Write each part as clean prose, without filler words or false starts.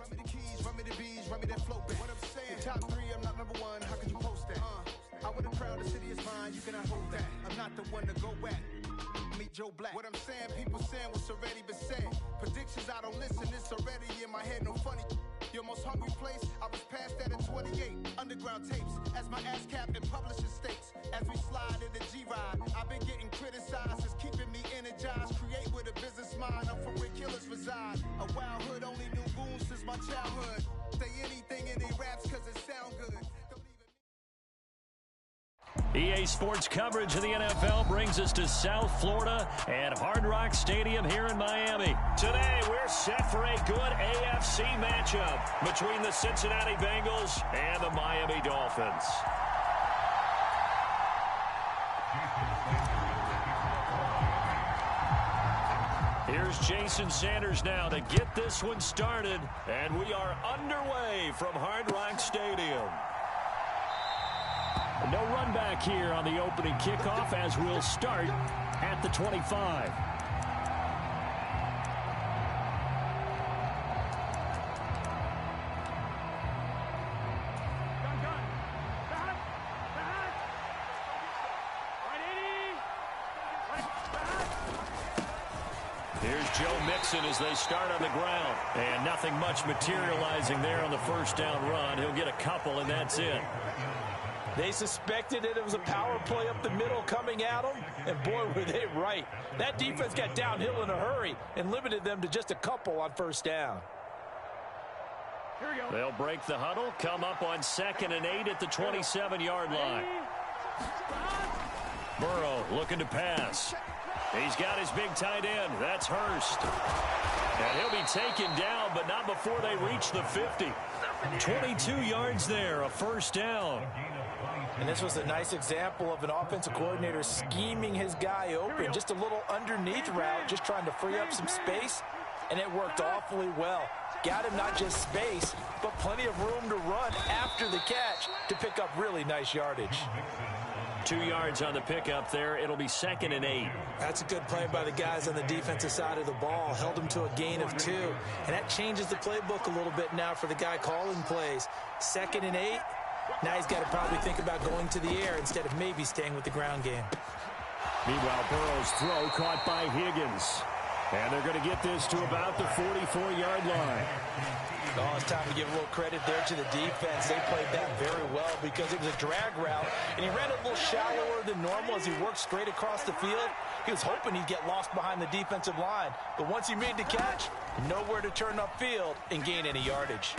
Run me the keys, run me the bees, run me that float back. What I'm saying, top 3, I'm not number 1. How could you post that? I would have crowned the city is mine. You cannot hold that. I'm not the one to go at. Meet Joe Black. What I'm saying, people saying what's already been said. Predictions, I don't listen. It's already in my head. No funny. Your most hungry place, I was past that at 28. Underground tapes, as my ass cap in publishing states. As we slide in the G-Ride, I've been getting criticized. It's keeping me energized. Create with a business mind. I'm from where killers reside. A wild hood, only knew goons since my childhood. Say anything in they raps cause it sound good. EA Sports coverage of the NFL brings us to South Florida at Hard Rock Stadium here in Miami. Today, we're set for a good AFC matchup between the Cincinnati Bengals and the Miami Dolphins. Here's Jason Sanders now to get this one started, and we are underway from Hard Rock Stadium. No run back here on the opening kickoff as we'll start at the 25. Here's Joe Mixon as they start on the ground. And nothing much materializing there on the first down run. He'll get a couple, and that's it. They suspected it was a power play up the middle coming at them, and boy, were they right. That defense got downhill in a hurry and limited them to just a couple on first down. Here we go. They'll break the huddle, come up on 2nd and 8 at the 27-yard line. Burrow looking to pass. He's got his big tight end. That's Hurst. And he'll be taken down, but not before they reach the 50. 22 yards there, a first down. And this was a nice example of an offensive coordinator scheming his guy open. Just a little underneath route, just trying to free up some space, and it worked awfully well. Got him not just space, but plenty of room to run after the catch to pick up really nice yardage. 2 yards on the pickup there. It'll be 2nd and 8. That's a good play by the guys on the defensive side of the ball. Held him to a gain of 2. And that changes the playbook a little bit now for the guy calling plays. 2nd and 8. Now he's got to probably think about going to the air instead of maybe staying with the ground game. Meanwhile, Burrow's throw caught by Higgins. And they're going to get this to about the 44-yard line. Oh, it's time to give a little credit there to the defense. They played that very well because it was a drag route, and he ran a little shallower than normal as he worked straight across the field. He was hoping he'd get lost behind the defensive line, but once he made the catch, nowhere to turn upfield and gain any yardage.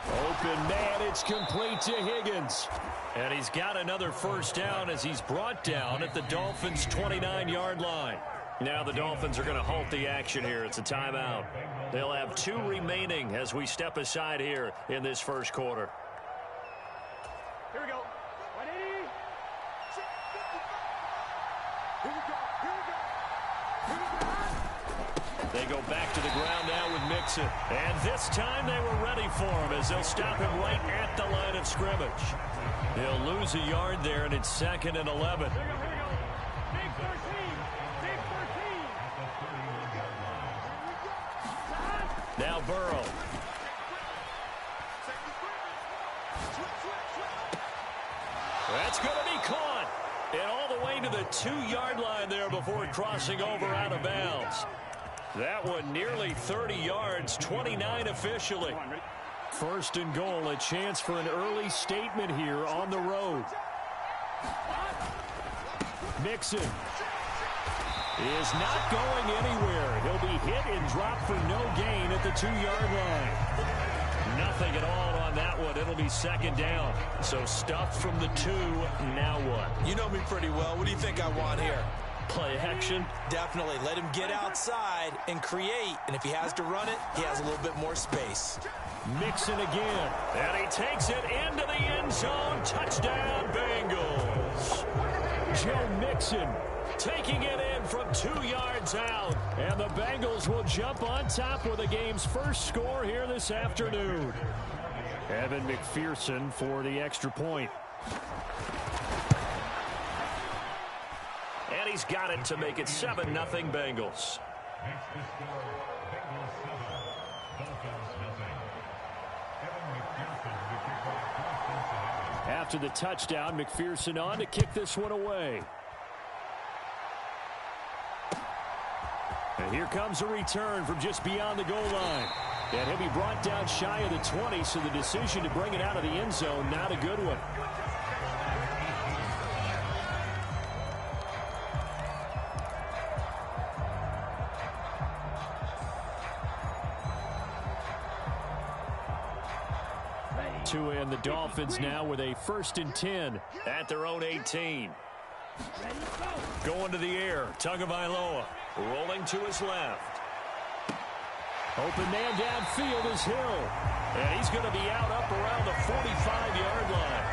Open man, it's complete to Higgins. And he's got another first down as he's brought down at the Dolphins' 29-yard line. Now the Dolphins are going to halt the action here. It's a timeout. They'll have 2 remaining as we step aside here in this first quarter. Here we go. 180. They go back to the ground now with Mixon. And this time they were ready for him as they'll stop him right at the line of scrimmage. He'll lose a yard there, and it's 2nd and 11. Here we go. Big 13. Big 13. Now Burrow. That's going to be caught. And all the way to the 2-yard line there before crossing over out of bounds. That one nearly 30 yards, 29 officially. 1st and goal, a chance for an early statement here on the road. Mixon is not going anywhere. He'll be hit and dropped for no gain at the 2-yard line. Nothing at all on that one. It'll be 2nd down. So stuffed from the 2. Now what? You know me pretty well. What do you think I want here? Play action. Definitely. Let him get outside and create. And if he has to run it, he has a little bit more space. Mixon again. And he takes it into the end zone. Touchdown, Bengals. Joe Mixon taking it in from 2 yards out. And the Bengals will jump on top with the game's first score here this afternoon. Evan McPherson for the extra point. And he's got it to make it 7-0 Bengals. after the touchdown. McPherson on to kick this one away. And here comes a return from just beyond the goal line. And he'll be brought down shy of the 20, so the decision to bring it out of the end zone, not a good one. Tua and the Dolphins now with a 1st and 10 at their own 18. Going to the air, Tagovailoa rolling to his left. Open man downfield is Hill. And he's going to be out up around the 45-yard line.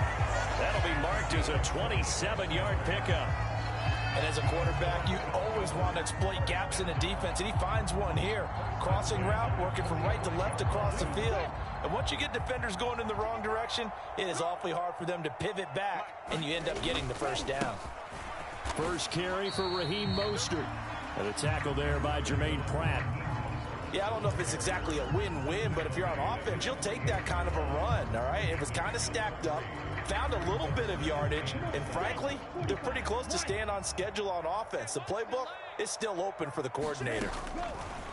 That'll be marked as a 27-yard pickup. And as a quarterback, you always want to exploit gaps in the defense, and he finds one here. Crossing route, working from right to left across the field. And once you get defenders going in the wrong direction, it is awfully hard for them to pivot back, and you end up getting the first down. First carry for Raheem Mostert. And a tackle there by Jermaine Pratt. Yeah, I don't know if it's exactly a win-win, but if you're on offense, you'll take that kind of a run, all right? It was kind of stacked up, found a little bit of yardage, and frankly, they're pretty close to staying on schedule on offense. The playbook is still open for the coordinator.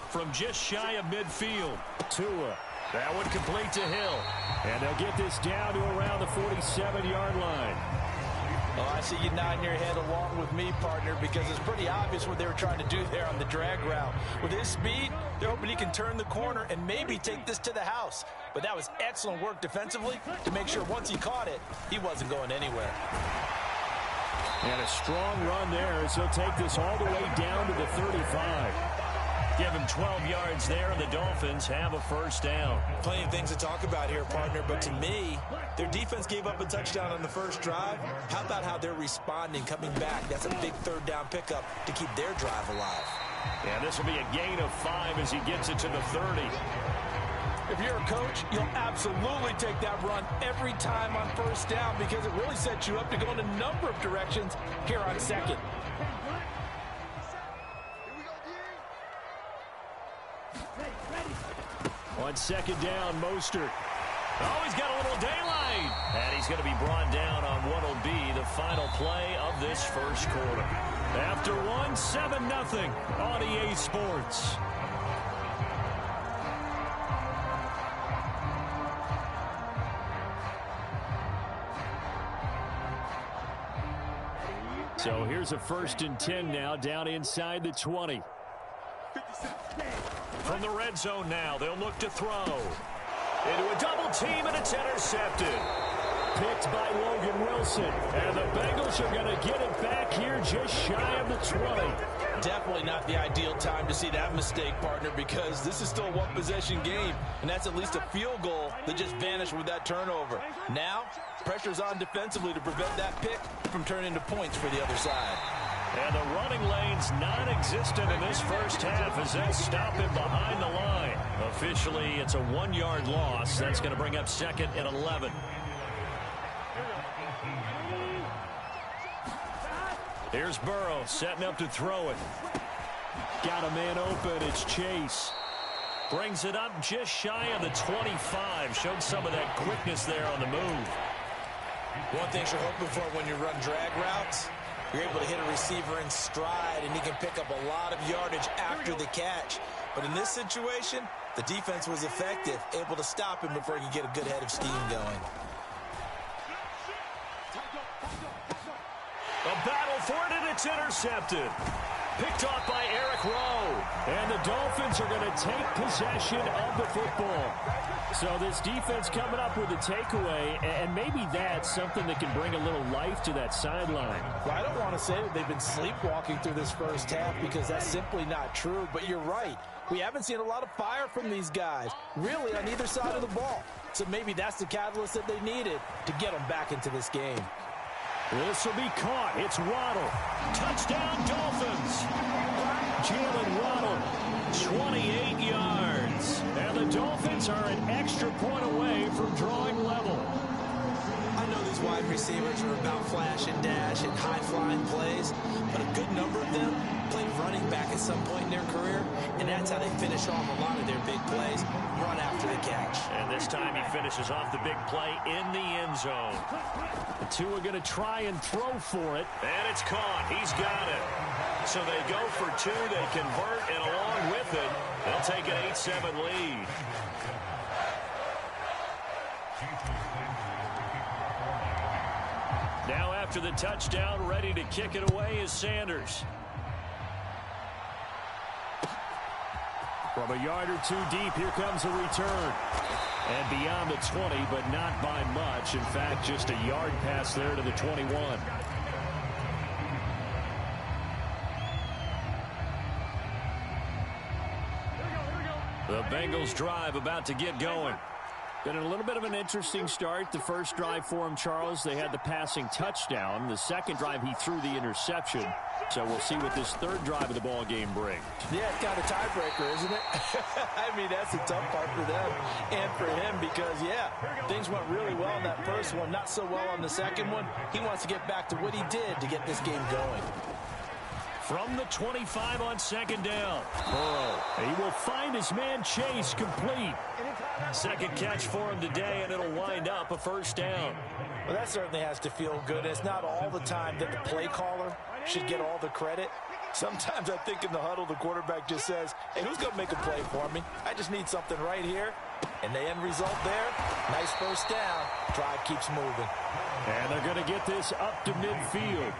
From just shy of midfield, Tua. That one complete to Hill. And they'll get this down to around the 47-yard line. Oh, I see you nodding your head along with me, partner, because it's pretty obvious what they were trying to do there on the drag route. With his speed, they're hoping he can turn the corner and maybe take this to the house. But that was excellent work defensively to make sure once he caught it, he wasn't going anywhere. And a strong run there as he'll take this all the way down to the 35. Give him 12 yards there, and the Dolphins have a first down. Plenty of things to talk about here, partner, but to me, their defense gave up a touchdown on the first drive. How about how they're responding, coming back? That's a big 3rd down pickup to keep their drive alive. Yeah, this will be a gain of 5 as he gets it to the 30. If you're a coach, you'll absolutely take that run every time on first down because it really sets you up to go in a number of directions here on 2nd. On 2nd down, Mostert. Oh, he's got a little daylight. And he's going to be brought down on what will be the final play of this first quarter. After 7-0 on EA Sports. So here's a 1st and 10 now down inside the 20. From the red zone now, they'll look to throw. Into a double team, and it's intercepted. Picked by Logan Wilson. And the Bengals are going to get it back here just shy of the 20. Definitely not the ideal time to see that mistake, partner, because this is still a one-possession game, and that's at least a field goal that just vanished with that turnover. Now, pressure's on defensively to prevent that pick from turning into points for the other side. And the running lane's non-existent in this first half as they stop him behind the line. Officially, it's a 1-yard loss. That's going to bring up 2nd and 11. Here's Burrow setting up to throw it. Got a man open. It's Chase. Brings it up just shy of the 25. Showed some of that quickness there on the move. One thing you're hoping for when you run drag routes, you're able to hit a receiver in stride, and he can pick up a lot of yardage after the catch. But in this situation, the defense was effective, able to stop him before he could get a good head of steam going. A battle for it, and it's intercepted. Picked off by Eric Rowe. And the Dolphins are going to take possession of the football. So this defense coming up with a takeaway, and maybe that's something that can bring a little life to that sideline. Well, I don't want to say that they've been sleepwalking through this first half because that's simply not true, but you're right. We haven't seen a lot of fire from these guys, really on either side of the ball. So maybe that's the catalyst that they needed to get them back into this game. This will be caught. It's Waddle. Touchdown, Dolphins. Jalen Waddle, 28 yards. And the Dolphins are an extra point away from drawing level. I know these wide receivers are about flash and dash and high-flying plays, but a good number of them played running back at some point in their career, and that's how they finish off a lot of their big plays, run after the catch. And this time he finishes off the big play in the end zone. The two are going to try and throw for it. And it's caught. He's got it. So they go for two, they convert, and along with it, they'll take an 8-7 lead. Now after the touchdown, ready to kick it away is Sanders. From a yard or two deep, here comes a return. And beyond the 20, but not by much. In fact, just a yard pass there to the 21. The Bengals drive about to get going. Been a little bit of an interesting start. The first drive for him, Charles, they had the passing touchdown. The second drive, he threw the interception. So we'll see what this third drive of the ball game brings. Yeah, it's kind of a tiebreaker, isn't it? I mean, that's the tough part for them and for him because, yeah, things went really well in that first one, not so well on the second one. He wants to get back to what he did to get this game going. From the 25 on second down. Burrow. He will find his man Chase complete. Second catch for him today, and it'll wind up a first down. Well, that certainly has to feel good. It's not all the time that the play caller should get all the credit. Sometimes I think in the huddle, the quarterback just says, hey, who's going to make a play for me? I just need something right here. And the end result there, nice first down. Drive keeps moving. And they're going to get this up to midfield.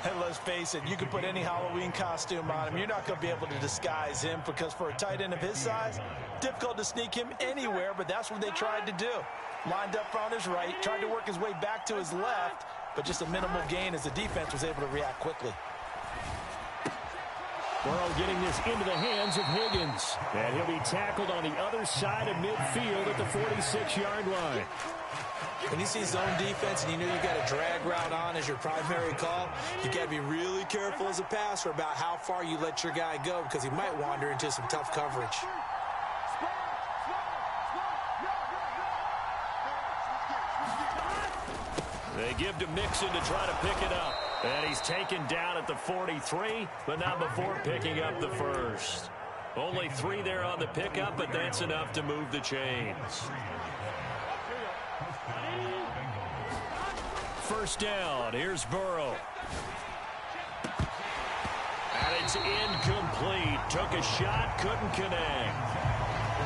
And let's face it, you can put any Halloween costume on him. You're not going to be able to disguise him because for a tight end of his size, difficult to sneak him anywhere, but that's what they tried to do. Lined up on his right, tried to work his way back to his left, but just a minimal gain as the defense was able to react quickly. Burrow getting this into the hands of Higgins. And he'll be tackled on the other side of midfield at the 46-yard line. When you see zone defense and you know you got a drag route on as your primary call, you got to be really careful as a passer about how far you let your guy go because he might wander into some tough coverage. They give to Mixon to try to pick it up. And he's taken down at the 43, but not before picking up the first. Only 3 there on the pickup, but that's enough to move the chains. First down, here's Burrow. And it's incomplete. Took a shot, couldn't connect.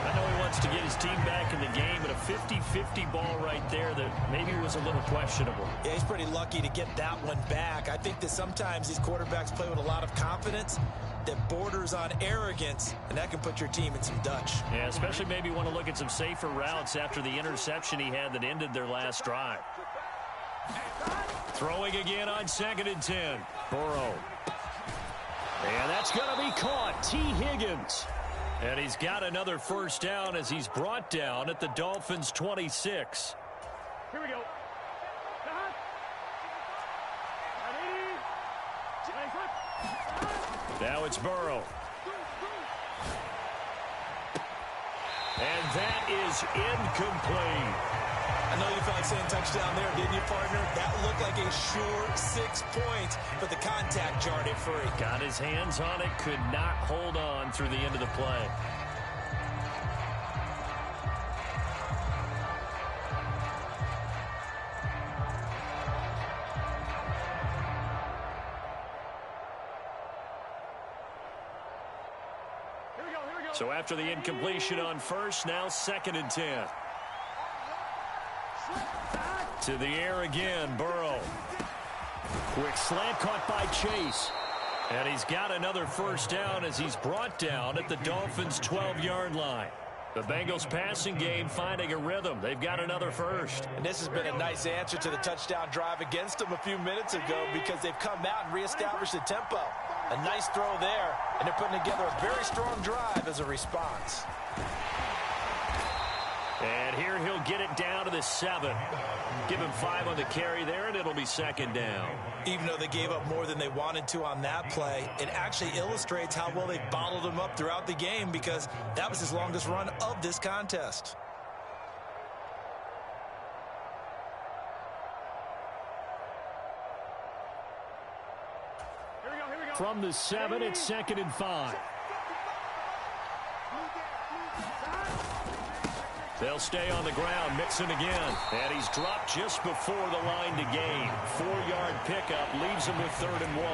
I know he wants to get his team back in the game, but a 50-50 ball right there that maybe was a little questionable. Yeah, he's pretty lucky to get that one back. I think that sometimes these quarterbacks play with a lot of confidence that borders on arrogance, and that can put your team in some Dutch. Yeah, especially maybe want to look at some safer routes after the interception he had that ended their last drive. Throwing again on 2nd and 10. Burrow. And that's going to be caught. T. Higgins. And he's got another first down as he's brought down at the Dolphins' 26. Here we go. Now it's Burrow. And that is incomplete. I know you felt like saying touchdown there, didn't you, partner? That looked like a sure 6 points, but the contact jarred it free. Got his hands on it, could not hold on through the end of the play. So after the incompletion on first, now 2nd and 10. To the air again, Burrow. Quick slant caught by Chase. And he's got another first down as he's brought down at the Dolphins' 12-yard line. The Bengals passing game finding a rhythm. They've got another first. And this has been a nice answer to the touchdown drive against them a few minutes ago because they've come out and reestablished the tempo. A nice throw there, and they're putting together a very strong drive as a response. And here he'll get it down to the 7. Give him 5 on the carry there, and it'll be 2nd down. Even though they gave up more than they wanted to on that play, it actually illustrates how well they bottled him up throughout the game because that was his longest run of this contest. Here we go. From the 7, it's 2nd and 5. They'll stay on the ground. Mixon again. And he's dropped just before the line to gain. 4-yard pickup leaves him with 3rd and 1.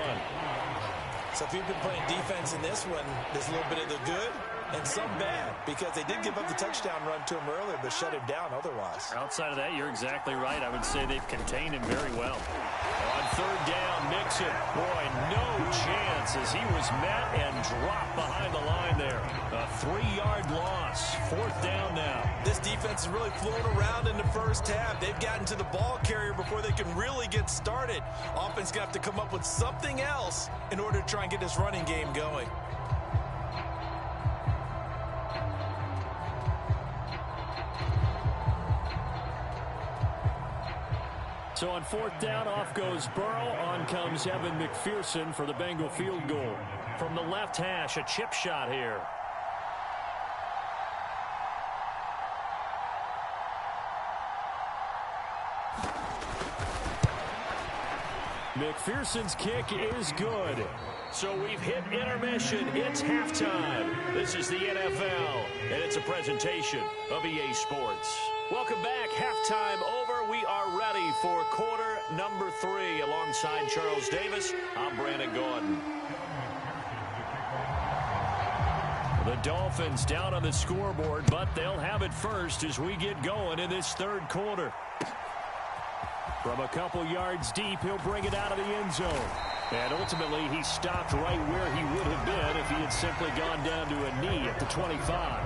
So if you've been playing defense in this one, there's a little bit of the good and some bad, because they did give up the touchdown run to him earlier, but shut him down otherwise. Outside of that, you're exactly right. I would say they've contained him very well. On 3rd down, Mixon. Boy, no chance as he was met and dropped behind the line there. A 3-yard loss. 4th down now. This defense is really flown around in the first half. They've gotten to the ball carrier before they can really get started. Offense going to have to come up with something else in order to try and get this running game going. So on 4th down, off goes Burrow. On comes Evan McPherson for the Bengal field goal. From the left hash, a chip shot here. McPherson's kick is good. So we've hit intermission. It's halftime. This is the NFL, and it's a presentation of EA Sports. Welcome back. Halftime over. We are ready for quarter number 3. Alongside Charles Davis, I'm Brandon Gordon. The Dolphins down on the scoreboard, but they'll have it first as we get going in this 3rd quarter. From a couple yards deep, he'll bring it out of the end zone. And ultimately, he stopped right where he would have been if he had simply gone down to a knee at the 25.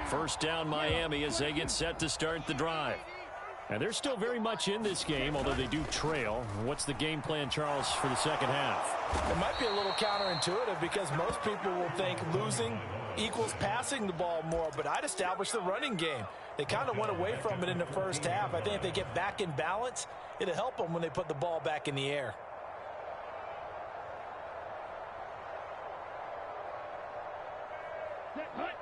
First down, Miami, as they get set to start the drive. And they're still very much in this game, although they do trail. What's the game plan, Charles, for the second half? It might be a little counterintuitive because most people will think losing equals passing the ball more, but I'd establish the running game. They kind of went away from it in the first half. I think if they get back in balance, it'll help them when they put the ball back in the air.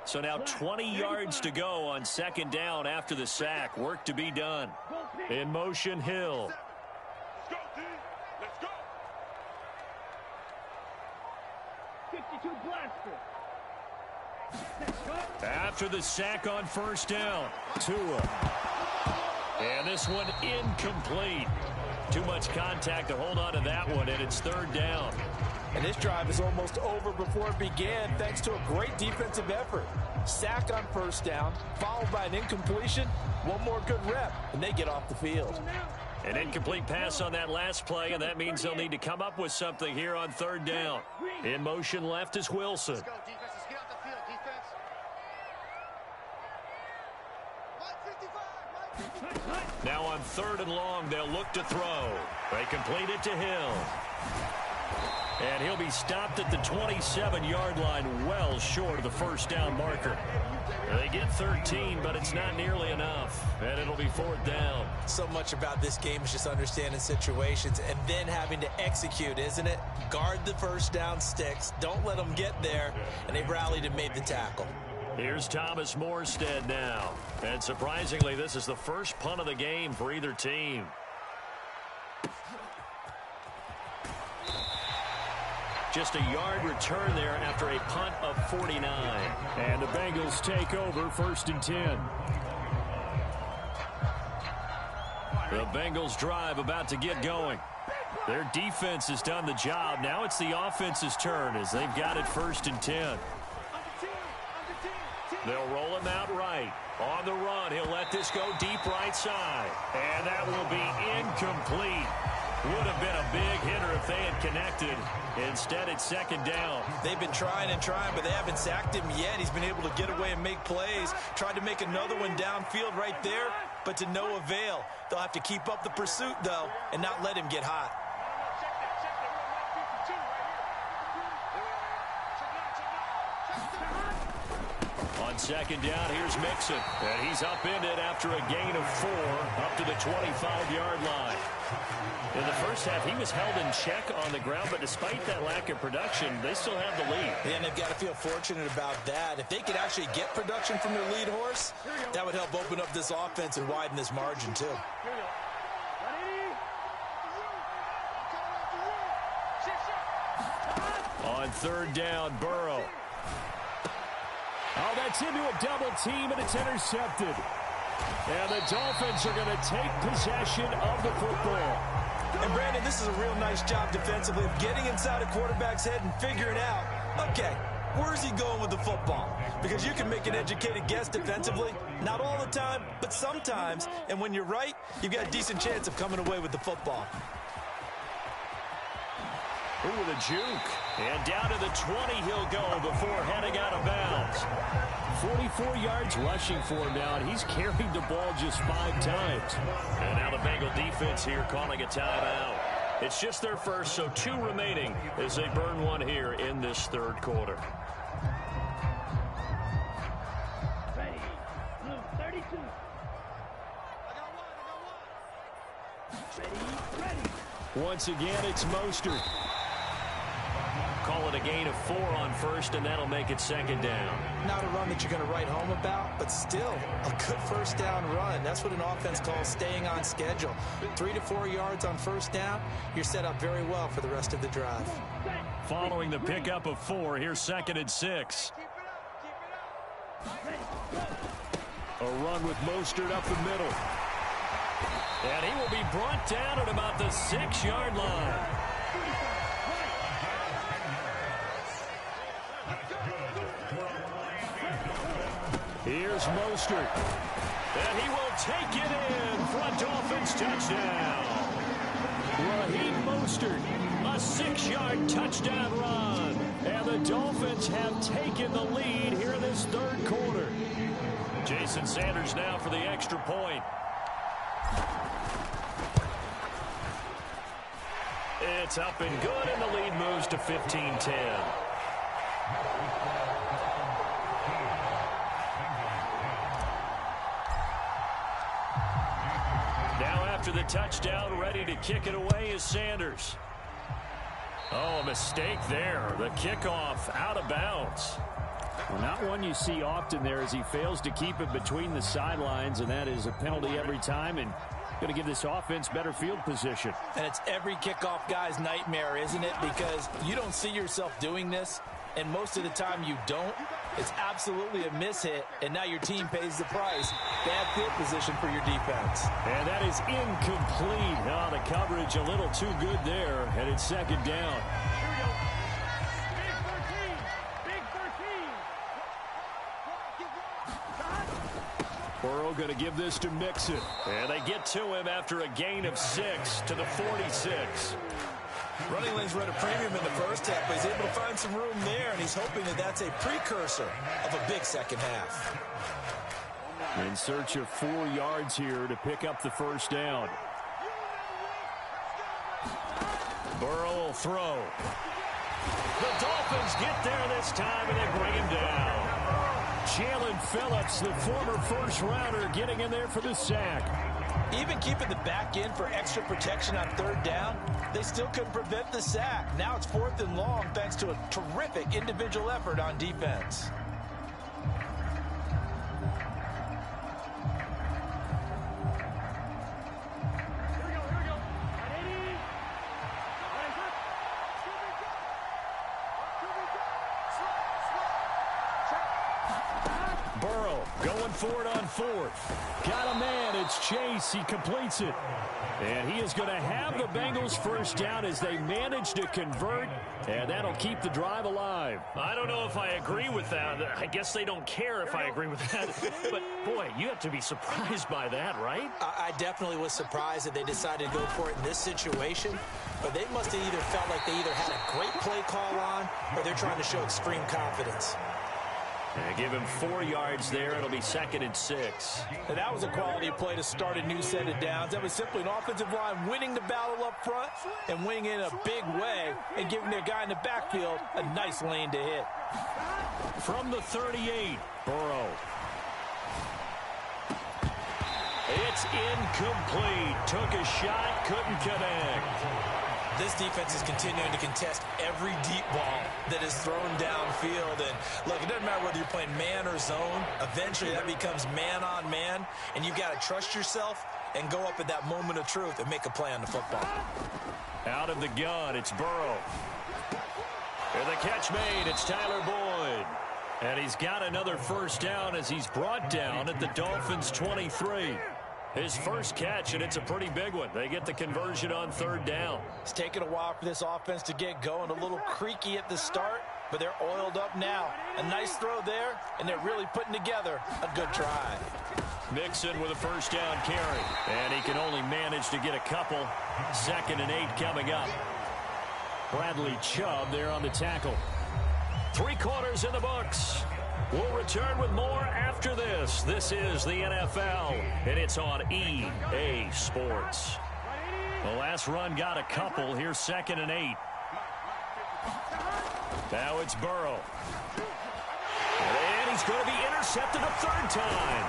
So now 20 yards to go on 2nd down after the sack. Work to be done. In motion, Hill. Let's go, team. Let's go. 52 blaster. After the sack on 1st down, Tua. And this one incomplete. Too much contact to hold on to that one, and it's 3rd down. And this drive is almost over before it began thanks to a great defensive effort. Sack on 1st down, followed by an incompletion. One more good rep, and they get off the field. An incomplete pass on that last play, and that means they'll need to come up with something here on 3rd down. In motion left is Wilson. Let's go, defense. Let's get off the field, defense. Now on 3rd and long, they'll look to throw. They complete it to Hill. And he'll be stopped at the 27-yard line, well short of the 1st down marker. They get 13, but it's not nearly enough. And it'll be 4th down. So much about this game is just understanding situations and then having to execute, isn't it? Guard the 1st down sticks. Don't let them get there. And they rallied and made the tackle. Here's Thomas Morstead now. And surprisingly, this is the first punt of the game for either team. Just a yard return there after a punt of 49. And the Bengals take over 1st and 10. The Bengals drive about to get going. Their defense has done the job. Now it's the offense's turn as they've got it 1st and 10. They'll roll him out right. On the run, he'll let this go deep right side. And that will be incomplete. Would have been a big hitter if they had connected. Instead, it's 2nd down. They've been trying and trying, but they haven't sacked him yet. He's been able to get away and make plays. Tried to make another one downfield right there, but to no avail. They'll have to keep up the pursuit, though, and not let him get hot. On On second down, here's Mixon. And he's upended after a gain of 4 up to the 25-yard line. In the first half, he was held in check on the ground, but despite that lack of production, they still have the lead. And they've got to feel fortunate about that. If they could actually get production from their lead horse, that would help open up this offense and widen this margin, too. On third down, Burrow. Oh, that's into a double team, and it's intercepted. And the Dolphins are going to take possession of the football. And, Brandon, this is a real nice job defensively of getting inside a quarterback's head and figuring out, okay, where's he going with the football? Because you can make an educated guess defensively, not all the time, but sometimes. And when you're right, you've got a decent chance of coming away with the football. Ooh, the juke. And down to the 20 he'll go before heading out of bounds. 44 yards rushing for him now, and he's carried the ball just 5 times. And now the Bengal defense here calling a timeout. It's just their first, so 2 remaining as they burn one here in this third quarter. Ready. Blue 32. Ready. Once again, it's Mostert. Call it a gain of 4 on first, and that'll make it second down. Not a run that you're going to write home about, but still a good first down run. That's what an offense calls staying on schedule. 3 to 4 yards on first down, you're set up very well for the rest of the drive. Following the pickup of 4, here's second and 6. A run with Mostert up the middle. And he will be brought down at about the 6-yard line. Here's Mostert. And he will take it in for a Dolphins touchdown. Raheem Mostert. A 6-yard touchdown run. And the Dolphins have taken the lead here in this third quarter. Jason Sanders now for the extra point. It's up and good, and the lead moves to 15-10. After the touchdown, ready to kick it away is Sanders. Oh, a mistake there. The kickoff out of bounds. Well, not one you see often there as he fails to keep it between the sidelines, and that is a penalty every time, and going to give this offense better field position. And it's every kickoff guy's nightmare, isn't it? Because you don't see yourself doing this, and most of the time you don't. It's absolutely a mishit, and now your team pays the price. Bad field position for your defense. And that is incomplete. Oh, the coverage a little too good there, and it's second down. Here we go. Big 13. Burrow going to give this to Mixon. And they get to him after a gain of 6 to the 46. Running lanes were at a premium in the first half, but he's able to find some room there, and he's hoping that that's a precursor of a big second half. In search of 4 yards here to pick up the first down. Burrow will throw. The Dolphins get there this time, and they bring him down. Jalen Phillips, the former first-rounder, getting in there for the sack. Even keeping the back end for extra protection on third down, they still couldn't prevent the sack. Now it's 4th and long thanks to a terrific individual effort on defense. Burrow going for it on 4th. Got a man. It's Chase. He completes it. And he is going to have the Bengals first down as they manage to convert, and that'll keep the drive alive. I don't know if I agree with that. I guess they don't care if I agree with that. But, boy, you have to be surprised by that, right? I definitely was surprised that they decided to go for it in this situation, but they must have either felt like they either had a great play call on or they're trying to show extreme confidence. And give him 4 yards there. It'll be 2nd and 6. And that was a quality play to start a new set of downs. That was simply an offensive line winning the battle up front and winning in a big way and giving their guy in the backfield a nice lane to hit. From the 38, Burrow. It's incomplete. Took a shot, couldn't connect. This defense is continuing to contest every deep ball that is thrown downfield. And, look, it doesn't matter whether you're playing man or zone. Eventually, that becomes man-on-man, and you've got to trust yourself and go up at that moment of truth and make a play on the football. Out of the gun, it's Burrow. And the catch made, it's Tyler Boyd. And he's got another first down as he's brought down at the Dolphins' 23. His first catch, and it's a pretty big one. They get the conversion on 3rd down. It's taken a while for this offense to get going. A little creaky at the start, but they're oiled up now. A nice throw there, and they're really putting together a good drive. Mixon with a first down carry. And he can only manage to get a couple. 2nd and 8 coming up. Bradley Chubb there on the tackle. 3 quarters in the books. We'll return with more after this. This is the NFL, and it's on EA Sports. The last run got a couple. Here's 2nd and 8. Now it's Burrow. And he's going to be intercepted a 3rd time.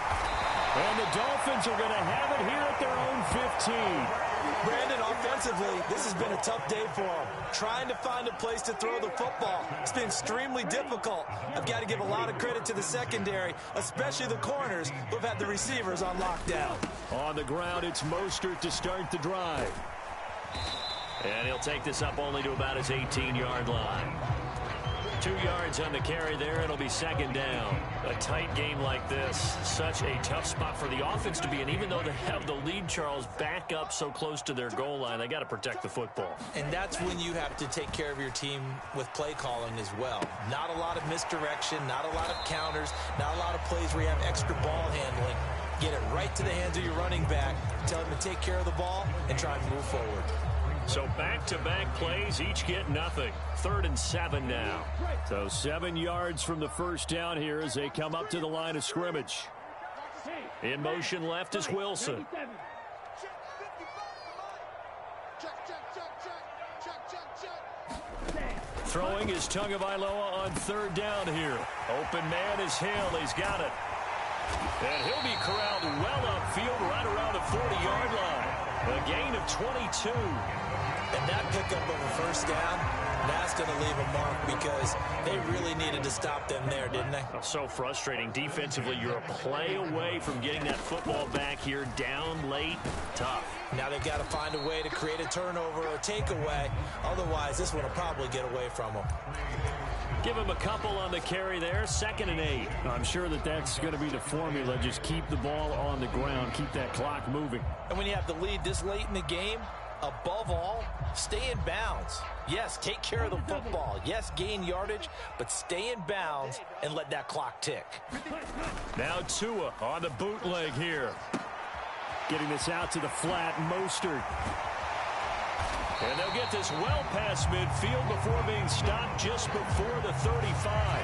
And the Dolphins are going to have it here at their own 15. Brandon, offensively, this has been a tough day for him. Trying to find a place to throw the football. It's been extremely difficult. I've got to give a lot of credit to the secondary, especially the corners who've had the receivers on lockdown. On the ground, it's Mostert to start the drive. And he'll take this up only to about his 18-yard line. 2 yards on the carry there. It'll be 2nd down. A tight game like this, such a tough spot for the offense to be in. Even though they have the lead, Charles, back up so close to their goal line, they got to protect the football. And that's when you have to take care of your team with play calling as well. Not a lot of misdirection, not a lot of counters, not a lot of plays where you have extra ball handling. Get it right to the hands of your running back, tell him to take care of the ball, and try and move forward. So back-to-back plays, each get nothing. 3rd and 7 now. So 7 yards from the first down here as they come up to the line of scrimmage. In motion left is Wilson. Throwing is Tagovailoa on 3rd down here. Open man is Hill. He's got it. And he'll be corralled well upfield right around the 40-yard line. A gain of 22. And that pickup of a first down, that's going to leave a mark because they really needed to stop them there, didn't they? So frustrating. Defensively, you're a play away from getting that football back here down late. Tough. Now they've got to find a way to create a turnover or takeaway. Otherwise, this one will probably get away from them. Give him a couple on the carry there. 2nd and 8. I'm sure that's going to be the formula. Just keep the ball on the ground. Keep that clock moving. And when you have the lead this late in the game, above all, stay in bounds. Yes, take care of the football. Yes, gain yardage, but stay in bounds and let that clock tick. Now Tua on the bootleg here. Getting this out to the flat, Mostert. And they'll get this well past midfield before being stopped just before the 35.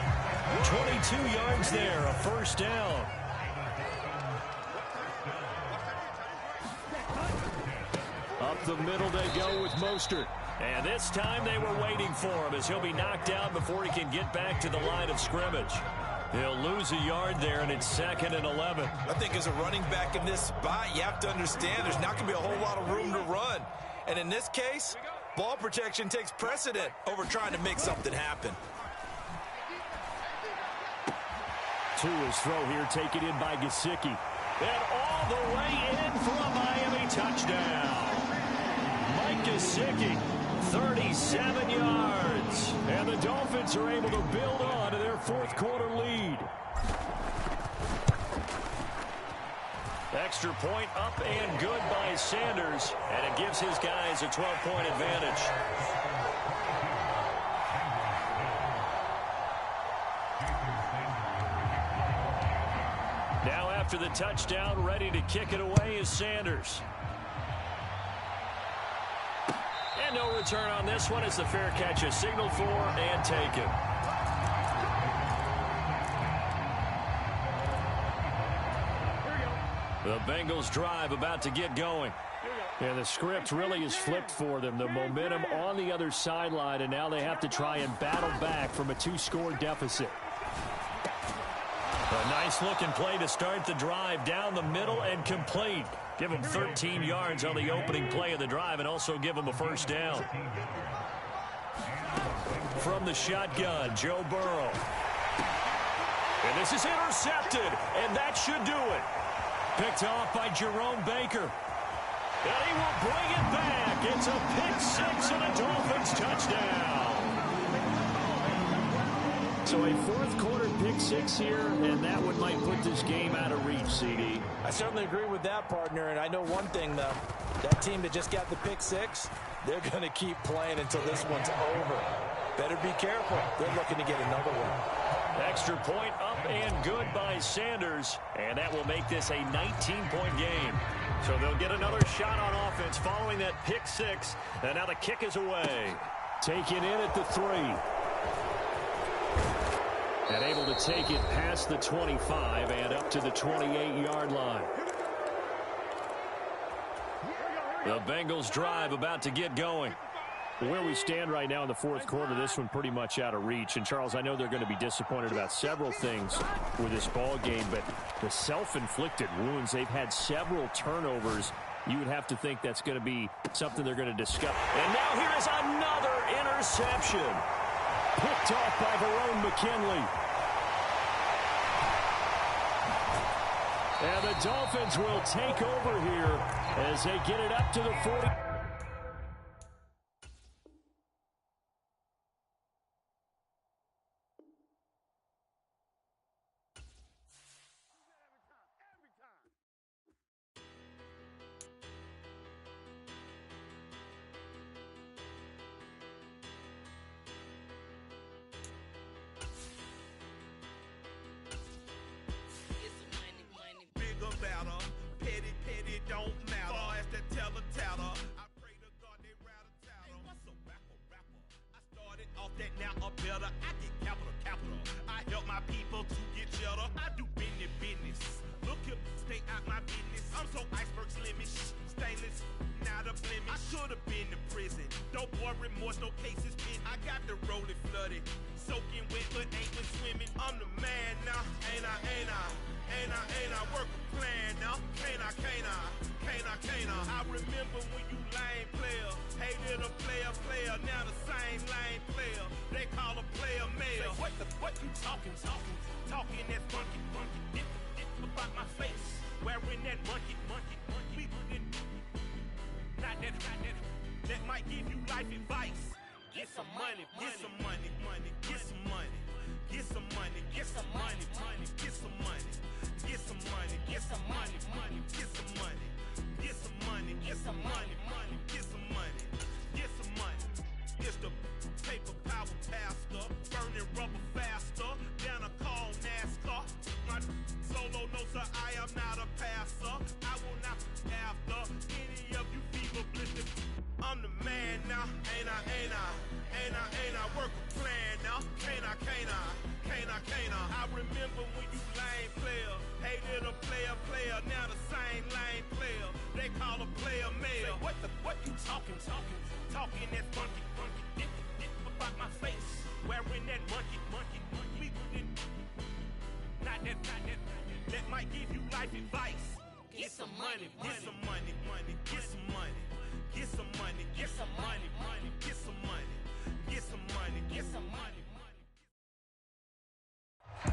22 yards there, a first down. Up the middle they go with Mostert. And this time they were waiting for him as he'll be knocked down before he can get back to the line of scrimmage. He'll lose a yard there, and it's 2nd and 11. I think as a running back in this spot, you have to understand there's not going to be a whole lot of room to run. And in this case, ball protection takes precedent over trying to make something happen. Tua's throw here taken in by Gesicki. And all the way in for a Miami touchdown. Mike Gesicki, 37 yards. And the Dolphins are able to build on to their 4th quarter lead. Extra point up and good by Sanders. And it gives his guys a 12-point advantage. Now after the touchdown, ready to kick it away is Sanders. And no return on this one as the fair catch is signaled for and taken. The Bengals drive about to get going. Yeah, the script really is flipped for them. The momentum on the other sideline, and now they have to try and battle back from a 2-score deficit. A nice-looking play to start the drive down the middle and complete. Give them 13 yards on the opening play of the drive and also give them a first down. From the shotgun, Joe Burrow. And this is intercepted, and that should do it. Picked off by Jerome Baker. And he will bring it back. It's a pick-6 and a Dolphins touchdown. So a fourth-quarter pick-6 here, and that one might put this game out of reach, CD. I certainly agree with that, partner, and I know one thing, though. That team that just got the pick-6, they're going to keep playing until this one's over. Better be careful. They're looking to get another one. Extra point up and good by Sanders, and that will make this a 19-point game. So they'll get another shot on offense following that pick-6, and now the kick is away. Taken in at the 3. And able to take it past the 25 and up to the 28-yard line. The Bengals drive about to get going. Where we stand right now in the fourth quarter, this one pretty much out of reach. And, Charles, I know they're going to be disappointed about several things with this ball game, but the self-inflicted wounds, they've had several turnovers. You would have to think that's going to be something they're going to discuss. And now here is another interception. Picked off by Verone McKinley. And the Dolphins will take over here as they get it up to the 40.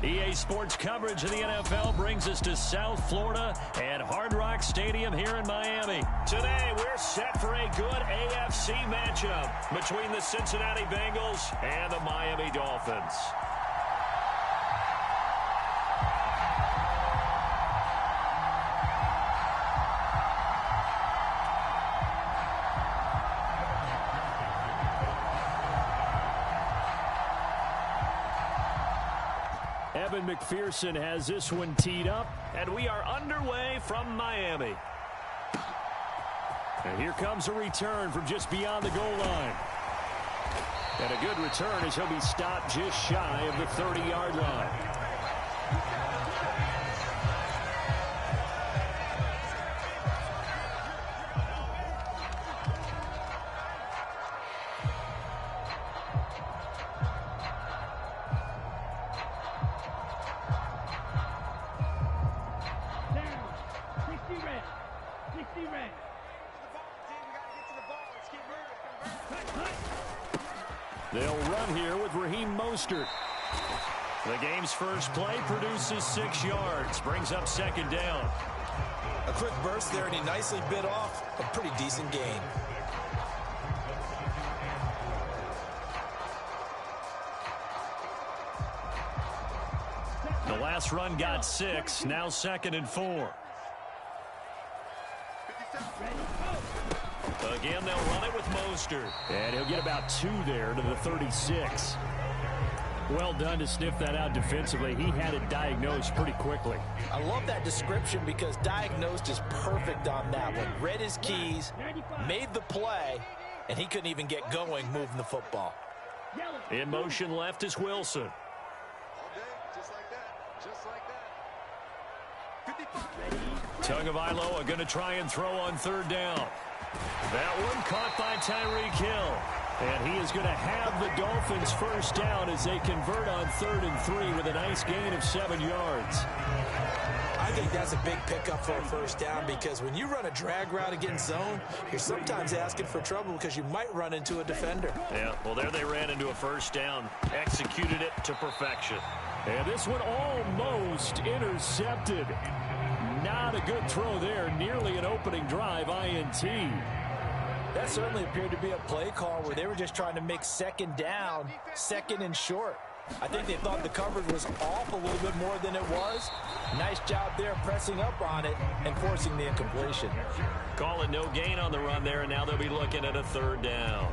EA Sports coverage of the NFL brings us to South Florida and Hard Rock Stadium here in Miami. Today, we're set for a good AFC matchup between the Cincinnati Bengals and the Miami Dolphins. Evan McPherson has this one teed up, and we are underway from Miami. And here comes a return from just beyond the goal line. And a good return as he'll be stopped just shy of the 30-yard line. They'll run here with Raheem Mostert. The game's first play produces 6 yards. Brings up second down. A quick burst there, and he nicely bit off a pretty decent gain. The last run got 6. Now 2nd and 4. Again, they'll run it with Mostert. And he'll get about 2 there to the 36. Well done to sniff that out defensively. He had it diagnosed pretty quickly. I love that description because diagnosed is perfect on that one. Read his keys, made the play, and he couldn't even get going moving the football. In motion left is Wilson. Tagovailoa going to try and throw on 3rd down. That one caught by Tyreek Hill. And he is going to have the Dolphins first down as they convert on 3rd and 3 with a nice gain of 7 yards. I think that's a big pickup for a first down because when you run a drag route against zone, you're sometimes asking for trouble because you might run into a defender. Yeah, well, there they ran into a first down. Executed it to perfection. And this one almost intercepted. Not a good throw there. Nearly an opening drive INT. That certainly appeared to be a play call where they were just trying to make 2nd down, 2nd and short. I think they thought the coverage was off a little bit more than it was. Nice job there pressing up on it and forcing the incompletion. Call it no gain on the run there, and now they'll be looking at a 3rd down.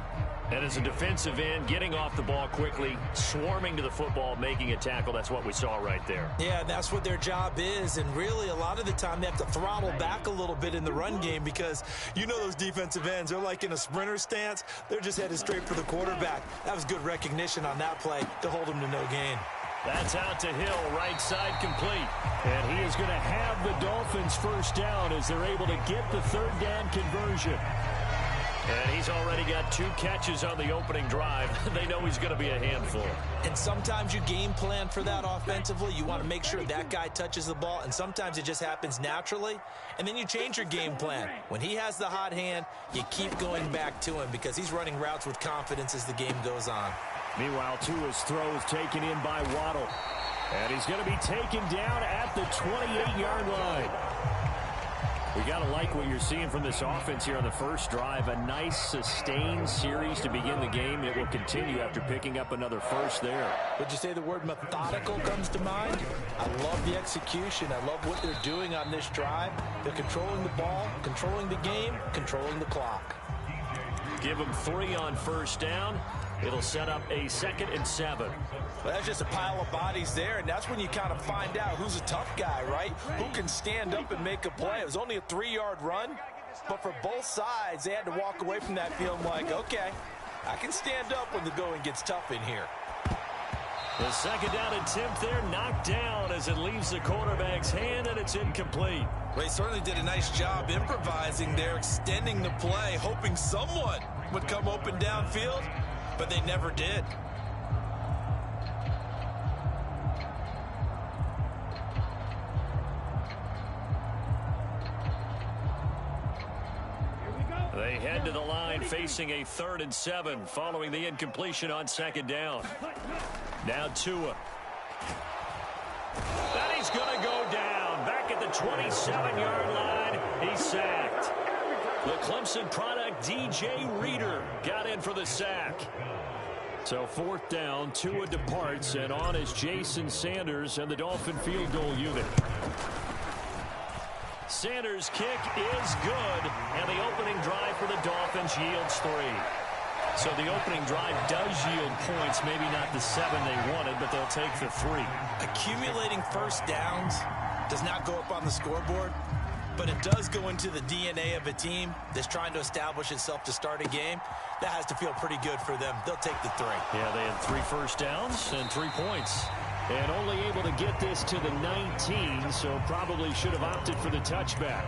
And as a defensive end, getting off the ball quickly, swarming to the football, making a tackle, that's what we saw right there. Yeah, that's what their job is, and really a lot of the time they have to throttle back a little bit in the run game because you know those defensive ends, they're like in a sprinter stance. They're just headed straight for the quarterback. That was good recognition on that play to hold him to no gain. That's out to Hill, right side complete. And he is going to have the Dolphins first down as they're able to get the 3rd down conversion. And he's already got 2 catches on the opening drive. They know he's going to be a handful. And sometimes you game plan for that offensively. You want to make sure that guy touches the ball, and sometimes it just happens naturally. And then you change your game plan. When he has the hot hand, you keep going back to him because he's running routes with confidence as the game goes on. Meanwhile, Tua's throw is taken in by Waddle. And he's going to be taken down at the 28-yard line. We got to like what you're seeing from this offense here on the first drive. A nice, sustained series to begin the game. It will continue after picking up another first there. Would you say the word methodical comes to mind? I love the execution. I love what they're doing on this drive. They're controlling the ball, controlling the game, controlling the clock. Give them 3 on first down. It'll set up a 2nd and 7. Well, that's just a pile of bodies there, and that's when you kind of find out who's a tough guy, right? Who can stand up and make a play. It was only a 3-yard run, but for both sides, they had to walk away from that feeling like, okay, I can stand up when the going gets tough in here. The 2nd down attempt there knocked down as it leaves the quarterback's hand, and it's incomplete. Well, he certainly did a nice job improvising there, extending the play, hoping someone would come open downfield, but they never did. They head to the line facing a 3rd and 7 following the incompletion on 2nd down. Now Tua. And he's going to go down. Back at the 27-yard line. He's sacked. The Clemson product, DJ Reader, got in for the sack. So 4th down, Tua departs, and on is Jason Sanders and the Dolphin field goal unit. Sanders' kick is good, and the opening drive for the Dolphins yields 3. So the opening drive does yield points, maybe not the 7 they wanted, but they'll take the 3. Accumulating first downs does not go up on the scoreboard, but it does go into the DNA of a team that's trying to establish itself to start a game. That has to feel pretty good for them. They'll take the 3. Yeah, they had 3 first downs and 3 points. And only able to get this to the 19, so probably should have opted for the touchback.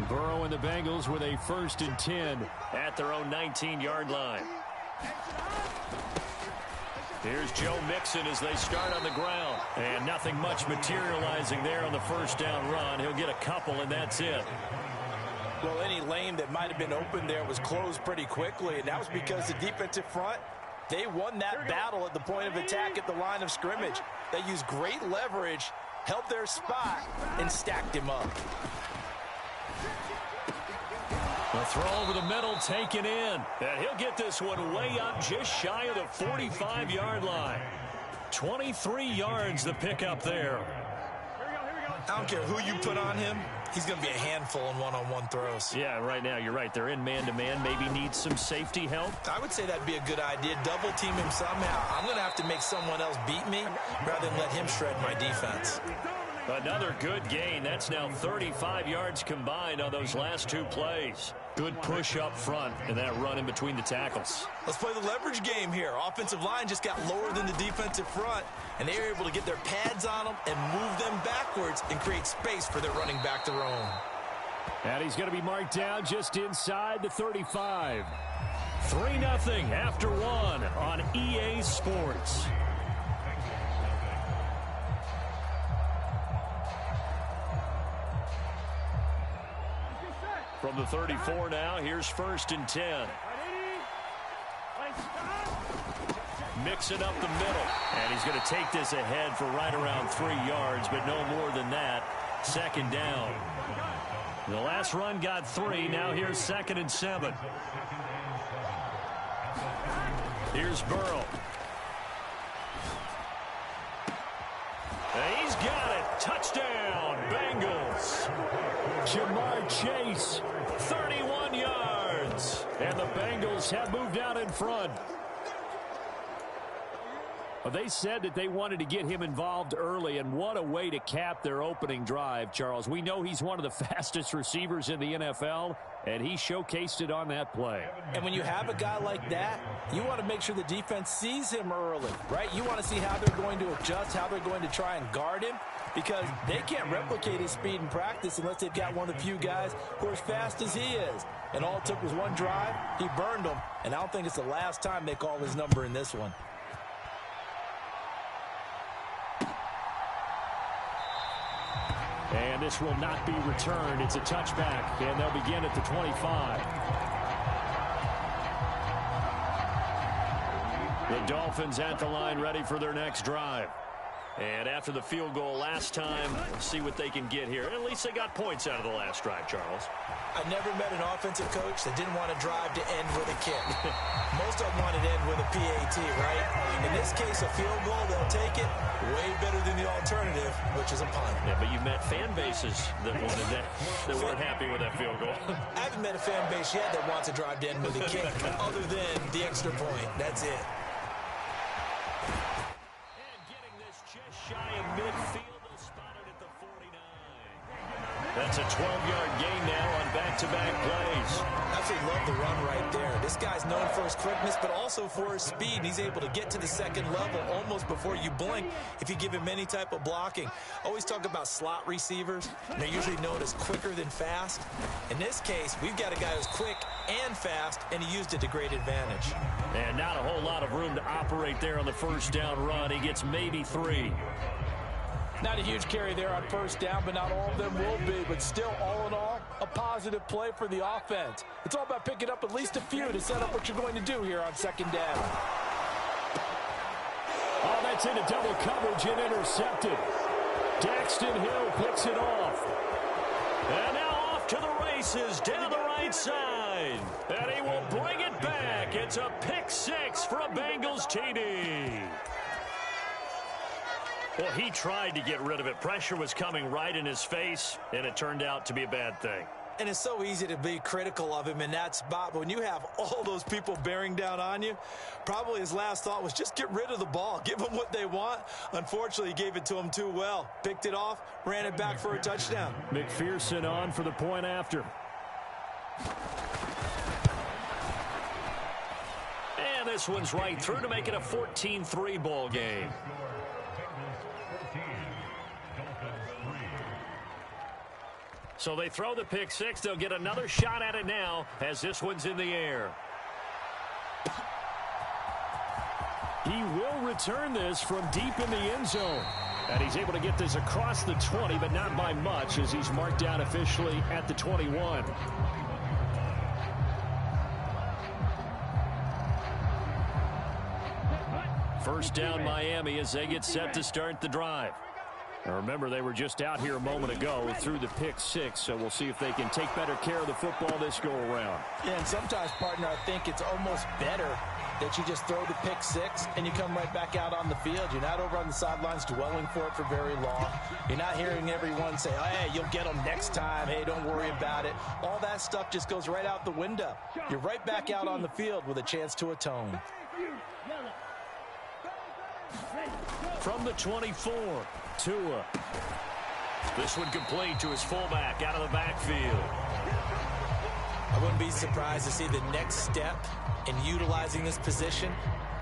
Burrow and the Bengals with a 1st and 10 at their own 19-yard line. Here's Joe Mixon as they start on the ground. And nothing much materializing there on the first down run. He'll get a couple, and that's it. Well, any lane that might have been open there was closed pretty quickly, and that was because the defensive front, they won that battle at the point of attack at the line of scrimmage. They used great leverage, held their spot, and stacked him up. The throw over the middle taken in. And he'll get this one way up just shy of the 45-yard line. 23 yards the pickup there. I don't care who you put on him. He's going to be a handful in one-on-one throws. Yeah, right now, you're right. They're in man-to-man. Maybe needs some safety help. I would say that'd be a good idea. Double team him somehow. I'm going to have to make someone else beat me rather than let him shred my defense. Another good gain. That's now 35 yards combined on those last two plays. Good push up front and that run in between the tackles. Let's play the leverage game here. Offensive line just got lower than the defensive front, and they were able to get their pads on them and move them backwards and create space for their running back to roam. And he's going to be marked down just inside the 35. 3-0 after one on EA Sports. From the 34 now, here's 1st and 10. Mixing up the middle. And he's going to take this ahead for right around 3 yards, but no more than that. 2nd down. The last run got 3. Now here's 2nd and 7. Here's Burrow. And he's got it. Touchdown, Bengals. Jamar Chase, 31 yards. And the Bengals have moved out in front. Well, they said that they wanted to get him involved early, and what a way to cap their opening drive, Charles. We know he's one of the fastest receivers in the NFL, and he showcased it on that play. And when you have a guy like that, you want to make sure the defense sees him early, right? You want to see how they're going to adjust, how they're going to try and guard him, because they can't replicate his speed in practice unless they've got one of the few guys who are as fast as he is. And all it took was one drive. He burned them, and I don't think it's the last time they call his number in this one. And this will not be returned. It's a touchback, and they'll begin at the 25. The Dolphins at the line ready for their next drive. And after the field goal last time, we'll see what they can get here. At least they got points out of the last drive, Charles. I never met an offensive coach that didn't want to drive to end with a kick. Most of them wanted to end with a PAT, right? In this case, a field goal, they'll take it. Way better than the alternative, which is a punt. Yeah, but you met fan bases that wanted that weren't happy with that field goal. I haven't met a fan base yet that wants to drive to end with a kick, other than the extra point. That's it. Shy of midfield, they'll spot it at the 49. That's a 12-yard gain now on back-to-back plays. I absolutely love the run right there. This guy's known for his quickness, but also for his speed. He's able to get to the second level almost before you blink if you give him any type of blocking. Always talk about slot receivers. They're usually known as quicker than fast. In this case, we've got a guy who's quick and fast, and he used it to great advantage. And not a whole lot of room to operate there on the first down run. He gets maybe 3. Not a huge carry there on first down, but not all of them will be. But still, all in all, a positive play for the offense. It's all about picking up at least a few to set up what you're going to do here on second down. Oh, that's into double coverage and intercepted. Daxton Hill picks it off. And now off to the races down the right side. And he will bring it back. It's a pick 6 for a Bengals TD. Well, he tried to get rid of it. Pressure was coming right in his face, and it turned out to be a bad thing. And it's so easy to be critical of him in that spot, but when you have all those people bearing down on you, probably his last thought was just get rid of the ball. Give them what they want. Unfortunately, he gave it to them too well. Picked it off, ran it back for a touchdown. McPherson on for the point after. And this one's right through to make it a 14-3 ball game. So they throw the pick 6. They'll get another shot at it now as this one's in the air. He will return this from deep in the end zone. And he's able to get this across the 20, but not by much, as he's marked down officially at the 21. First down Miami as they get set to start the drive. Now remember, they were just out here a moment ago through the pick six, so we'll see if they can take better care of the football this go-around. Yeah, and sometimes, partner, I think it's almost better that you just throw the pick six and you come right back out on the field. You're not over on the sidelines dwelling for it for very long. You're not hearing everyone say, oh, hey, you'll get them next time. Hey, don't worry about it. All that stuff just goes right out the window. You're right back out on the field with a chance to atone. From the 24, Tua. This one complete to his fullback out of the backfield. I wouldn't be surprised to see the next step in utilizing this position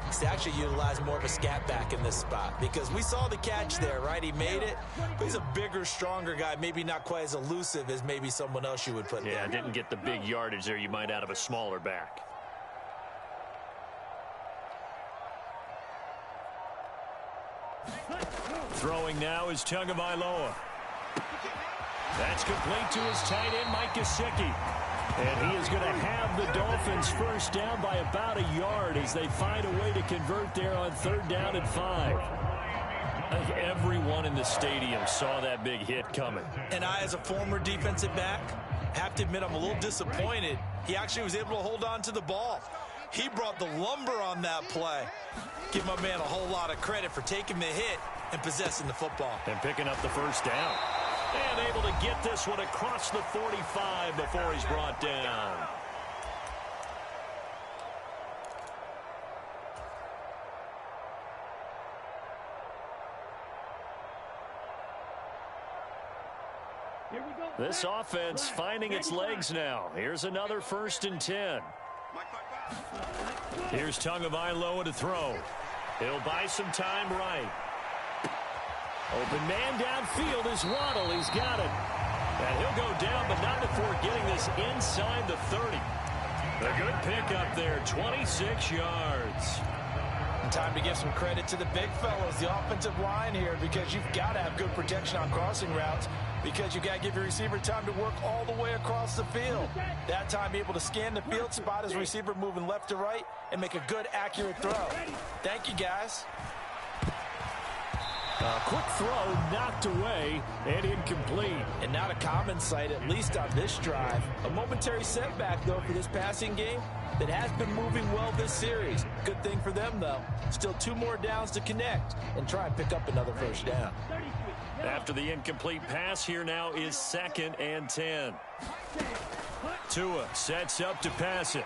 is to actually utilize more of a scat back in this spot, because we saw the catch there, right? He made it, but he's a bigger, stronger guy, maybe not quite as elusive as maybe someone else you would put there. Yeah, didn't get the big yardage there you might out of a smaller back. Throwing now is Tagovailoa. That's complete to his tight end, Mike Gesicki. And he is going to have the Dolphins first down by about a yard as they find a way to convert there on 3rd down and 5. I think everyone in the stadium saw that big hit coming. And I, as a former defensive back, have to admit I'm a little disappointed. He actually was able to hold on to the ball. He brought the lumber on that play. Give my man a whole lot of credit for taking the hit and possessing the football. And picking up the first down. And able to get this one across the 45 before he's brought down. This offense finding its legs now. Here's another 1st and 10. Here's Tagovailoa to throw. He'll buy some time right. Open man downfield is Waddle. He's got it. And he'll go down, but not before getting this inside the 30. A good pickup there, 26 yards. And time to give some credit to the big fellows, the offensive line here, because you've got to have good protection on crossing routes, because you've got to give your receiver time to work all the way across the field. That time able to scan the field, spot his receiver moving left to right, and make a good, accurate throw. Thank you, guys. A quick throw knocked away and incomplete. And not a common sight, at least on this drive. A momentary setback, though, for this passing game that has been moving well this series. Good thing for them, though. Still 2 more downs to connect and try and pick up another first down. After the incomplete pass, here now is 2nd and 10. Tua sets up to pass it.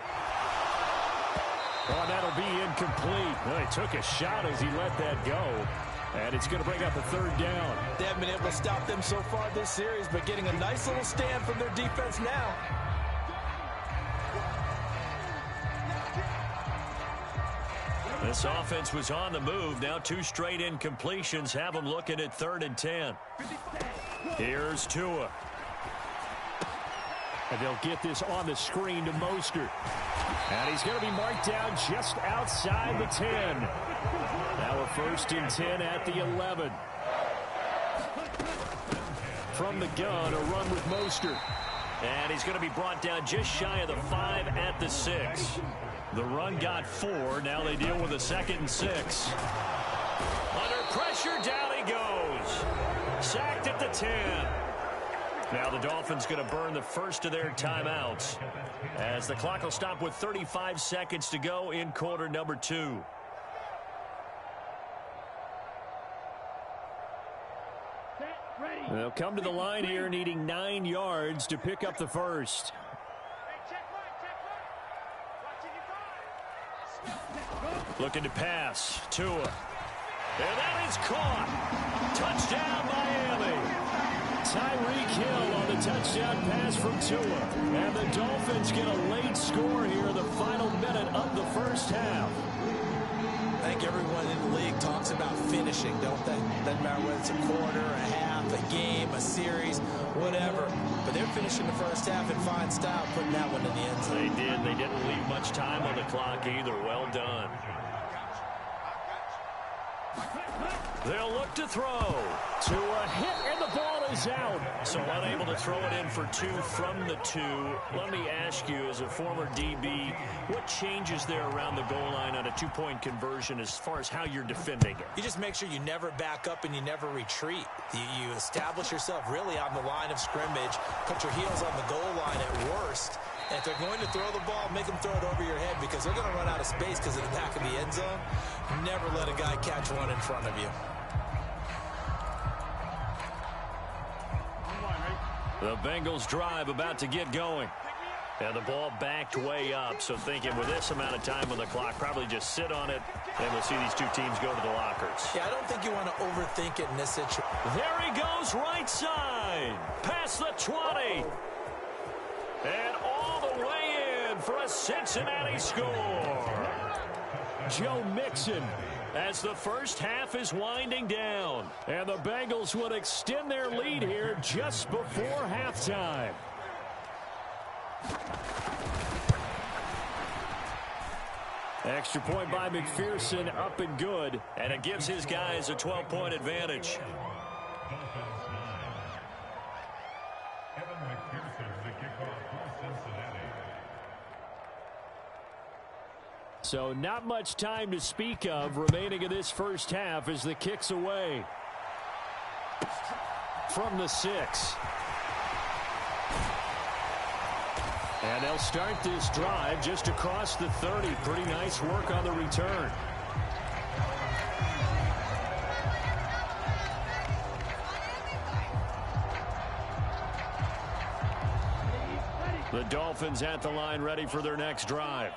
Oh, that'll be incomplete. Well, he took a shot as he let that go. And it's going to bring up a 3rd down. They haven't been able to stop them so far this series, but getting a nice little stand from their defense now. This offense was on the move. Now 2 straight incompletions have them looking at 3rd and 10. Here's Tua. And they'll get this on the screen to Mostert. And he's going to be marked down just outside the 10. Now a 1st and 10 at the 11. From the gun, a run with Mostert. And he's going to be brought down just shy of the 5 at the 6. The run got 4. Now they deal with a 2nd and 6. Under pressure, down he goes. Sacked at the 10. Now the Dolphins going to burn the first of their timeouts as the clock will stop with 35 seconds to go in quarter number 2. They'll come to the line here needing 9 yards to pick up the first. Looking to pass. Tua. And that is caught. Touchdown, Miami. Tyreek Hill on the touchdown pass from Tua. And the Dolphins get a late score here in the final minute of the first half. I think everyone in the league talks about finishing, don't they? Doesn't matter whether it's a quarter, a half, a game, a series, whatever. But they're finishing the first half in fine style, putting that one in the end zone. They did. They didn't leave much time on the clock either. Well done. They'll look to throw. To a hit, and the ball is out. So unable to throw it in for 2 from the 2. Let me ask you, as a former DB, what changes there around the goal line on a 2-point conversion as far as how you're defending it? You just make sure you never back up and you never retreat. You establish yourself really on the line of scrimmage, put your heels on the goal line at worst. And if they're going to throw the ball, make them throw it over your head because they're going to run out of space because of the back of the end zone. Never let a guy catch one in front of you. The Bengals drive about to get going. And the ball backed way up, so thinking with this amount of time on the clock, probably just sit on it, and we'll see these two teams go to the lockers. Yeah, I don't think you want to overthink it in this situation. There he goes, right side, past the 20. And all the way in for a Cincinnati score. Joe Mixon, as the first half is winding down. And the Bengals would extend their lead here just before halftime. Extra point by McPherson, up and good. And it gives his guys a 12-point advantage. So not much time to speak of remaining in this first half as the kick's away. From the 6. And they'll start this drive just across the 30. Pretty nice work on the return. The Dolphins at the line ready for their next drive.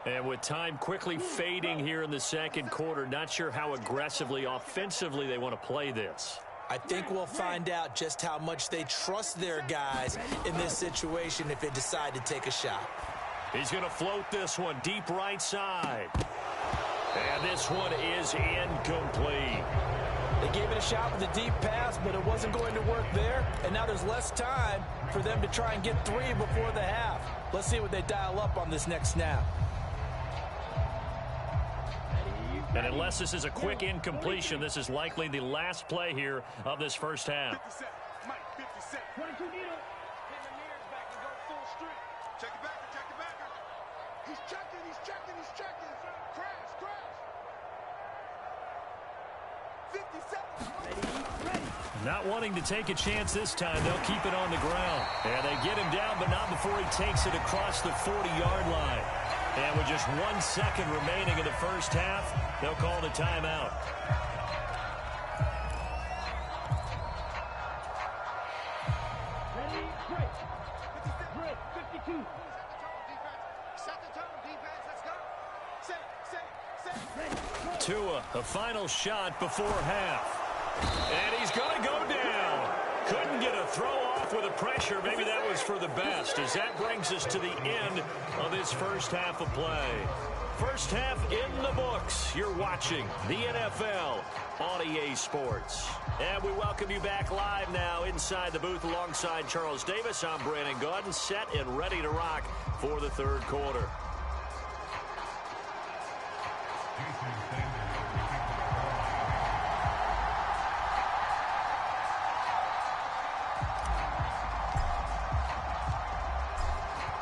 And with time quickly fading here in the second quarter, not sure how aggressively, offensively they want to play this. I think we'll find out just how much they trust their guys in this situation if they decide to take a shot. He's going to float this one deep right side. And this one is incomplete. They gave it a shot with a deep pass, but it wasn't going to work there. And now there's less time for them to try and get 3 before the half. Let's see what they dial up on this next snap. And unless this is a quick incompletion, this is likely the last play here of this first half. 50 cent. Mike, 50 cent. 22 needle. Pin the mirrors back and go full strength. Check it back, check it back. He's checking, he's checking, he's checking. Crash, crash. 50 seconds. Ready. Not wanting to take a chance this time, they'll keep it on the ground. And they get him down, but not before he takes it across the 40-yard line. And with just 1 second remaining in the first half, they'll call the timeout. Ready, break. 52. Set the tone, defense. Let's go. Set. Tua, a final shot before half. And he's going to go down. Couldn't get a throw off with the pressure. Maybe that was for the best, as that brings us to the end of this first half of play. First half in the books. You're watching the NFL on EA Sports. And we welcome you back live now inside the booth alongside Charles Davis. I'm Brandon Gaudin, set and ready to rock for the third quarter.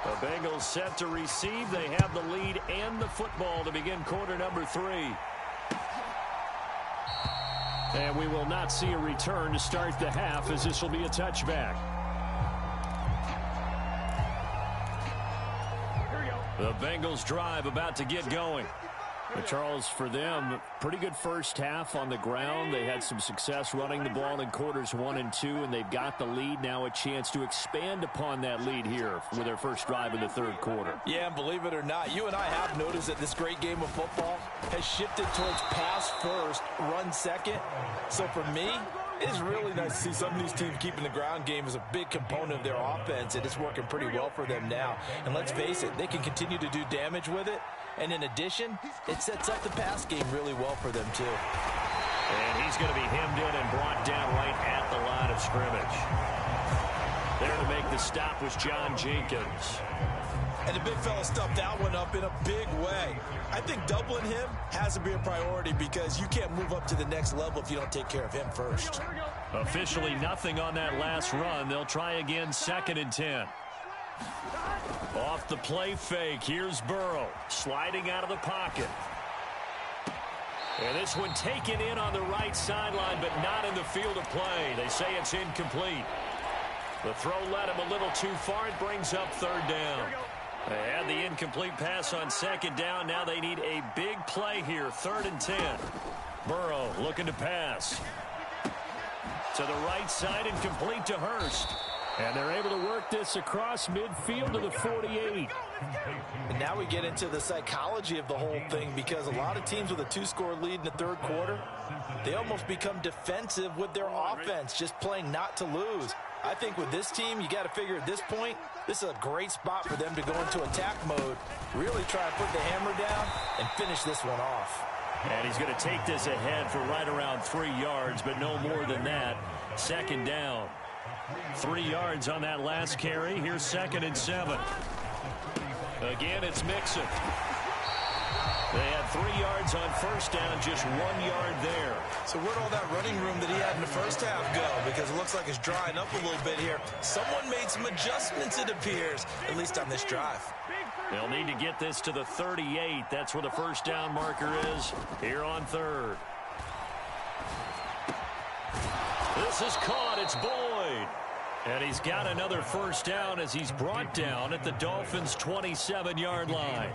The Bengals set to receive. They have the lead and the football to begin quarter number 3. And we will not see a return to start the half, as this will be a touchback. The Bengals drive about to get going. But Charles, for them, pretty good first half on the ground. They had some success running the ball in quarters 1 and 2, and they've got the lead. Now a chance to expand upon that lead here with their first drive in the third quarter. Yeah, and believe it or not, you and I have noticed that this great game of football has shifted towards pass first, run second. So for me, it's really nice to see some of these teams keeping the ground game as a big component of their offense, and it's working pretty well for them now. And let's face it, they can continue to do damage with it. And in addition, it sets up the pass game really well for them, too. And he's going to be hemmed in and brought down right at the line of scrimmage. There to make the stop was John Jenkins. And the big fella stuffed that one up in a big way. I think doubling him has to be a priority because you can't move up to the next level if you don't take care of him first. Officially nothing on that last run. They'll try again, 2nd and 10. Off the play fake, here's Burrow, sliding out of the pocket. And this one taken in on the right sideline, but not in the field of play. They say it's incomplete. The throw led him a little too far. It brings up 3rd down. They had the incomplete pass on 2nd down. Now they need a big play here, 3rd and 10. Burrow looking to pass. To the right side and complete to Hurst. And they're able to work this across midfield to the 48. And now we get into the psychology of the whole thing because a lot of teams with a 2-score lead in the 3rd quarter, they almost become defensive with their offense, just playing not to lose. I think with this team, you got to figure at this point, this is a great spot for them to go into attack mode, really try to put the hammer down and finish this one off. And he's going to take this ahead for right around 3 yards, but no more than that. 2nd down. 3 yards on that last carry. Here's 2nd and 7. Again, it's Mixon. They had 3 yards on 1st down, just 1 yard there. So where'd all that running room that he had in the first half go? Because it looks like it's drying up a little bit here. Someone made some adjustments, it appears, at least on this drive. They'll need to get this to the 38. That's where the 1st down marker is here on 3rd. This is caught. It's Boyd. And he's got another 1st down as he's brought down at the Dolphins' 27-yard line.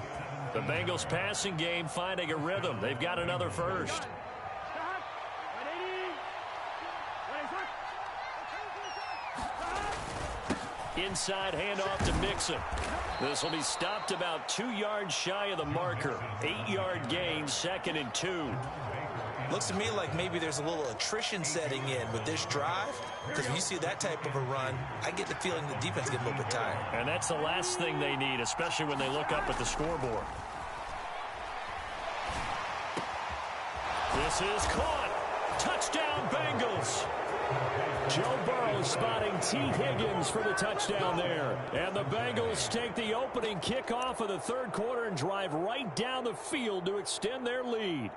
The Bengals passing game finding a rhythm. They've got another 1st. Inside handoff to Mixon. This will be stopped about 2 yards shy of the marker. 8-yard gain, 2nd and 2. Looks to me like maybe there's a little attrition setting in with this drive. Because when you see that type of a run, I get the feeling the defense gets a little bit tired. And that's the last thing they need, especially when they look up at the scoreboard. This is caught. Touchdown, Bengals. Joe Burrow spotting T. Higgins for the touchdown there. And the Bengals take the opening kickoff of the 3rd quarter and drive right down the field to extend their lead.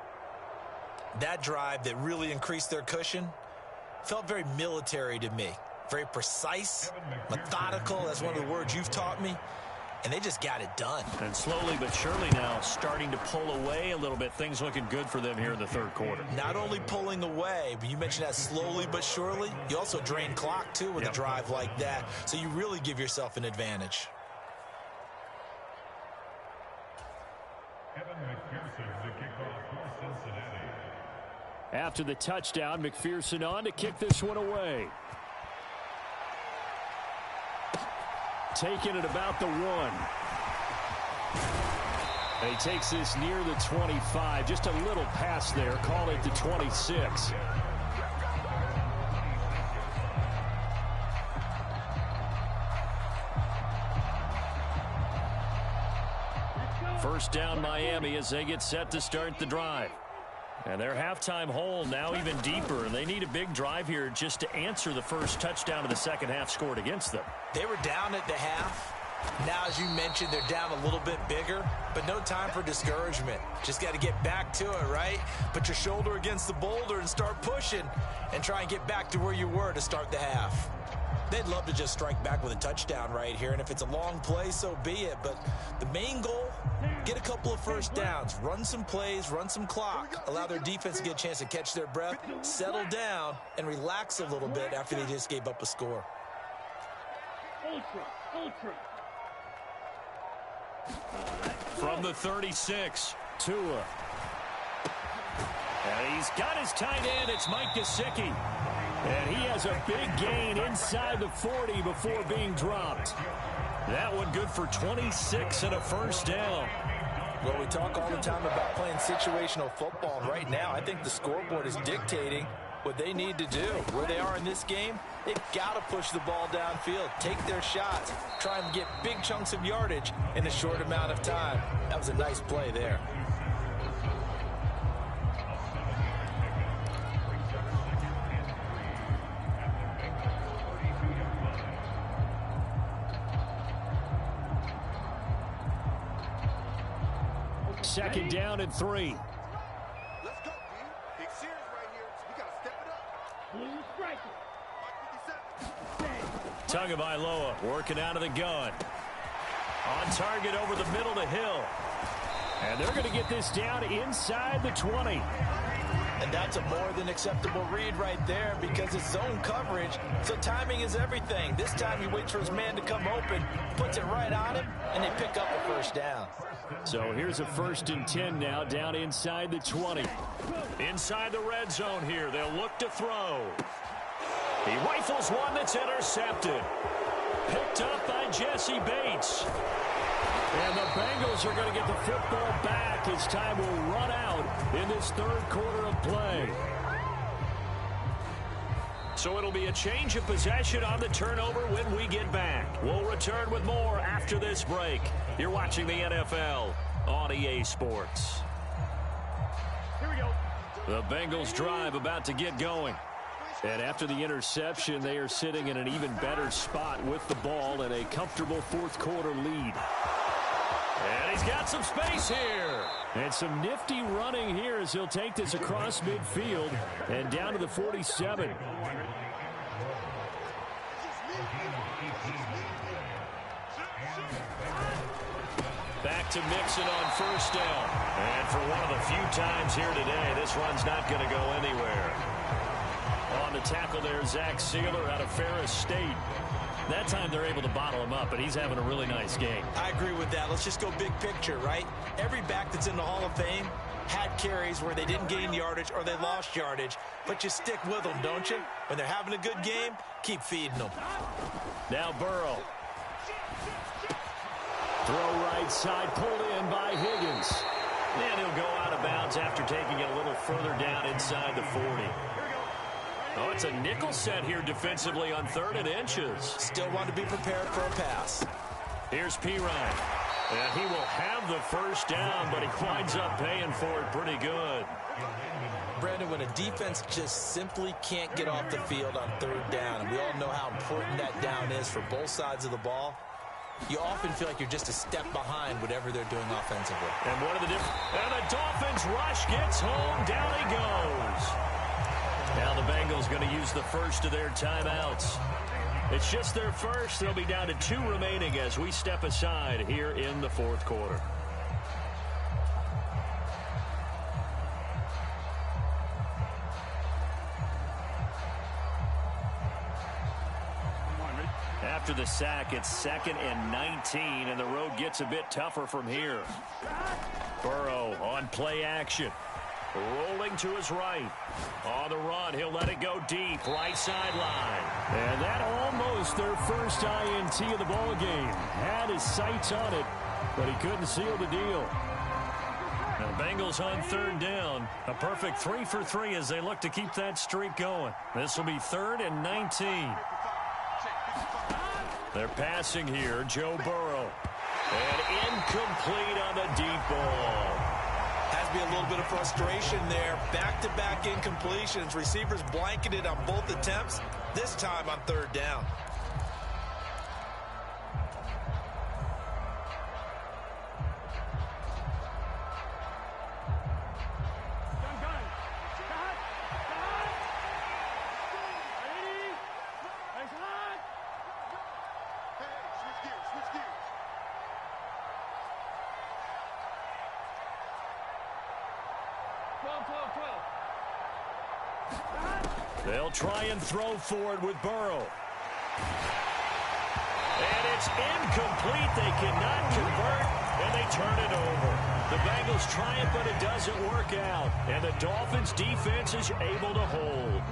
That drive that really increased their cushion felt very military to me. Very precise, methodical. That's one of the words you've taught me. And they just got it done. And slowly but surely now starting to pull away a little bit. Things looking good for them here in the 3rd quarter. Not only pulling away, but you mentioned that slowly but surely. You also drain clock, too, with a drive like that. So you really give yourself an advantage. After the touchdown, McPherson on to kick this one away. Taking it about the 1. And he takes this near the 25. Just a little pass there. Call it the 26. First down Miami as they get set to start the drive. And their halftime hole now even deeper, and they need a big drive here just to answer the first touchdown of the second half scored against them. They were down at the half. Now, as you mentioned, they're down a little bit bigger, but no time for discouragement. Just got to get back to it, right? Put your shoulder against the boulder and start pushing and try and get back to where you were to start the half. They'd love to just strike back with a touchdown right here, and if it's a long play, so be it. But the main goal, get a couple of first downs, run some plays, run some clock, allow their defense to get a chance to catch their breath, settle down, and relax a little bit after they just gave up a score. From the 36, Tua. And he's got his tight end. It's Mike Gesicki. And he has a big gain inside the 40 before being dropped. That one good for 26 and a first down. Well, we talk all the time about playing situational football. Right now, I think the scoreboard is dictating what they need to do. Where they are in this game, they've got to push the ball downfield, take their shots, try and get big chunks of yardage in a short amount of time. That was a nice play there. second down and 3. Let's go, D. Big series right here. We got to step it up. Tagovailoa working out of the gun. On target over the middle to Hill. And they're going to get this down inside the 20. And that's a more than acceptable read right there because it's zone coverage, so timing is everything. This time he waits for his man to come open, puts it right on him, and they pick up a first down. So here's a 1st and 10 now, down inside the 20. Inside the red zone here, they'll look to throw. He rifles one that's intercepted. Picked up by Jesse Bates. And the Bengals are going to get the football back as time will run out in this 3rd quarter of play. So it'll be a change of possession on the turnover when we get back. We'll return with more after this break. You're watching the NFL on EA Sports. Here we go. The Bengals drive about to get going. And after the interception, they are sitting in an even better spot with the ball and a comfortable 4th quarter lead. And he's got some space here. And some nifty running here as he'll take this across midfield and down to the 47. Back to Mixon on 1st down. And for one of the few times here today, this run's not going to go anywhere. On the tackle there, Zach Sealer out of Ferris State. That time they're able to bottle him up, but he's having a really nice game. I agree with that. Let's just go big picture, right? Every back that's in the Hall of Fame had carries where they didn't gain yardage or they lost yardage, but you stick with them, don't you? When they're having a good game, keep feeding them. Now Burrow. Throw right side, pulled in by Higgins. And he'll go out of bounds after taking it a little further down inside the 40. Oh, it's a nickel set here defensively on 3rd and inches. Still want to be prepared for a pass. Here's Pirine. And he will have the 1st down, but he winds up paying for it pretty good. Brandon, when a defense just simply can't get off the field on 3rd down, and we all know how important that down is for both sides of the ball, you often feel like you're just a step behind whatever they're doing offensively. And one of the and the Dolphins rush gets home. Down he goes. Now the Bengals going to use the first of their timeouts. It's just their first. They'll be down to 2 remaining as we step aside here in the 4th quarter. After the sack, it's 2nd and 19, and the road gets a bit tougher from here. Burrow on play action. Rolling to his right. On the run, he'll let it go deep. Right sideline. And that almost their first INT of the ball game. Had his sights on it, but he couldn't seal the deal. The Bengals on 3rd down. A perfect 3 for 3 as they look to keep that streak going. This will be 3rd and 19. They're passing here, Joe Burrow. And incomplete on the deep ball. Has to be a little bit of frustration there. Back-to-back incompletions. Receivers blanketed on both attempts, this time on 3rd down. They'll try and throw forward with Burrow. And it's incomplete. They cannot convert, and they turn it over. The Bengals try it, but it doesn't work out. And the Dolphins' defense is able to hold.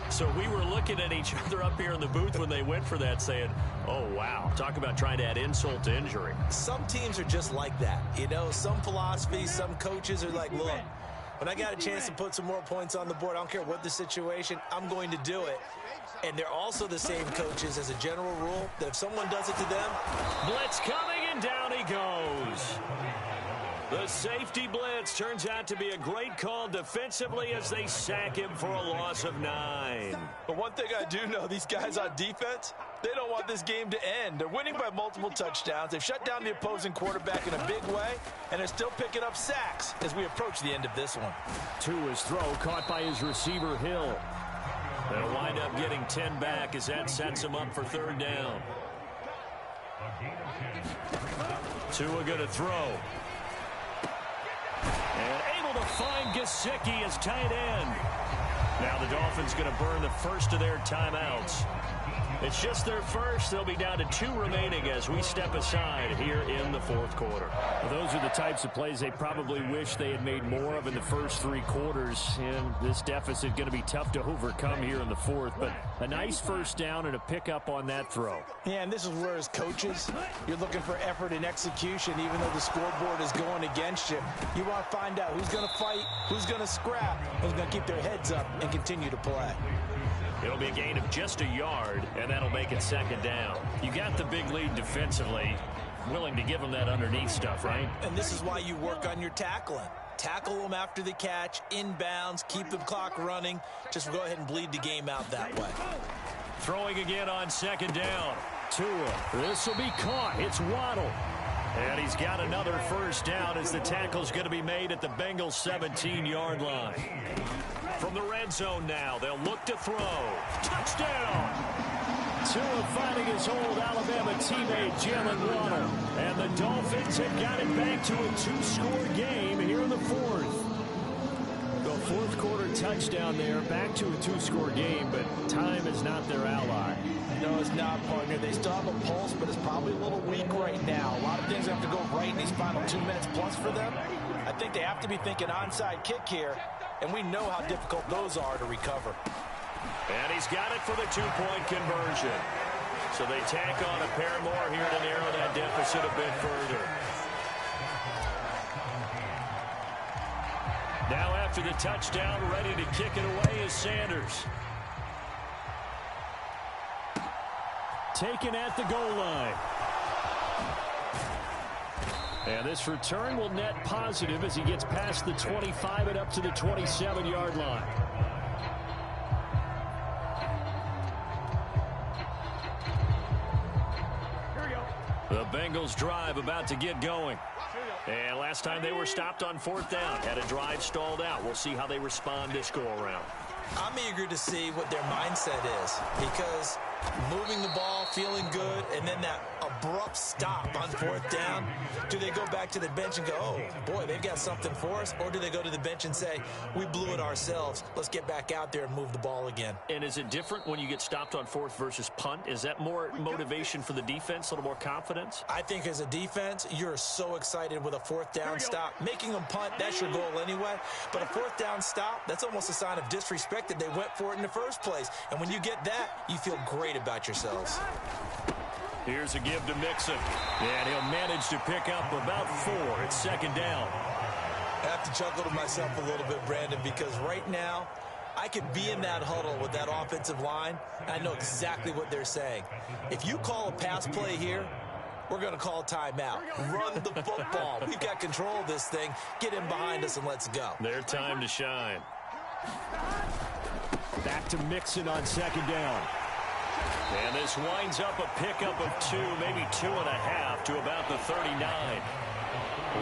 So we were looking at each other up here in the booth when they went for that saying, oh, wow, talk about trying to add insult to injury. Some teams are just like that. You know, some philosophies, some coaches are like, look, when I got a chance to put some more points on the board, I don't care what the situation, I'm going to do it. And they're also the same coaches as a general rule that if someone does it to them. Blitz coming, and down he goes. The safety blitz turns out to be a great call defensively as they sack him for a loss of 9. But one thing I do know, these guys on defense, they don't want this game to end. They're winning by multiple touchdowns. They've shut down the opposing quarterback in a big way, and they're still picking up sacks as we approach the end of this one. To his throw, caught by his receiver, Hill. They'll wind up getting 10 back as that sets him up for 3rd down. Tua going to throw. And able to find Gesicki as tight end. Now the Dolphins going to burn the first of their timeouts. It's just their first. They'll be down to 2 remaining as we step aside here in the 4th quarter. Well, those are the types of plays they probably wish they had made more of in the first 3 quarters. And this deficit going to be tough to overcome here in the 4th. But a nice first down and a pickup on that throw. Yeah, and this is where as coaches, you're looking for effort and execution. Even though the scoreboard is going against you, you want to find out who's going to fight, who's going to scrap, who's going to keep their heads up and continue to play. It'll be a gain of just a yard, and that'll make it 2nd down. You got the big lead defensively. Willing to give them that underneath stuff, right? And this is why you work on your tackling. Tackle them after the catch, inbounds, keep the clock running. Just go ahead and bleed the game out that way. Throwing again on 2nd down. Tua, this will be caught. It's Waddle. And he's got another first down as the tackle's going to be made at the Bengals 17-yard line. From the red zone now, they'll look to throw. Touchdown! Tua finding his old Alabama teammate, Jalen Waddle. And the Dolphins have got it back to a 2-score game here in the 4th. The 4th quarter touchdown there, back to a 2-score game, but time is not their ally. No, it's not, partner. They still have a pulse, but it's probably a little weak right now. A lot of things have to go right in these final 2 minutes plus for them. I think they have to be thinking onside kick here, and we know how difficult those are to recover. And he's got it for the 2-point conversion. So they tack on a pair more here to narrow that deficit a bit further. Now after the touchdown, ready to kick it away is Sanders. Taken at the goal line. And this return will net positive as he gets past the 25 and up to the 27-yard line. The Bengals drive about to get going. And last time they were stopped on 4th down, had a drive stalled out. We'll see how they respond this go-around. I'm eager to see what their mindset is, because moving the ball, feeling good, and then that abrupt stop on 4th down, do they go back to the bench and go, oh, boy, they've got something for us, or do they go to the bench and say, we blew it ourselves, let's get back out there and move the ball again? And is it different when you get stopped on 4th versus punt? Is that more motivation for the defense, a little more confidence? I think as a defense, you're so excited with a 4th down stop. Making them punt, that's your goal anyway, but a 4th down stop, that's almost a sign of disrespect that they went for it in the first place. And when you get that, you feel great about yourselves. Here's a give to Mixon. And he'll manage to pick up about 4 at 2nd down. I have to chuckle to myself a little bit, Brandon, because right now, I could be in that huddle with that offensive line, and I know exactly what they're saying. If you call a pass play here, we're going to call a timeout. Run the football. We've got control of this thing. Get in behind us and let's go. Their time to shine. Back to Mixon on 2nd down. And this winds up a pickup of 2, maybe 2.5 to about the 39.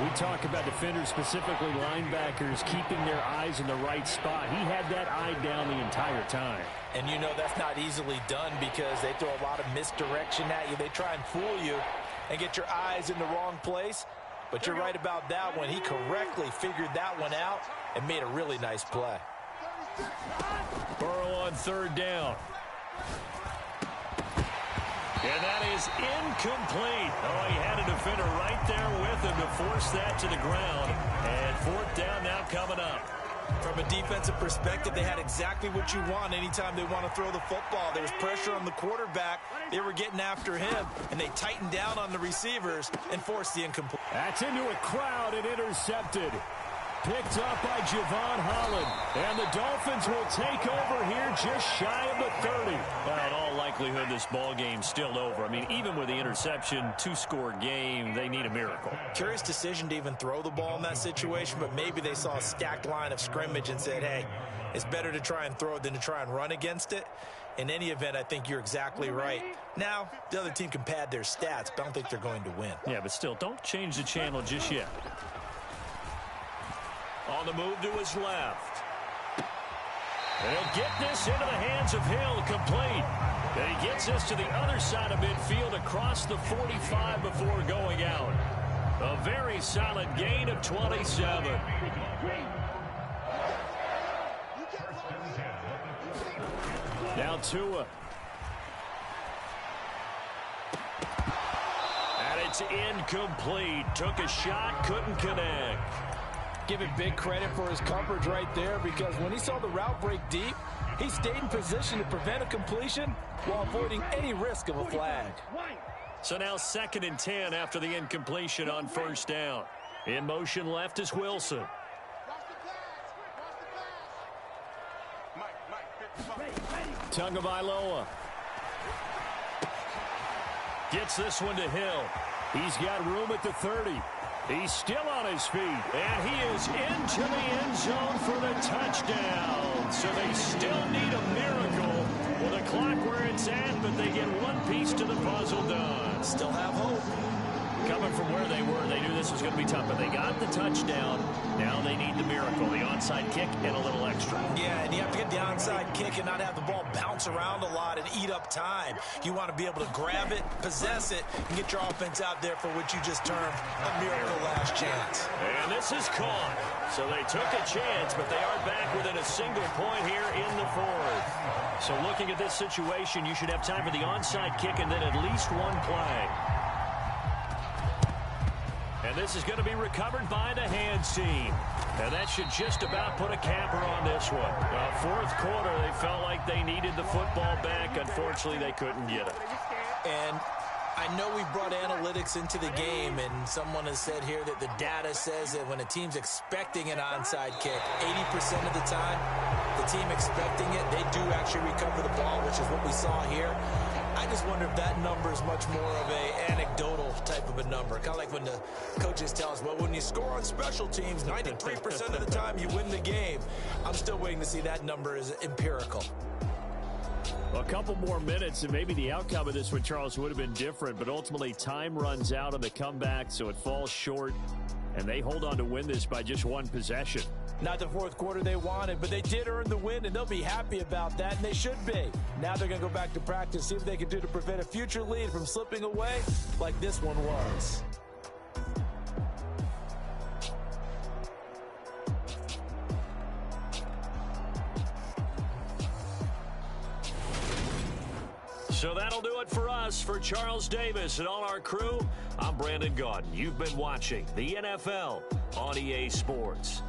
We talk about defenders, specifically linebackers, keeping their eyes in the right spot. He had that eye down the entire time. And you know that's not easily done because they throw a lot of misdirection at you. They try and fool you and get your eyes in the wrong place. But you're right about that one. He correctly figured that one out and made a really nice play. Burrow on 3rd down. And that is incomplete. Oh, he had a defender right there with him to force that to the ground. And 4th down now coming up. From a defensive perspective, they had exactly what you want anytime they want to throw the football. There was pressure on the quarterback. They were getting after him, and they tightened down on the receivers and forced the incomplete. That's into a crowd and intercepted. Picked up by Javon Holland. And the Dolphins will take over here just shy of the 30. Well, in all likelihood, this ball game's still over. I mean, even with the interception, two-score game, they need a miracle. Curious decision to even throw the ball in that situation, but maybe they saw a stacked line of scrimmage and said, hey, it's better to try and throw it than to try and run against it. In any event, I think you're exactly right. Now, the other team can pad their stats, but I don't think they're going to win. Yeah, but still, don't change the channel just yet. On the move to his left. They'll get this into the hands of Hill, complete. And he gets this to the other side of midfield across the 45 before going out. A very solid gain of 27. Now Tua. And it's incomplete. Took a shot, couldn't connect. Give him big credit for his coverage right there, because when he saw the route break deep, he stayed in position to prevent a completion while avoiding any risk of a flag. So now 2nd and 10 after the incompletion on first down. In motion left is Wilson. Tagovailoa gets this one to Hill. He's got room at the 30. He's still on his feet, and he is into the end zone for the touchdown. So they still need a miracle with a clock where it's at, but they get one piece to the puzzle done. Still have hope. Coming from where they were, they knew this was going to be tough, but they got the touchdown. Now they need the miracle, the onside kick and a little extra. Yeah, and you have to get the onside kick and not have the ball bounce around a lot and eat up time. You want to be able to grab it, possess it, and get your offense out there for what you just termed a miracle last chance. And this is caught. So they took a chance, but they are back within a single point here in the 4th. So looking at this situation, you should have time for the onside kick and then at least one play. And this is going to be recovered by the hands team. And that should just about put a capper on this one. 4th quarter, they felt like they needed the football back. Unfortunately, they couldn't get it. And I know we brought analytics into the game, and someone has said here that the data says that when a team's expecting an onside kick, 80% of the time, the team expecting it, they do actually recover the ball, which is what we saw here. I just wonder if that number is much more of a anecdotal type of a number. Kind of like when the coaches tell us, well, when you score on special teams, 93% of the time you win the game. I'm still waiting to see that number is empirical. A couple more minutes, and maybe the outcome of this one, Charles, would have been different, but ultimately time runs out on the comeback, so it falls short, and they hold on to win this by just one possession. Not the 4th quarter they wanted, but they did earn the win, and they'll be happy about that, and they should be. Now they're going to go back to practice, see what they can do to prevent a future lead from slipping away like this one was. So that'll do it for us. For Charles Davis and all our crew, I'm Brandon Gaudin. You've been watching the NFL on EA Sports.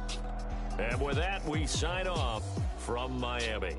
And with that, we sign off from Miami.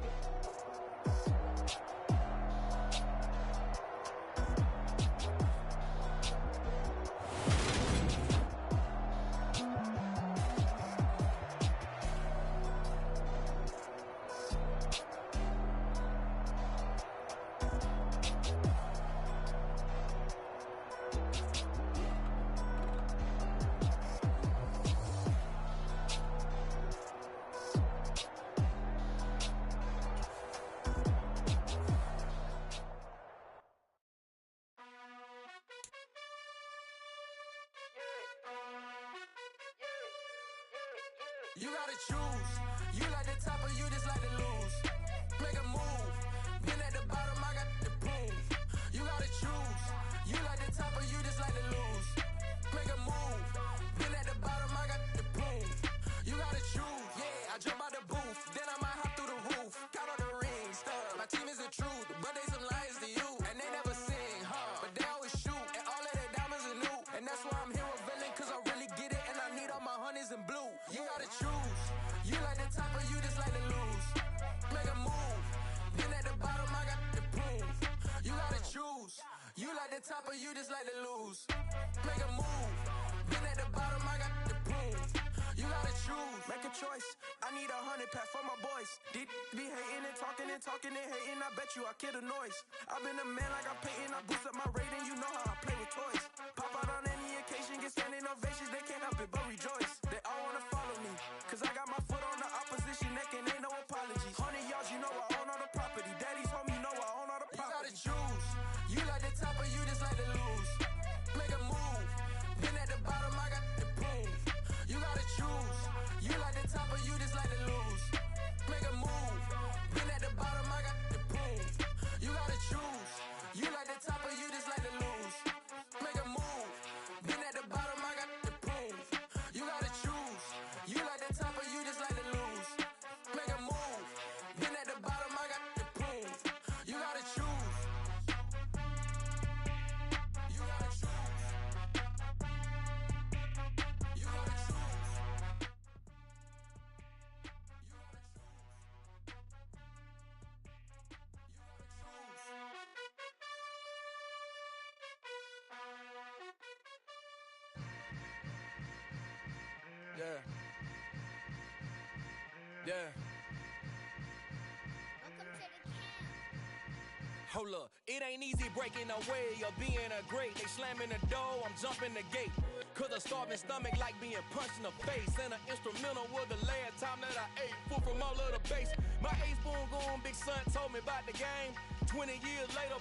You gotta choose. You like the top or you just like to lose. Make a move. Been at the bottom, I got the prove. You gotta choose. You like the top or you just like to lose. Make a move. Been at the bottom, I got the prove. You gotta choose. Yeah, I jump out the booth. Then I might hop through the roof. Count on the rings. My team is the truth, but they some liars to you. And they never sing, but they always shoot. And all of their diamonds are new. And that's why I'm here with villain, cause I really get it. And I need all my honeys in blue. You gotta choose. You like the top or you just like to lose. Make a move. Been at the bottom, I got the proof. You gotta choose. You like the top or you just like to lose. Make a move. Been at the bottom, I got the proof. You gotta choose. choose, make a choice. I need 100 pack for my boys. These be hating and talking and talking and hating. I bet you I kill the noise. I've been a man like I'm Peyton. I boost up my rating. You know how I play with toys. Pop out on any occasion, get standing ovations. They can't help it but rejoice. They all wanna follow me, cause I got my foot on the opposition neck and ain't no apologies. 100 yards, you know I own all the property. Daddy's home, you know I own all the property. You gotta choose. You like the top or you just like to lose. Make a move. Been at the bottom, I got the prove. You gotta choose. You like the top or you just like to lose. Make a move. Been at the bottom, I got the prove. You gotta choose. You like the top or you just like to lose. Make a move. Been at the bottom, I got the prove. You gotta choose. You like the top or you just like to lose. Make a move. Been at the bottom, I got the prove. You gotta choose. You gotta choose. You gotta choose. Yeah. Yeah. Hold up, it ain't easy breaking away or being a great. They slamming the door, I'm jumping the gate. Cause a starving stomach like being punched in the face. And an instrumental was the last time that I ate. Food from all of the base. My ace boom goon, big son told me about the game. 20 years later,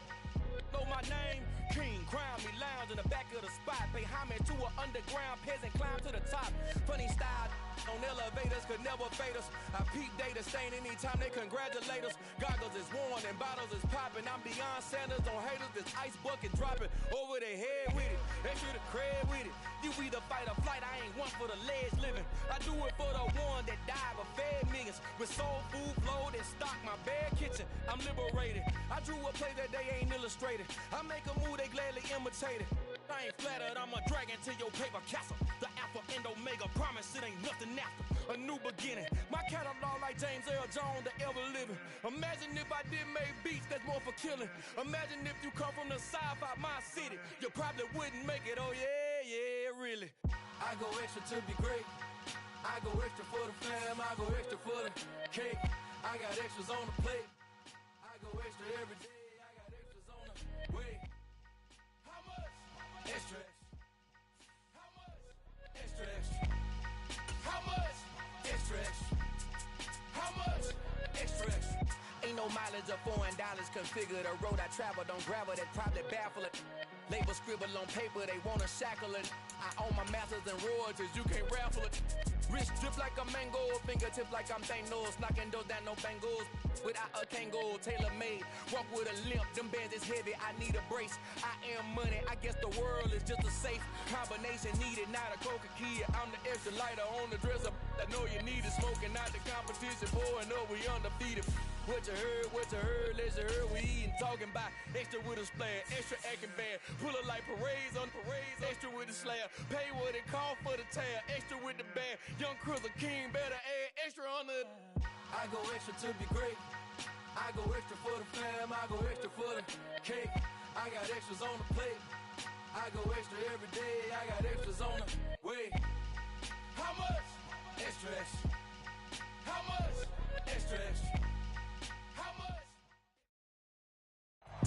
know my name. King, crown me, lounge in the back of the spot. Pay homage to an underground peasant, climb to the top. Funny style on elevators could never fade us. I peep data stain anytime they congratulate us. Goggles is worn and bottles is popping. I'm beyond Sanders on haters. This ice bucket dropping over their head with it. They should have cred with it. You either fight or flight. I ain't one for the ledge living. I do it for the one that died but fed millions. With soul food flowed and stocked my bare kitchen. I'm liberated. I drew a play that they ain't illustrated. I make a move they gladly imitated. I ain't flattered, I'm a dragon to your paper castle. The alpha and omega, promise it ain't nothing after. A new beginning. My catalog like James Earl Jones, the ever living. Imagine if I did make beats that's more for killing. Imagine if you come from the sci-fi, my city. You probably wouldn't make it, oh yeah, yeah, really. I go extra to be great. I go extra for the fam. I go extra for the cake. I got extras on the plate. I go extra every day. I got extras on the way. How much? Extra, extra. How much? Extra, extra. How much? Extra, extra. How much? Extra, extra. Ain't no mileage of $4 configure the road I travel. Don't gravel, that probably baffle it. Label scribble on paper, they wanna shackle it. I own my masters and royalties, you can't raffle it. Wrist drip like a mango, fingertips like I'm Thanos. Knocking doors down, no bangles. Without a Kango, tailor-made. Walk with a limp, them bands is heavy, I need a brace. I am money, I guess the world is just a safe combination needed, not a coca key. I'm the extra lighter on the dresser. I know you need it, smoking out the competition, pouring up, we undefeated. What you heard, let's you heard, we eating, talking about extra with a splash, extra acting bad, pull it like parades on parades, extra with the slab, pay what it cost for the tab, extra with the bag, young Crystal King, better add extra on the. I go extra to be great. I go extra for the fam. I go extra for the cake. I got extras on the plate. I go extra every day. I got extras on the way. How much? Extra, extra. How much? Extra, extra.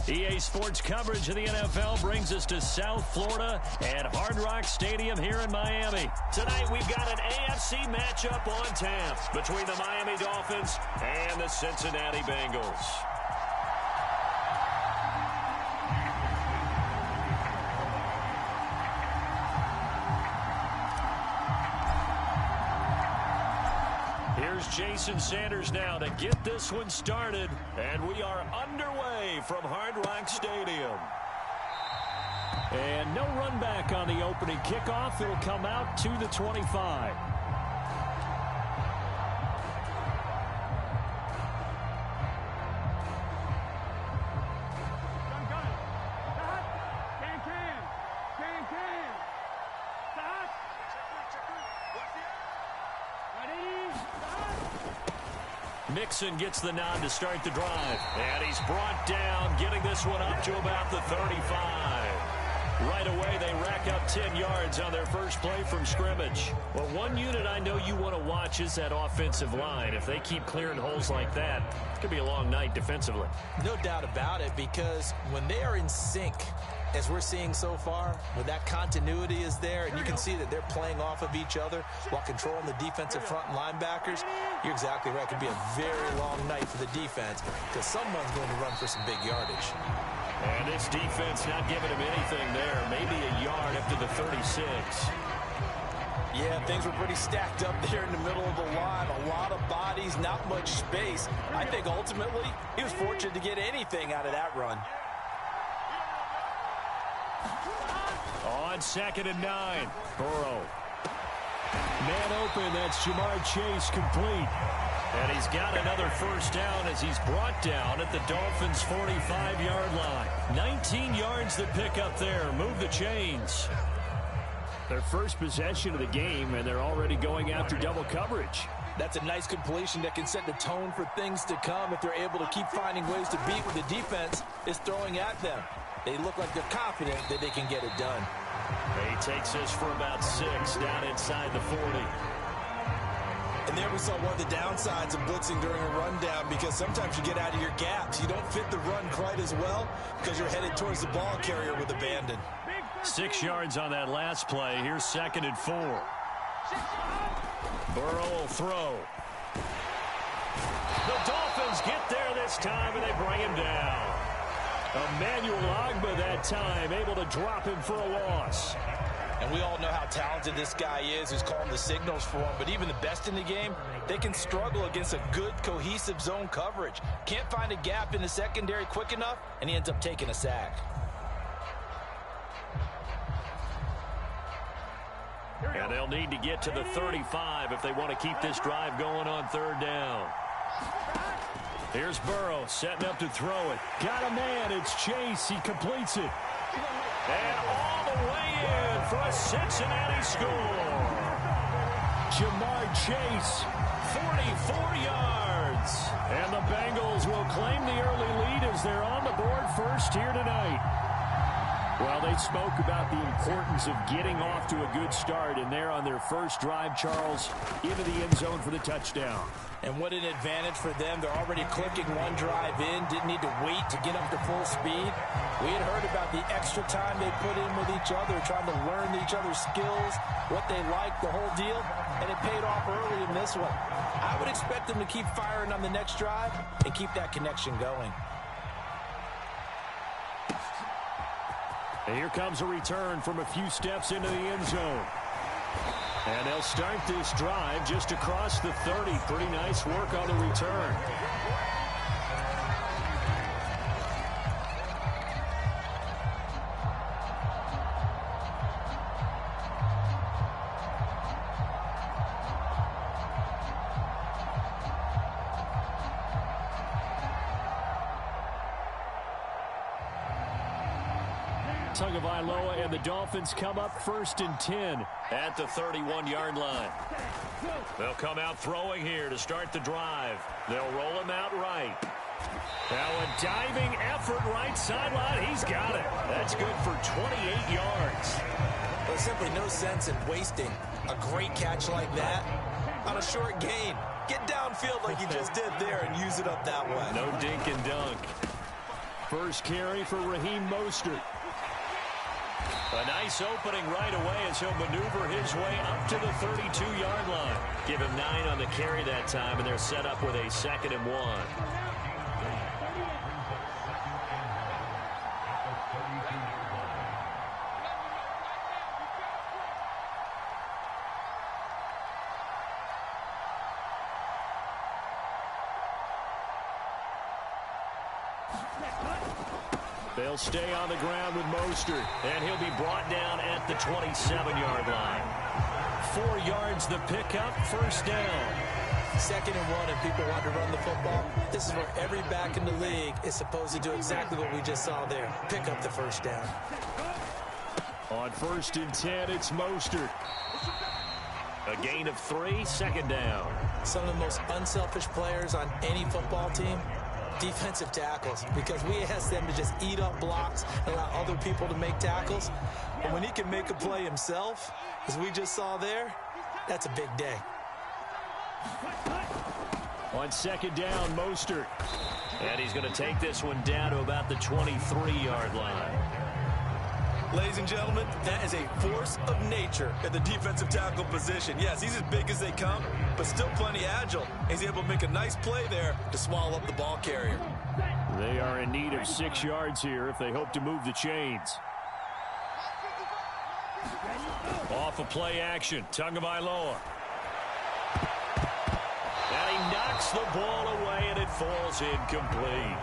EA Sports coverage of the NFL brings us to South Florida at Hard Rock Stadium here in Miami. Tonight we've got an AFC matchup on tap between the Miami Dolphins and the Cincinnati Bengals. Here's Jason Sanders now to get this one started, and we are underway from Hard Rock Stadium. And no run back on the opening kickoff. It'll come out to the 25. Mixon gets the nod to start the drive. And he's brought down, getting this one up to about the 35. Right away, they rack up 10 yards on their first play from scrimmage. Well, one unit I know you want to watch is that offensive line. If they keep clearing holes like that, it's going to be a long night defensively. No doubt about it, because when they are in sync, as we're seeing so far, when that continuity is there, and you can see that they're playing off of each other while controlling the defensive front and linebackers, you're exactly right. It could be a very long night for the defense because someone's going to run for some big yardage. And this defense not giving him anything there. Maybe a yard up to the 36. Yeah, things were pretty stacked up there in the middle of the line. A lot of bodies, not much space. I think ultimately he was fortunate to get anything out of that run. On 2nd and 9, Burrow. Man open, that's Jamar Chase complete. And he's got another first down as he's brought down at the Dolphins' 45-yard line. 19 yards to pick up there. Move the chains. Their first possession of the game, and they're already going after double coverage. That's a nice completion that can set the tone for things to come if they're able to keep finding ways to beat what the defense is throwing at them. They look like they're confident that they can get it done. He takes this for about 6 down inside the 40. And there we saw one of the downsides of blitzing during a rundown, because sometimes you get out of your gaps. You don't fit the run quite as well because you're headed towards the ball carrier with abandon. 6 yards on that last play. Here's 2nd and 4. Burrow will throw. The Dolphins get there this time, and they bring him down. Emmanuel Ogbah that time, able to drop him for a loss. And we all know how talented this guy is who's calling the signals for him. But even the best in the game, they can struggle against a good, cohesive zone coverage. Can't find a gap in the secondary quick enough, and he ends up taking a sack. And they'll need to get to the 35 if they want to keep this drive going on 3rd down. Here's Burrow setting up to throw it. Got a man. It's Chase. He completes it. And all the way in for a Cincinnati score. Jamar Chase, 44 yards. And the Bengals will claim the early lead as they're on the board first here tonight. Well, they spoke about the importance of getting off to a good start, and they're on their first drive, Charles, into the end zone for the touchdown. And what an advantage for them. They're already clicking one drive in, didn't need to wait to get up to full speed. We had heard about the extra time they put in with each other, trying to learn each other's skills, what they like, the whole deal, and it paid off early in this one. I would expect them to keep firing on the next drive and keep that connection going. And here comes a return from a few steps into the end zone. And they'll start this drive just across the 30. Pretty nice work on the return. Tagovailoa and the Dolphins come up 1st and 10 at the 31-yard line. They'll come out throwing here to start the drive. They'll roll him out right. Now a diving effort right sideline. He's got it. That's good for 28 yards. There's simply no sense in wasting a great catch like that on a short gain. Get downfield like you just did there and use it up that way. No dink and dunk. First carry for Raheem Mostert. A nice opening right away as he'll maneuver his way up to the 32-yard line. Give him 9 on the carry that time, and they're set up with a 2nd and 1. They'll stay on the ground with Mostert, and he'll be brought down at the 27-yard line. 4 yards the pickup, first down. 2nd and 1, and people want to run the football. This is where every back in the league is supposed to do exactly what we just saw there. Pick up the first down. On 1st and 10, it's Mostert. A gain of 3, 2nd down. Some of the most unselfish players on any football team defensive tackles, because we ask them to just eat up blocks and allow other people to make tackles. But when he can make a play himself, as we just saw there, that's a big day. On second down, Mostert. And he's going to take this one down to about the 23-yard line. Ladies and gentlemen, that is a force of nature at the defensive tackle position. Yes, he's as big as they come, but still plenty agile. He's able to make a nice play there to swallow up the ball carrier. They are in need of 6 yards here if they hope to move the chains. Off of play action, Tagovailoa. And he knocks the ball away, and it falls incomplete.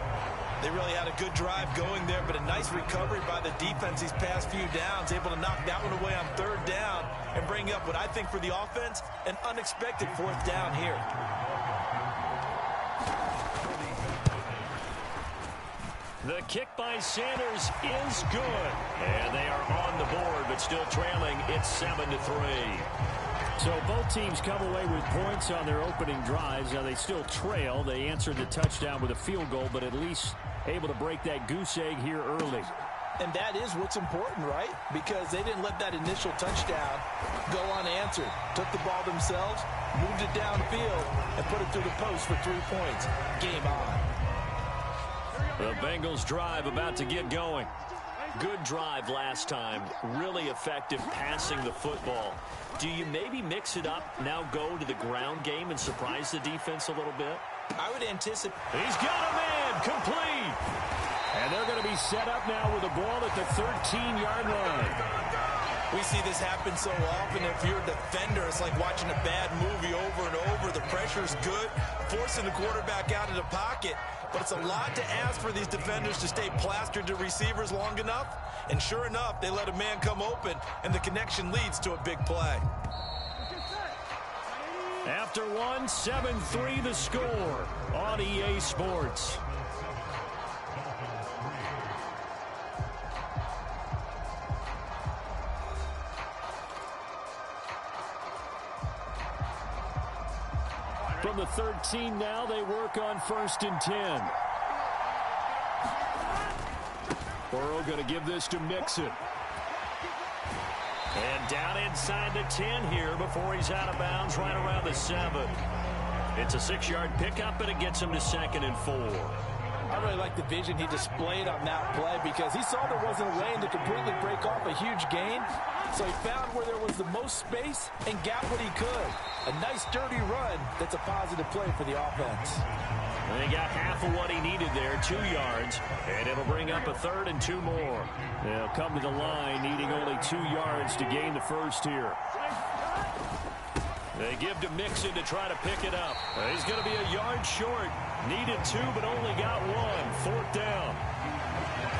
They really had a good drive going there, but a nice recovery by the defense these past few downs, able to knock that one away on third down and bring up what I think for the offense, an unexpected fourth down here. The kick by Sanders is good. And they are on the board, but still trailing. It's 7-3. So both teams come away with points on their opening drives. Now they still trail. They answered the touchdown with a field goal, but at least able to break that goose egg here early. And that is what's important, right? Because they didn't let that initial touchdown go unanswered. Took the ball themselves, moved it downfield, and put it through the post for 3 points. Game on. The Bengals drive about to get going. Good drive last time. Really effective passing the football. Do you maybe mix it up, now go to the ground game and surprise the defense a little bit? I would anticipate. He's got a man, complete. And they're going to be set up now with the ball at the 13-yard line. We see this happen so often. If you're a defender, it's like watching a bad movie over and over. The pressure's good, forcing the quarterback out of the pocket. But it's a lot to ask for these defenders to stay plastered to receivers long enough. And sure enough, they let a man come open, and the connection leads to a big play. After one, 7-3 the score on EA Sports. From the 13 now, they work on 1st and 10. Burrow going to give this to Mixon. And down inside the 10 here before he's out of bounds right around the 7. It's a 6-yard pickup, and it gets him to 2nd and 4. I really like the vision he displayed on that play because he saw there wasn't a lane to completely break off a huge gain. So he found where there was the most space and got what he could. A nice, dirty run that's a positive play for the offense. And he got half of what he needed there, 2 yards, and it'll bring up a 3rd and 2 more. They'll come to the line needing only 2 yards to gain the first here. They give to Mixon to try to pick it up. He's going to be a yard short. Needed 2, but only got 1. 4th down.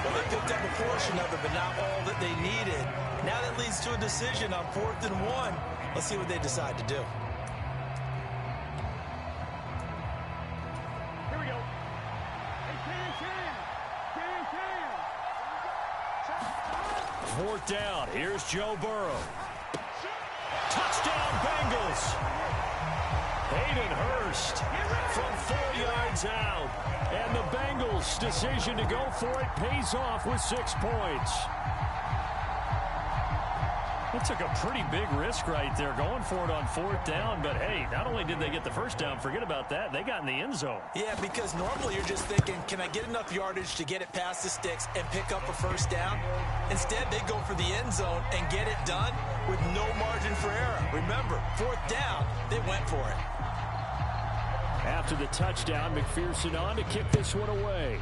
Well, they picked up a portion of it, but not all that they needed. Now that leads to a decision on 4th and 1. Let's see what they decide to do. Here we go. Hey, 4th down. Here's Joe Burrow. Touchdown, Bengals. Hayden Hurst from 4 yards out. And the Bengals' decision to go for it pays off with 6 points. That took a pretty big risk right there, going for it on 4th down. But, hey, not only did they get the first down, forget about that, they got in the end zone. Yeah, because normally you're just thinking, can I get enough yardage to get it past the sticks and pick up a first down? Instead, they go for the end zone and get it done with no margin for error. Remember, 4th down, they went for it. After the touchdown, McPherson on to kick this one away.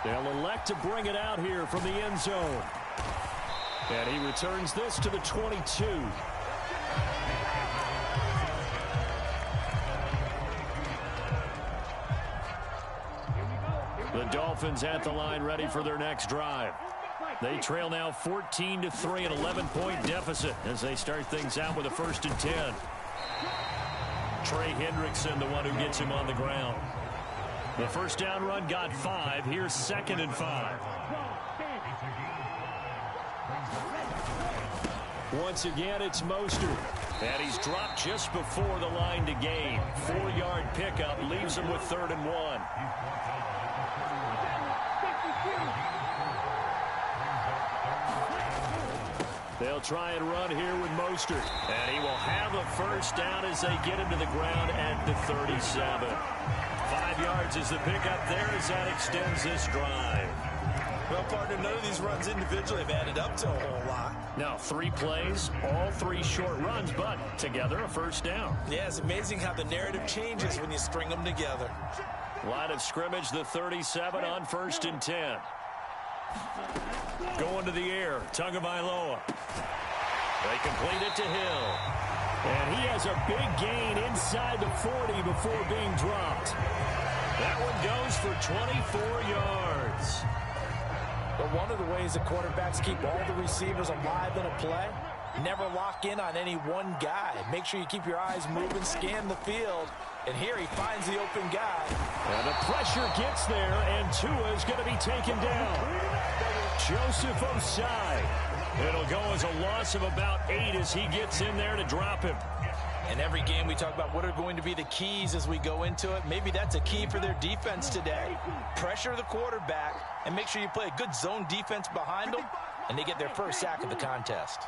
They'll elect to bring it out here from the end zone. And he returns this to the 22. The Dolphins at the line ready for their next drive. They trail now 14-3, an 11-point deficit as they start things out with a 1st and 10. Trey Hendrickson, the one who gets him on the ground. The first down run got 5. Here's 2nd and 5. Once again, it's Mostert. And he's dropped just before the line to gain. 4-yard pickup leaves him with 3rd and 1. They'll try and run here with Mostert. And he will have a first down as they get him to the ground at the 37. 5 yards is the pickup there as that extends this drive. Well, partner, none of these runs individually have added up to a whole lot. Now, 3 plays, all 3 short runs, but together a first down. Yeah, it's amazing how the narrative changes when you string them together. Line of scrimmage, the 37 on 1st and 10. Going to the air, Tagovailoa. They complete it to Hill. And he has a big gain inside the 40 before being dropped. That one goes for 24 yards. But one of the ways the quarterbacks keep all the receivers alive in a play, never lock in on any one guy. Make sure you keep your eyes moving, scan the field. And here he finds the open guy. And the pressure gets there, and Tua is going to be taken down. Joseph Osai. It'll go as a loss of about 8 as he gets in there to drop him. And every game we talk about what are going to be the keys as we go into it. Maybe that's a key for their defense today. Pressure the quarterback and make sure you play a good zone defense behind them, and they get their first sack of the contest.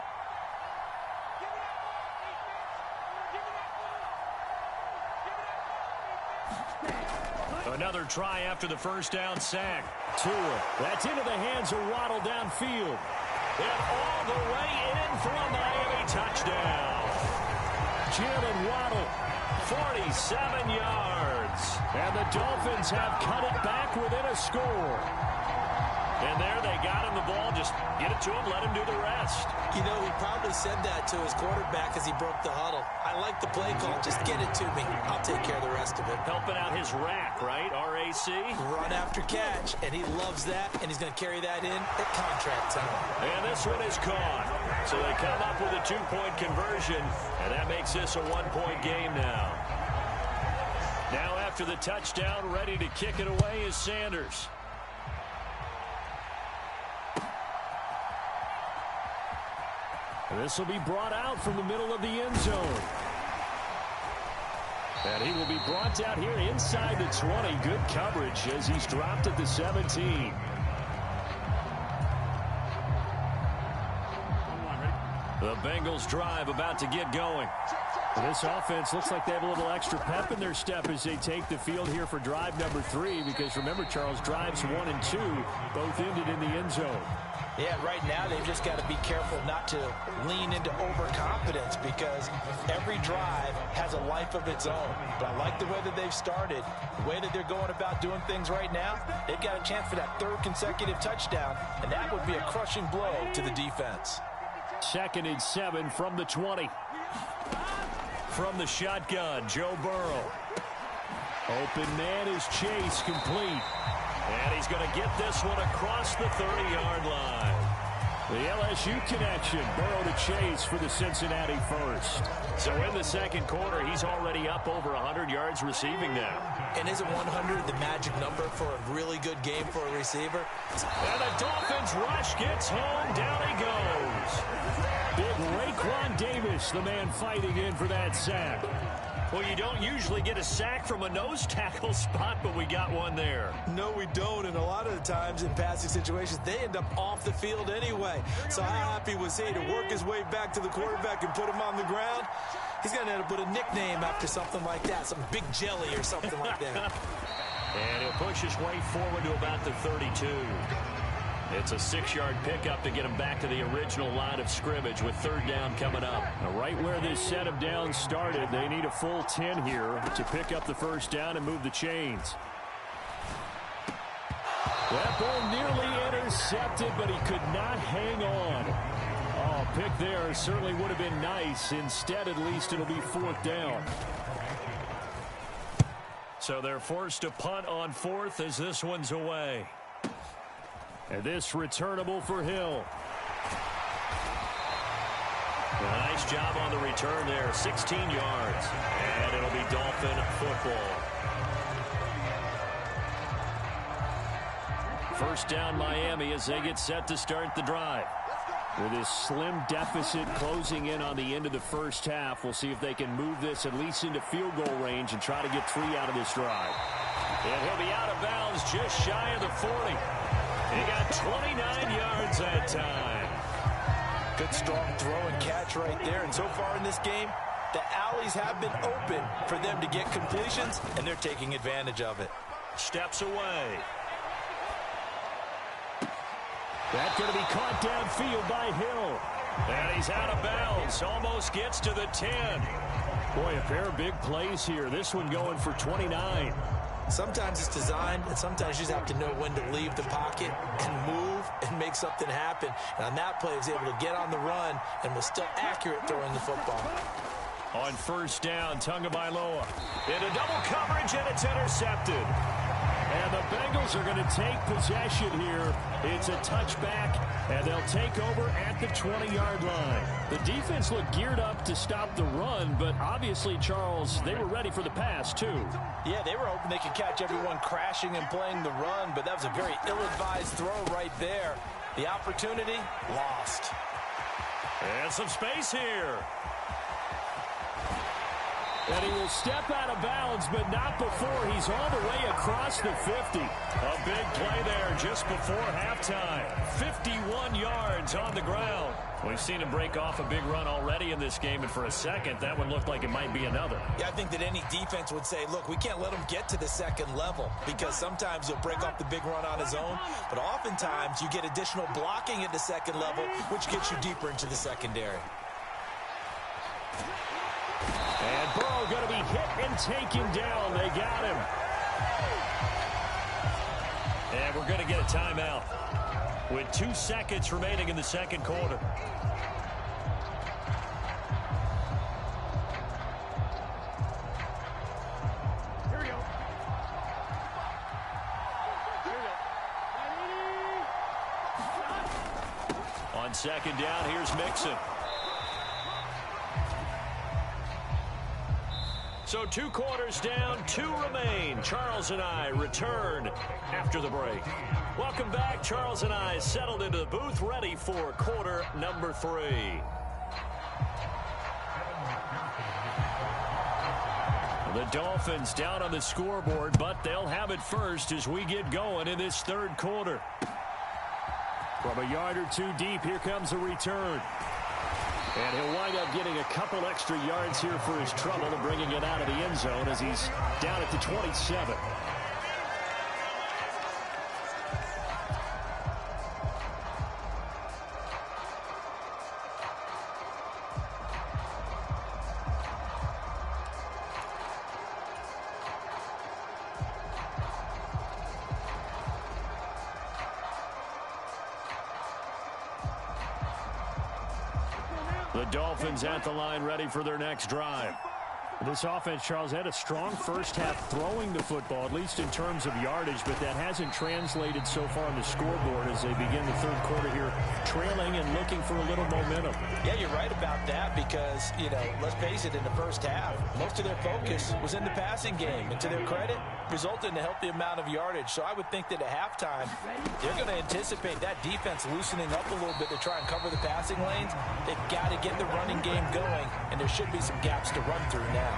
Another try after the first down sack. Tua, that's into the hands of Waddle downfield. And all the way in for a Miami touchdown. Jalen Waddle, 47 yards. And the Dolphins have cut it back within a score. And there they got him the ball. Just get it to him, let him do the rest. You know, he probably said that to his quarterback as he broke the huddle. I like the play call. Just get it to me. I'll take care of the rest of it. Helping out his rack, right? R-A-C? Run after catch, and he loves that, and he's going to carry that in at contract time. And this one is caught. So they come up with a 2-point conversion, and that makes this a 1-point game now. Now after the touchdown, ready to kick it away is Sanders. This will be brought out from the middle of the end zone. And he will be brought out here inside the 20. Good coverage as he's dropped at the 17. The Bengals drive about to get going. This offense looks like they have a little extra pep in their step as they take the field here for drive number 3. Because remember, Charles, drives 1 and 2 both ended in the end zone. Yeah, right now they've just got to be careful not to lean into overconfidence because every drive has a life of its own. But I like the way that they've started, the way that they're going about doing things right now. They've got a chance for that 3rd consecutive touchdown, and that would be a crushing blow to the defense. 2nd and 7 from the 20. From the shotgun, Joe Burrow. Open man is Chase, complete. And he's going to get this one across the 30-yard line. The LSU connection, Burrow to Chase for the Cincinnati first. So in the second quarter, he's already up over 100 yards receiving now. And isn't 100 the magic number for a really good game for a receiver? And the Dolphins rush gets home. Down he goes. Big Raekwon Davis, the man fighting in for that sack. Well, you don't usually get a sack from a nose tackle spot, but we got one there. No, we don't, and a lot of the times in passing situations, they end up off the field anyway. So how happy was he to work his way back to the quarterback and put him on the ground? He's going to end up with a nickname after something like that, some Big Jelly or something like that. And he'll push his way forward to about the 32. It's a 6-yard pickup to get him back to the original line of scrimmage with 3rd down coming up. Now, right where this set of downs started, they need a full 10 here to pick up the first down and move the chains. That ball nearly intercepted, but he could not hang on. Oh, pick there certainly would have been nice. Instead, at least, it'll be 4th down. So they're forced to punt on 4th as this one's away. And this returnable for Hill. Nice job on the return there. 16 yards. And it'll be Dolphin football. First down Miami as they get set to start the drive. With this slim deficit closing in on the end of the first half, we'll see if they can move this at least into field goal range and try to get 3 out of this drive. And he'll be out of bounds just shy of the 40. He got 29 yards that time. Good strong throw and catch right there. And so far in this game, the alleys have been open for them to get completions, and they're taking advantage of it. Steps away. That's going to be caught downfield by Hill. And he's out of bounds. Almost gets to the 10. Boy, a pair of big plays here. This one going for 29. Sometimes it's designed, and sometimes you just have to know when to leave the pocket and move and make something happen. And on that play, he was able to get on the run and was still accurate throwing the football. On first down, Tagovailoa into double coverage, and it's intercepted. And the Bengals are going to take possession here. It's a touchback, and they'll take over at the 20-yard line. The defense looked geared up to stop the run, but obviously, Charles, they were ready for the pass, too. Yeah, they were hoping they could catch everyone crashing and playing the run, but that was a very ill-advised throw right there. The opportunity, lost. And some space here. And he will step out of bounds, but not before he's all the way across the 50. A big play there just before halftime. 51 yards on the ground. We've seen him break off a big run already in this game, and for a second, that one looked like it might be another. Yeah, I think that any defense would say, look, we can't let him get to the second level, because sometimes he'll break off the big run on his own, but oftentimes you get additional blocking at the second level, which gets you deeper into the secondary. And Burrow going to be hit and taken down. They got him. And we're going to get a timeout with 2 seconds remaining in the second quarter. Here we go. On second down, here's Mixon. So 2 quarters down, 2 remain. Charles and I return after the break. Welcome back. Charles and I settled into the booth, ready for quarter number 3. The Dolphins down on the scoreboard, but they'll have it first as we get going in this third quarter. From a yard or 2 deep, here comes a return. And he'll wind up getting a couple extra yards here for his trouble and bringing it out of the end zone as he's down at the 27. The Dolphins at the line, ready for their next drive. This offense, Charles, had a strong first half throwing the football, at least in terms of yardage, but that hasn't translated so far on the scoreboard as they begin the third quarter here, trailing and looking for a little momentum. Yeah, you're right about that because, let's face it, in the first half, most of their focus was in the passing game. And to their credit, resulted in a healthy amount of yardage. So I would think that at halftime, they're going to anticipate that defense loosening up a little bit to try and cover the passing lanes. They've got to get the running game going, and there should be some gaps to run through now.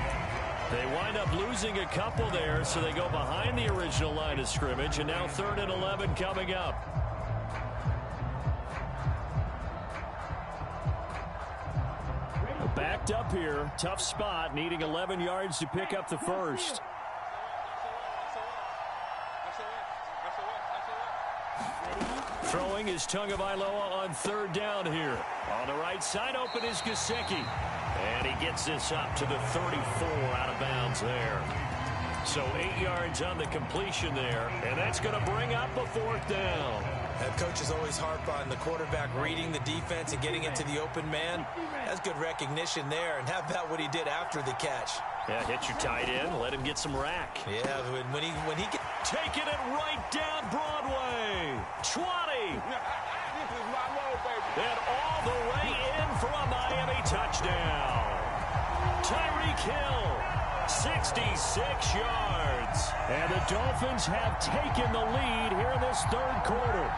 They wind up losing a couple there, so they go behind the original line of scrimmage, and now 3rd and 11 coming up. Backed up here, tough spot, needing 11 yards to pick up the first. Throwing is Tagovailoa on 3rd down here. On the right side, open is Gesicki. And he gets this up to the 34 out of bounds there. So 8 yards on the completion there. And that's going to bring up a 4th down. That coaches always harp on the quarterback reading the defense and getting into the open man. That's good recognition there. And how about what he did after the catch? Yeah, hit your tight end, let him get some rack. Yeah, when he get... Taking it right down Broadway. 20. And all the way in for a Miami touchdown. Tyreek Hill, 66 yards. And the Dolphins have taken the lead here in this third quarter.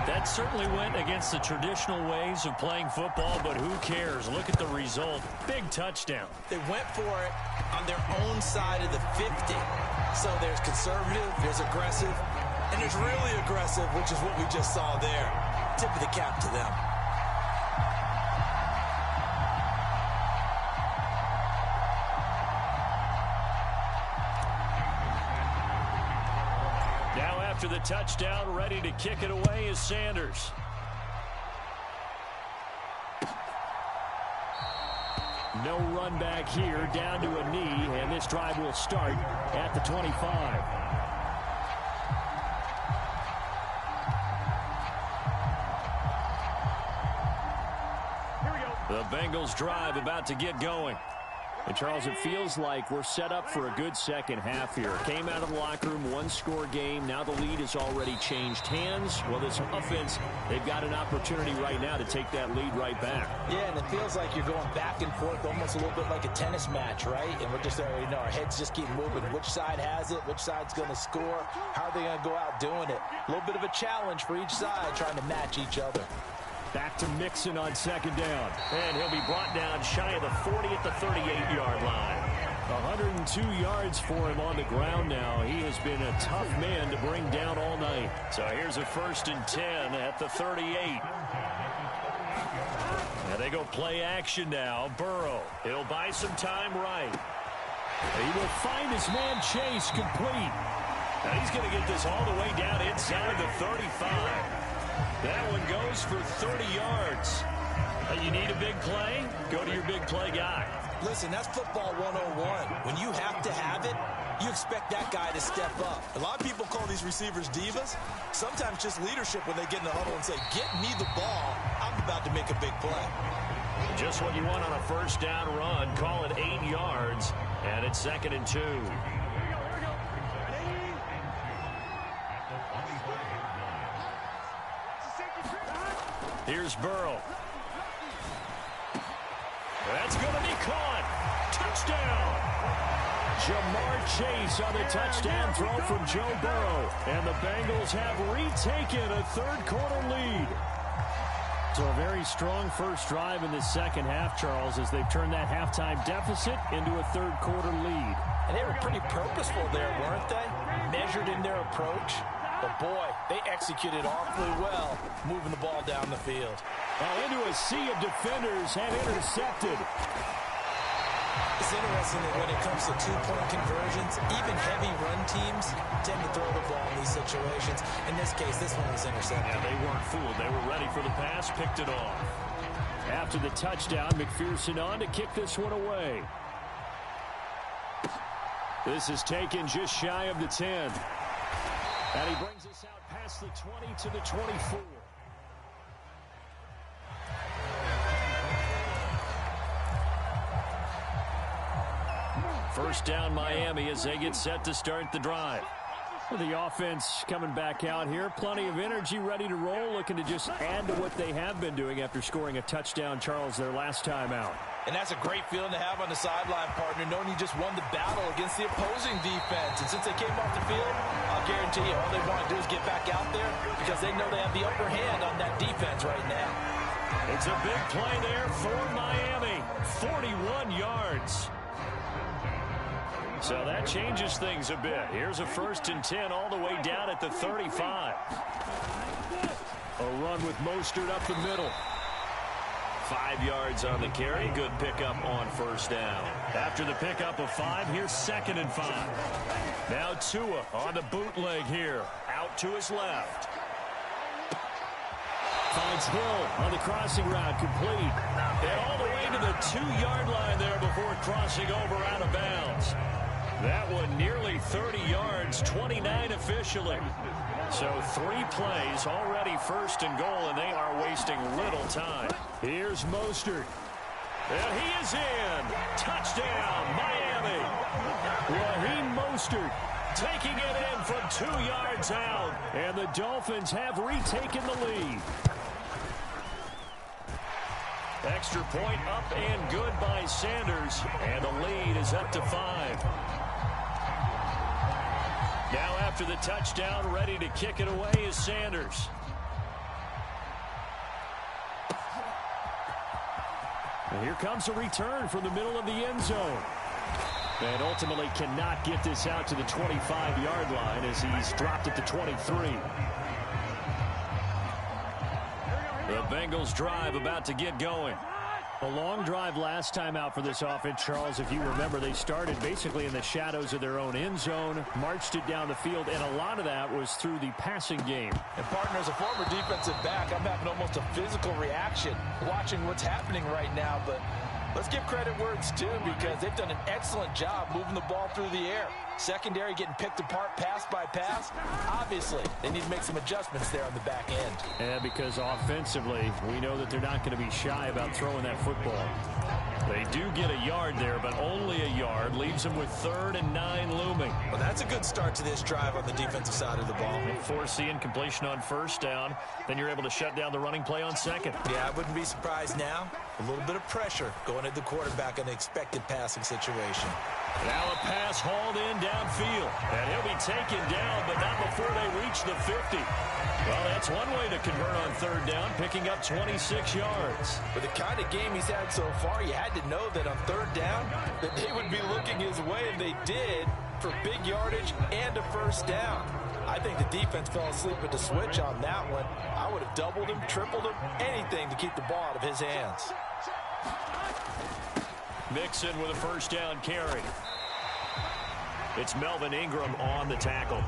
That That certainly went against the traditional ways of playing football, but who cares? Look at the result. Big touchdown. They went for it on their own side of the 50. So there's conservative, there's aggressive, and there's really aggressive, which is what we just saw there. Tip of the cap to them. Now after the touchdown, ready to kick it away is Sanders. No run back here, down to a knee, and this drive will start at the 25. The Bengals drive about to get going. And, Charles, it feels like we're set up for a good second half here. Came out of the locker room, one-score game. Now the lead has already changed hands. Well, this offense, they've got an opportunity right now to take that lead right back. Yeah, and it feels like you're going back and forth almost a little bit like a tennis match, right? And we're just, our heads just keep moving. Which side has it? Which side's going to score? How are they going to go out doing it? A little bit of a challenge for each side trying to match each other. Back to Mixon on second down. And he'll be brought down shy of the 40 at the 38-yard line. 102 yards for him on the ground now. He has been a tough man to bring down all night. So here's a 1st and 10 at the 38. And they go play action now. Burrow. He'll buy some time right. He will find his man Chase complete. Now he's going to get this all the way down inside the 35. That one goes for 30 yards. You need a big play? Go to your big play guy. Listen, that's football 101. When you have to have it, you expect that guy to step up. A lot of people call these receivers divas. Sometimes just leadership when they get in the huddle and say, get me the ball. I'm about to make a big play. Just what you want on a first down run. Call it 8 yards, and it's 2nd and 2. Here's Burrow. That's going to be caught. Touchdown. Jamar Chase on the touchdown throw from Joe Burrow. And the Bengals have retaken a third-quarter lead. So a very strong first drive in the second half, Charles, as they've turned that halftime deficit into a third-quarter lead. And they were pretty purposeful there, weren't they? Measured in their approach. But, boy, they executed awfully well moving the ball down the field. Well, into a sea of defenders and intercepted. It's interesting that when it comes to two-point conversions, even heavy run teams tend to throw the ball in these situations. In this case, this one was intercepted. Yeah, they weren't fooled. They were ready for the pass, picked it off. After the touchdown, McPherson on to kick this one away. This is taken just shy of the 10. And he brings us out past the 20 to the 24. First down Miami as they get set to start the drive. Well, the offense coming back out here. Plenty of energy, ready to roll, looking to just add to what they have been doing after scoring a touchdown, Charles, their last time out. And that's a great feeling to have on the sideline, partner, knowing you just won the battle against the opposing defense. And since they came off the field, I'll guarantee you all they want to do is get back out there because they know they have the upper hand on that defense right now. It's a big play there for Miami. 41 yards. So that changes things a bit. Here's a 1st and 10 all the way down at the 35. A run with Mostert up the middle. 5 yards on the carry. Good pickup on first down. After the pickup of 5, here's 2nd and 5. Now Tua on the bootleg here. Out to his left. Finds Hill on the crossing route, complete. And all the way to the 2-yard line there before crossing over out of bounds. That one nearly 30 yards, 29 officially. So 3 plays, already 1st and goal, and they are wasting little time. Here's Mostert. And he is in. Touchdown, Miami. Raheem Mostert taking it in from 2 yards out. And the Dolphins have retaken the lead. Extra point up and good by Sanders. And the lead is up to 5. Now after the touchdown, ready to kick it away is Sanders. Here comes a return from the middle of the end zone. And ultimately cannot get this out to the 25-yard line as he's dropped at the 23. The Bengals drive about to get going. A long drive last time out for this offense, Charles. If you remember, they started basically in the shadows of their own end zone, marched it down the field, and a lot of that was through the passing game. And, partner, as a former defensive back, I'm having almost a physical reaction watching what's happening right now. But let's give credit where it's due, because they've done an excellent job moving the ball through the air. Secondary getting picked apart pass by pass. Obviously, they need to make some adjustments there on the back end. And because offensively, we know that they're not going to be shy about throwing that football. They do get a yard there, but only a yard. Leaves them with 3rd and 9 looming. Well, that's a good start to this drive on the defensive side of the ball. Force the incompletion on 1st down. Then you're able to shut down the running play on 2nd. Yeah, I wouldn't be surprised now. A little bit of pressure going at the quarterback in an expected passing situation. Now a pass hauled in downfield. And he'll be taken down, but not before they reach the 50. Well, that's one way to convert on 3rd down, picking up 26 yards. With the kind of game he's had so far, you had to know that on 3rd down that they would be looking his way, and they did, for big yardage and a 1st down. I think the defense fell asleep at the switch on that one. I would have doubled him, tripled him, anything to keep the ball out of his hands. Mixon with a 1st down carry. It's Melvin Ingram on the tackle.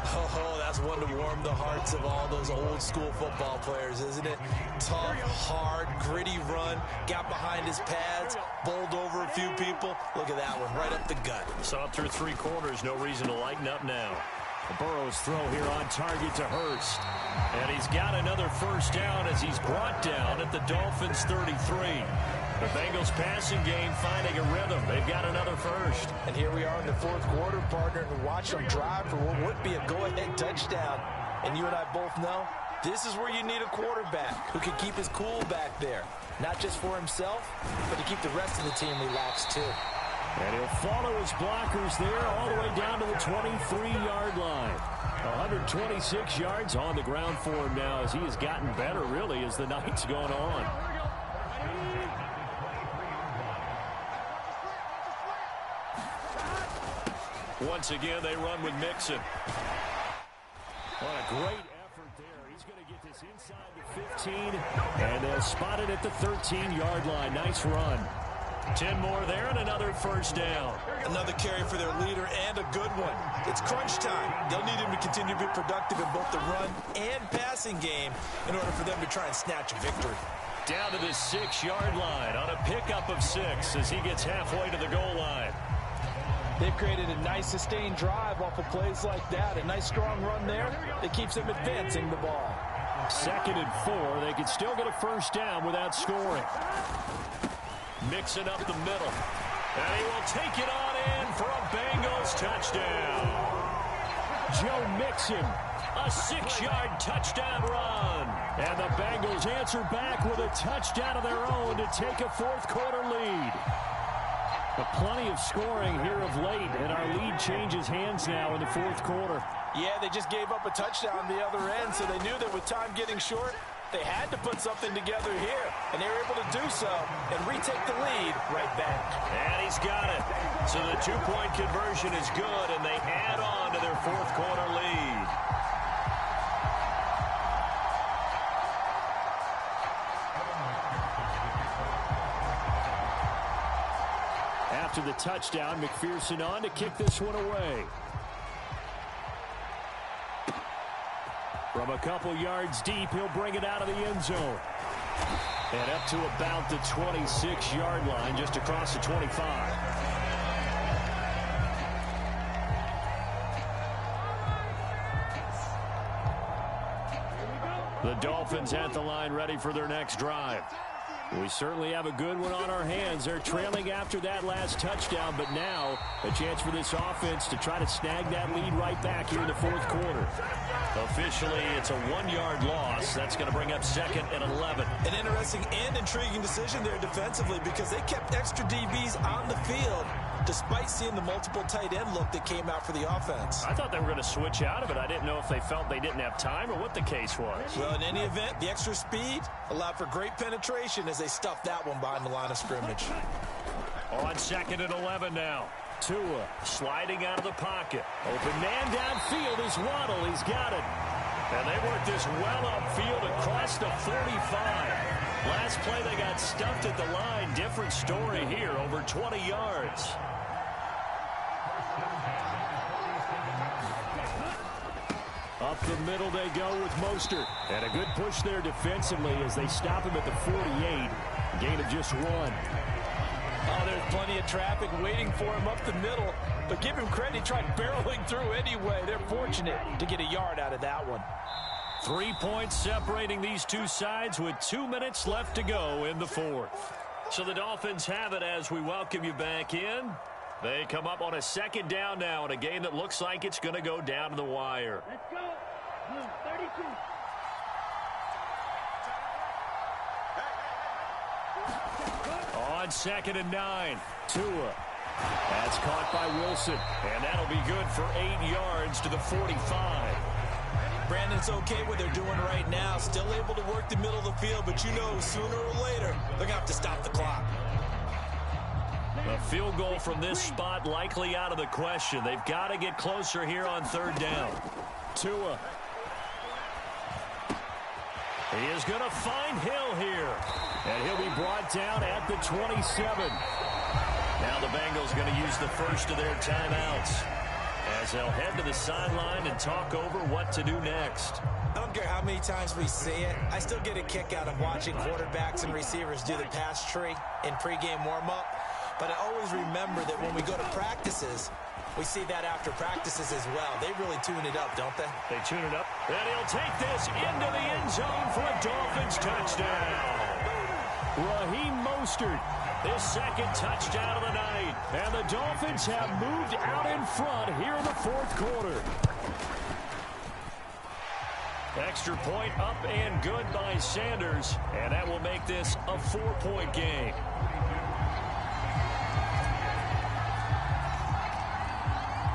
Oh, that's one to warm the hearts of all those old school football players, isn't it? Tough, hard, gritty run, got behind his pads, bowled over a few people. Look at that one, right up the gut. Saw through 3 quarters, no reason to lighten up now. Burrow's throw here on target to Hurst. And he's got another 1st down as he's brought down at the Dolphins' 33. The Bengals passing game finding a rhythm. They've got another 1st. And here we are in the 4th quarter, partner, and watch them drive for what would be a go-ahead touchdown. And you and I both know this is where you need a quarterback who can keep his cool back there. Not just for himself, but to keep the rest of the team relaxed too. And he'll follow his blockers there all the way down to the 23-yard line. 126 yards on the ground for him now as he has gotten better, really, as the night's gone on. Once again, they run with Mixon. What a great effort there. He's going to get this inside the 15, and they'll spot it at the 13-yard line. Nice run. 10 more there and another 1st down. Another carry for their leader and a good one. It's crunch time. They'll need him to continue to be productive in both the run and passing game in order for them to try and snatch a victory. Down to the 6-yard line on a pickup of 6 as he gets halfway to the goal line. They've created a nice sustained drive off of plays like that. A nice strong run there that keeps them advancing the ball. 2nd and 4. They could still get a 1st down without scoring. Mixing up the middle. And he will take it on in for a Bengals touchdown. Joe Mixon, a 6-yard touchdown run. And the Bengals answer back with a touchdown of their own to take a 4th quarter lead. But plenty of scoring here of late, and our lead changes hands now in the 4th quarter. Yeah, they just gave up a touchdown on the other end, so they knew that with time getting short, they had to put something together here, and they were able to do so and retake the lead right back. And he's got it. So the 2-point conversion is good, and they add on to their 4th quarter lead. After the touchdown, McPherson on to kick this one away. From a couple yards deep, he'll bring it out of the end zone. And up to about the 26-yard line, just across the 25. The Dolphins at the line, ready for their next drive. We certainly have a good one on our hands. They're trailing after that last touchdown, but now a chance for this offense to try to snag that lead right back here in the 4th quarter. Officially, it's a 1-yard loss. That's going to bring up 2nd and 11. An interesting and intriguing decision there defensively because they kept extra DBs on the field despite seeing the multiple tight end look that came out for the offense. I thought they were going to switch out of it. I didn't know if they felt they didn't have time or what the case was. Well, in any event, the extra speed allowed for great penetration as they stuffed that one behind the line of scrimmage. On 2nd and 11 now. Tua sliding out of the pocket. Open man downfield is Waddle. He's got it. And they work this well upfield across the 45. Last play they got stuffed at the line. Different story here, over 20 yards. Up the middle they go with Mostert. And a good push there defensively as they stop him at the 48. Gain of just 1. Oh, there's plenty of traffic waiting for him up the middle. But give him credit, he tried barreling through anyway. They're fortunate to get a yard out of that one. 3 points separating these two sides with 2 minutes left to go in the 4th. So the Dolphins have it as we welcome you back in. They come up on a 2nd down now in a game that looks like it's going to go down to the wire. Let's go. Blue 32. On 2nd and 9, Tua. That's caught by Wilson, and that'll be good for 8 yards to the 45. Brandon's okay what they're doing right now. Still able to work the middle of the field, but you know sooner or later they're going to have to stop the clock. A field goal from this spot likely out of the question. They've got to get closer here on 3rd down. Tua. He is going to find Hill here. And he'll be brought down at the 27. Now the Bengals going to use the first of their timeouts as they'll head to the sideline and talk over what to do next. I don't care how many times we see it. I still get a kick out of watching quarterbacks and receivers do the pass tree in pregame warm-up. But I always remember that when we go to practices, we see that after practices as well. They really tune it up, don't they? They tune it up. And he'll take this into the end zone for a Dolphins touchdown. Raheem Mostert, his 2nd touchdown of the night. And the Dolphins have moved out in front here in the 4th quarter. Extra point up and good by Sanders. And that will make this a 4-point game.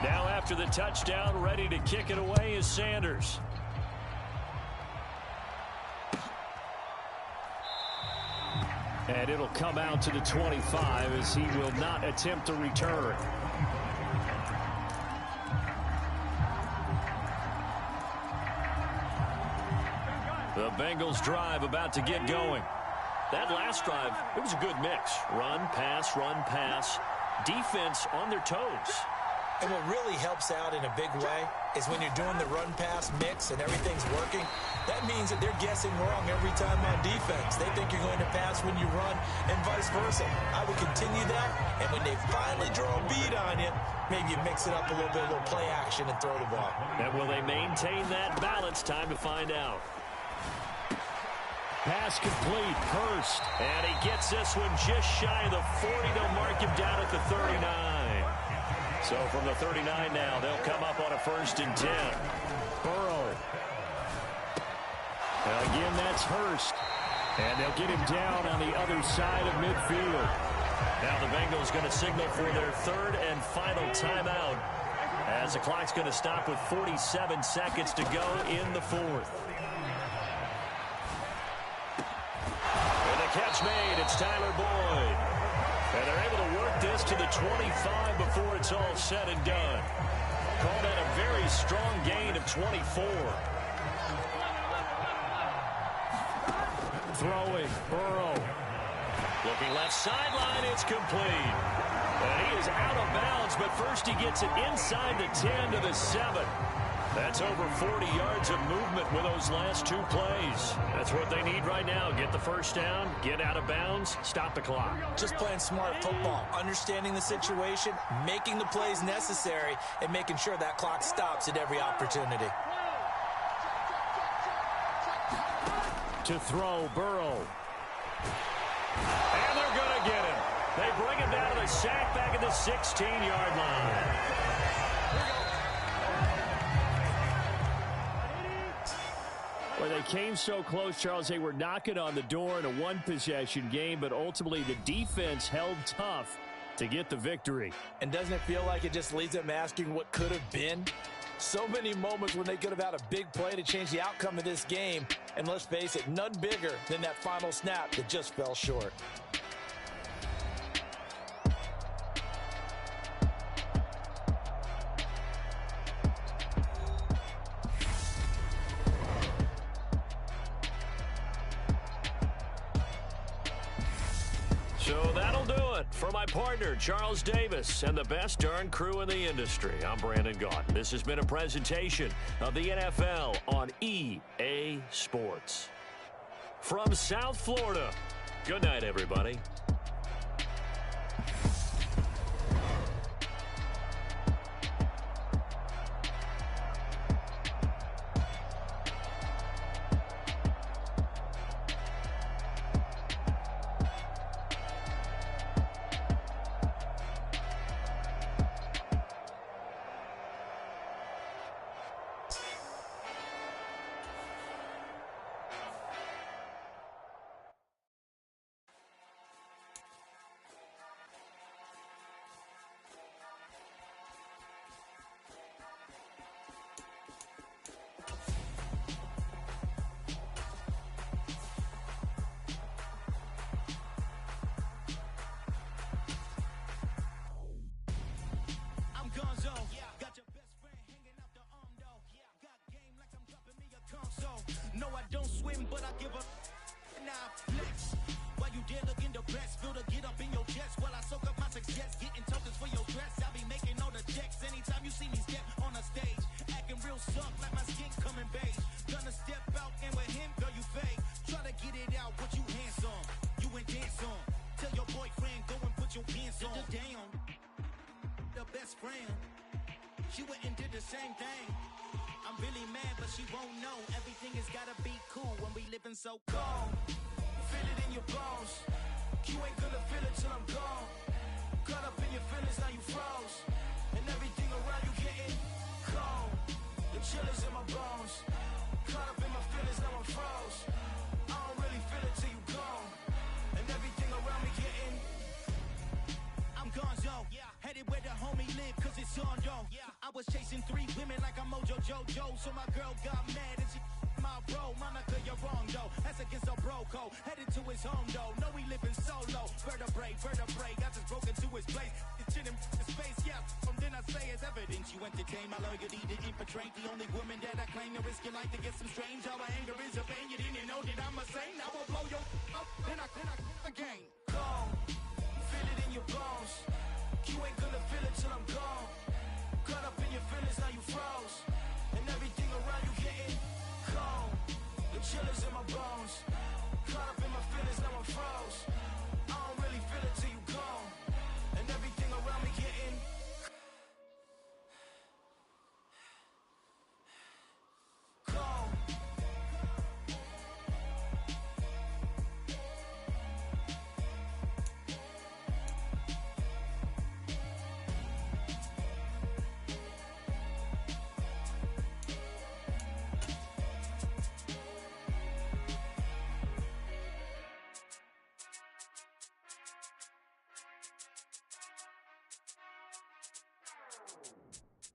Now after the touchdown, ready to kick it away is Sanders. And it'll come out to the 25 as he will not attempt to return. The Bengals drive about to get going. That last drive, it was a good mix. Run, pass, defense on their toes. And what really helps out in a big way is when you're doing the run-pass mix and everything's working, that means that they're guessing wrong every time on defense. They think you're going to pass when you run and vice versa. I would continue that, and when they finally draw a bead on you, maybe you mix it up a little bit, a little play action, and throw the ball. And will they maintain that balance? Time to find out. Pass complete, Hurst. And he gets this one just shy of the 40. They'll mark him down at the 39. So from the 39 now, they'll come up on a 1st and 10. Burrow. Again, that's Hurst. And they'll get him down on the other side of midfield. Now the Bengals going to signal for their 3rd and final timeout as the clock's going to stop with 47 seconds to go in the 4th. And the catch made. It's Tyler Boyd. And they're able to work this to the 25 before it's all said and done. Call that a very strong gain of 24. Throwing, Burrow. Looking left sideline, it's complete. And he is out of bounds, but first he gets it inside the 10 to the 7. That's over 40 yards of movement with those last 2 plays. That's what they need right now. Get the first down, get out of bounds, stop the clock. Just playing smart football, understanding the situation, making the plays necessary, and making sure that clock stops at every opportunity. To throw, Burrow. And they're going to get him. They bring him down to the sack back at the 16-yard line. Well, they came so close, Charles. They were knocking on the door in a one-possession game, but ultimately the defense held tough to get the victory. And doesn't it feel like it just leaves them asking what could have been? So many moments when they could have had a big play to change the outcome of this game. And let's face it, none bigger than that final snap that just fell short. So that'll do it for my partner, Charles Davis, and the best darn crew in the industry. I'm Brandon Gaudin. This has been a presentation of the NFL on EA Sports. From South Florida, good night, everybody. No, I don't swim, but I give a now flex. While you dare look in the best, feel to get up in your chest while I soak up my success, getting tokens for your dress. I be making all the checks anytime you see me step on a stage, acting real suck like my skin coming beige. Gonna step out and with him, girl, you fake. Try to get it out, but you handsome. You ain't dance on. Tell your boyfriend go and put your pants on. Down, the best friend. She went and did the same thing. I'm really mad, but she won't know. Everything has gotta be cool when we living so cold. Feel it in your bones. You ain't gonna feel it till I'm gone. Caught up in your feelings, now you froze. And everything around you getting cold. The chill is in my bones. Caught up in my feelings, now I'm froze. I don't really feel it till you gone. And everything around me getting I'm gone, yo. Headed where the homie live, cause it's on, yo. I was chasing 3 women like I'm Mojo Jojo, so my girl got mad and she my bro. Monica, you're wrong, though. That's against a bro code. Headed to his home, though. No, he living solo. Vertebrae. I just broke into his place. It's in his face, yeah. From then I say it's evidence. You entertain my loyalty to infiltrate. The only woman that I claim to risk your life to get some strange. All my anger is a pain. You didn't know that I'm a saint. I will blow your up, then I again. Calm. Feel it in your bones. You ain't gonna feel it till I'm gone. Caught up in your feelings, now you froze. And everything around you getting cold. The chill is in my bones. Caught up in my feelings, now I'm froze. I don't really feel it till you gone. And everything around me getting cold.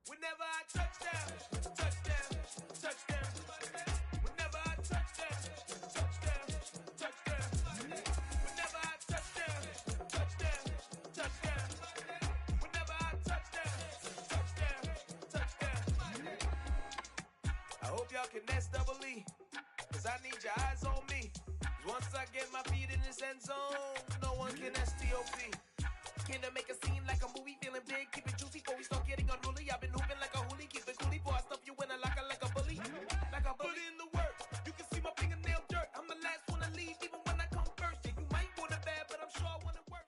Whenever I touchdown, touchdown, touchdown. Whenever I touchdown, touchdown, touchdown. Whenever I touchdown, touchdown, touchdown. Whenever I touchdown, touchdown, touchdown. I hope y'all can nest double E, cause I need your eyes on me. Once I get my feet in this end zone, no one can STOP. Can I make a scene like a movie, feeling big, keep it juicy before we start getting unruly. I've been hooping like a hoolie, keep it coolie, before I stuff you in a locker like a bully. Like a bully. Put in the work, you can see my fingernail dirt. I'm the last one to leave, even when I come first. Yeah, you might want it bad, but I'm sure I want it worse.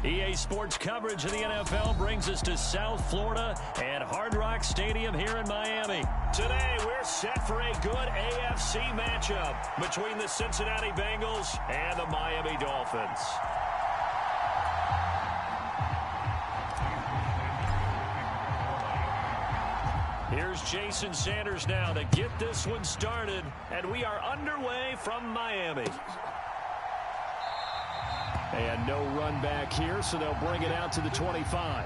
EA Sports coverage of the NFL brings us to South Florida and Hard Rock Stadium here in Miami. Today, we're set for a good AFC matchup between the Cincinnati Bengals and the Miami Dolphins. Here's Jason Sanders now to get this one started, and we are underway from Miami. And no run back here, so they'll bring it out to the 25.